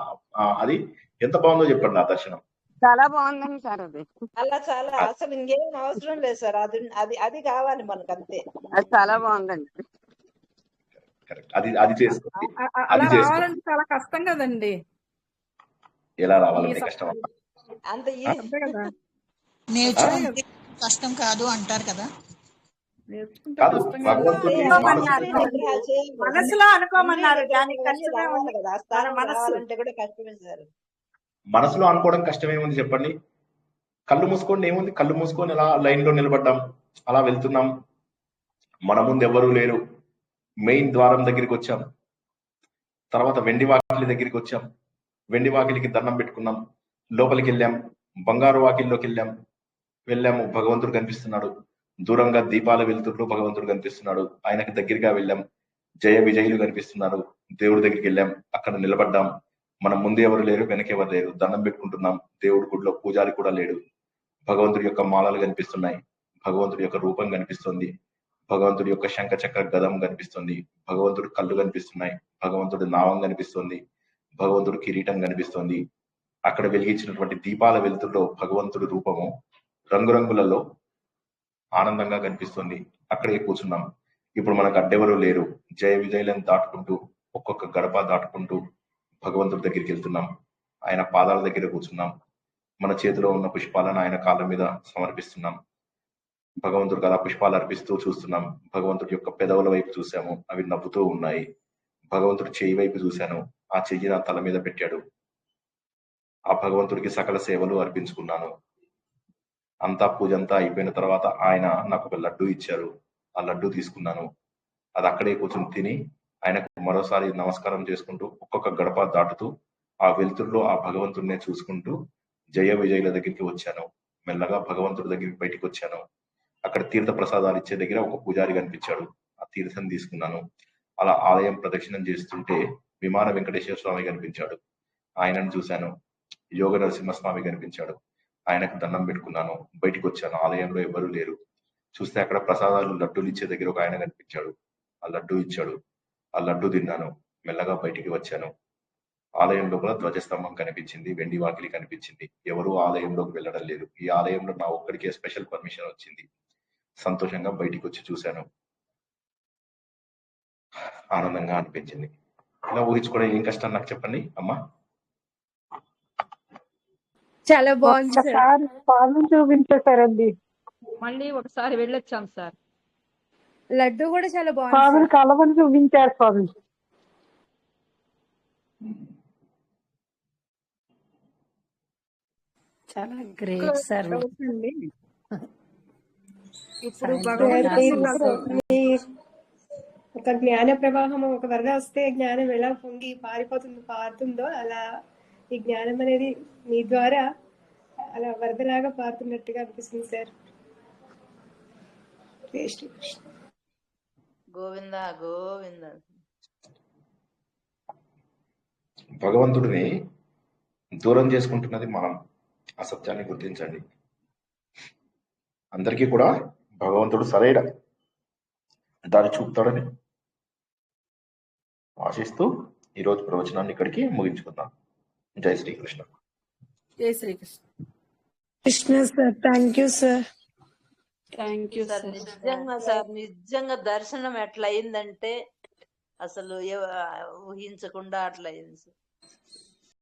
అది ఎంత బాగుందో చెప్పండి. ఆ దర్శనం చాలా బాగుందండి సార్. అది చాలా అసలు ఇంకేం అవసరం లేదు సార్. అది కావాలి మనకు, అంతే. అది చాలా బాగుందండి. అది చేసుకోండి. అలా రావాలంటే చాలా కష్టం కదండి. ఎలా రావాలంటే కష్టం అంత కదా. నేర్చుకుంటే కష్టం కాదు అంటారు కదా. మనసులో అనుకోమన్నారు కానీ కష్టమే ఉంది కదా. రావాలంటే కూడా కష్టమే సార్. మనసులో అనుకోవడం కష్టమేముంది చెప్పండి? కళ్ళు మూసుకోండి, ఏముంది? కళ్ళు మూసుకొని అలా లైన్ లో నిలబడ్డాం, అలా వెళ్తున్నాం. మన ముందు ఎవరు లేరు. మెయిన్ ద్వారం దగ్గరికి వచ్చాం. తర్వాత వెండి వాకిలి దగ్గరికి వచ్చాం. వెండి వాకిలికి దండం పెట్టుకున్నాం. లోపలికి వెళ్ళాం. బంగారు వాకిల్లోకి వెళ్ళాము. భగవంతుడు కనిపిస్తున్నాడు. దూరంగా దీపాల వెలుతురులో భగవంతుడు కనిపిస్తున్నాడు. ఆయనకి దగ్గరగా వెళ్ళాం. జయ విజయులు కనిపిస్తున్నారు. దేవుడి దగ్గరికి వెళ్ళాం. అక్కడ నిలబడ్డాం. మనం ముందు ఎవరు లేరు, వెనక ఎవరు లేరు. దండం పెట్టుకుంటున్నాం. దేవుడి గుడిలో పూజారి కూడా లేడు. భగవంతుడి యొక్క మాలలు కనిపిస్తున్నాయి. భగవంతుడి యొక్క రూపం కనిపిస్తుంది. భగవంతుడి యొక్క శంఖ చక్ర గదం కనిపిస్తుంది. భగవంతుడు కళ్ళు కనిపిస్తున్నాయి. భగవంతుడి నావం కనిపిస్తుంది. భగవంతుడు కిరీటం కనిపిస్తుంది. అక్కడ వెలిగించినటువంటి దీపాల వెలుతుల్లో భగవంతుడి రూపము రంగురంగులలో ఆనందంగా కనిపిస్తుంది. అక్కడే కూర్చున్నాం. ఇప్పుడు మనకు అడ్డెవరూ లేరు. జయ విజయులను దాటుకుంటూ ఒక్కొక్క గడప దాటుకుంటూ భగవంతుడి దగ్గరికి వెళ్తున్నాం. ఆయన పాదాల దగ్గర కూర్చున్నాం. మన చేతిలో ఉన్న పుష్పాలను ఆయన కాళ్ళ మీద సమర్పిస్తున్నాం. భగవంతుడికి అలా పుష్పాలు అర్పిస్తూ చూస్తున్నాం. భగవంతుడి యొక్క పెదవుల వైపు చూసాము, అవి నవ్వుతూ ఉన్నాయి. భగవంతుడి చెయ్యి వైపు చూశాను, ఆ చెయ్యి నా తల మీద పెట్టాడు. ఆ భగవంతుడికి సకల సేవలు అర్పించుకున్నాను. అంతా పూజ అంతా అయిపోయిన తర్వాత ఆయన నాకు ఒక లడ్డు ఇచ్చారు. ఆ లడ్డు తీసుకున్నాను. అది అక్కడే కూర్చొని తిని ఆయనకు మరోసారి నమస్కారం చేసుకుంటూ ఒక్కొక్క గడప దాటుతూ ఆ వెలుతురులో ఆ భగవంతుడినే చూసుకుంటూ జయ విజయుల దగ్గరికి వచ్చాను. మెల్లగా భగవంతుడి దగ్గరికి బయటికి వచ్చాను. అక్కడ తీర్థ ప్రసాదాలు ఇచ్చే దగ్గర ఒక పూజారి కనిపించాడు. ఆ తీర్థం తీసుకున్నాను. అలా ఆలయం ప్రదక్షిణం చేస్తుంటే విమాన వెంకటేశ్వర స్వామి కనిపించాడు. ఆయనను చూశాను. యోగ నరసింహస్వామి కనిపించాడు. ఆయనకు దండం పెట్టుకున్నాను. బయటికి వచ్చాను. ఆలయంలో ఎవరూ లేరు. చూస్తే అక్కడ ప్రసాదాలు లడ్డూలు ఇచ్చే దగ్గర ఒక ఆయన కనిపించాడు. ఆ లడ్డు ఇచ్చాడు. ఆ లడ్డు తిన్నాను. మెల్లగా బయటికి వచ్చాను. ఆలయం లోపల ధ్వజస్తంభం కనిపించింది. వెండి వాకిలి కనిపించింది. ఎవరూ ఆలయంలోకి వెళ్ళడం లేదు. ఈ ఆలయంలో నా ఒక్కడికే స్పెషల్ పర్మిషన్ వచ్చింది. సంతోషంగా బయటికి వచ్చి చూశాను. ఆనందంగా అనిపించింది. ఇలా ఊహించుకోవడం ఏం కష్టం నాకు చెప్పండి అమ్మా. చాలా బాగుంది సార్. పాదం చూపించేశారండి. మళ్ళీ ఒకసారి వెళ్ళొచ్చాం సార్. లడ్డు కూడా చాలా బాగుంది స్వామి సార్. కలవని చూపించారు స్వామి. చాలా గ్రేట్ సార్. ఇప్పుడు భగవంతుడు ఒక జ్ఞాన ప్రవాహం, ఒక వరద వస్తే జ్ఞానం ఎలా పొంగి పారుతుందో అలా ఈ జ్ఞానం అనేది మీ ద్వారా అలా వరదలాగా పారుతున్నట్టుగా అనిపిస్తుంది సార్. గోవింద గోవింద. భగవంతుడిని దూరం చేసుకుంటున్నది మనం. ఆ సత్యాన్ని గుర్తించండి. అందరికీ కూడా భగవంతుడు సరైన దాన్ని చూపుతాడని ఆశిస్తూ ఈరోజు ప్రవచనాన్ని ఇక్కడికి ముగించుకుందాం. జై శ్రీకృష్ణ. జై Sri Krishna. Krishna sir, thank you sir. Thank you sir. నిజంగా దర్శనం ఎట్లా అయిందంటే అసలు ఊహించకుండా అట్లా అయింది సార్.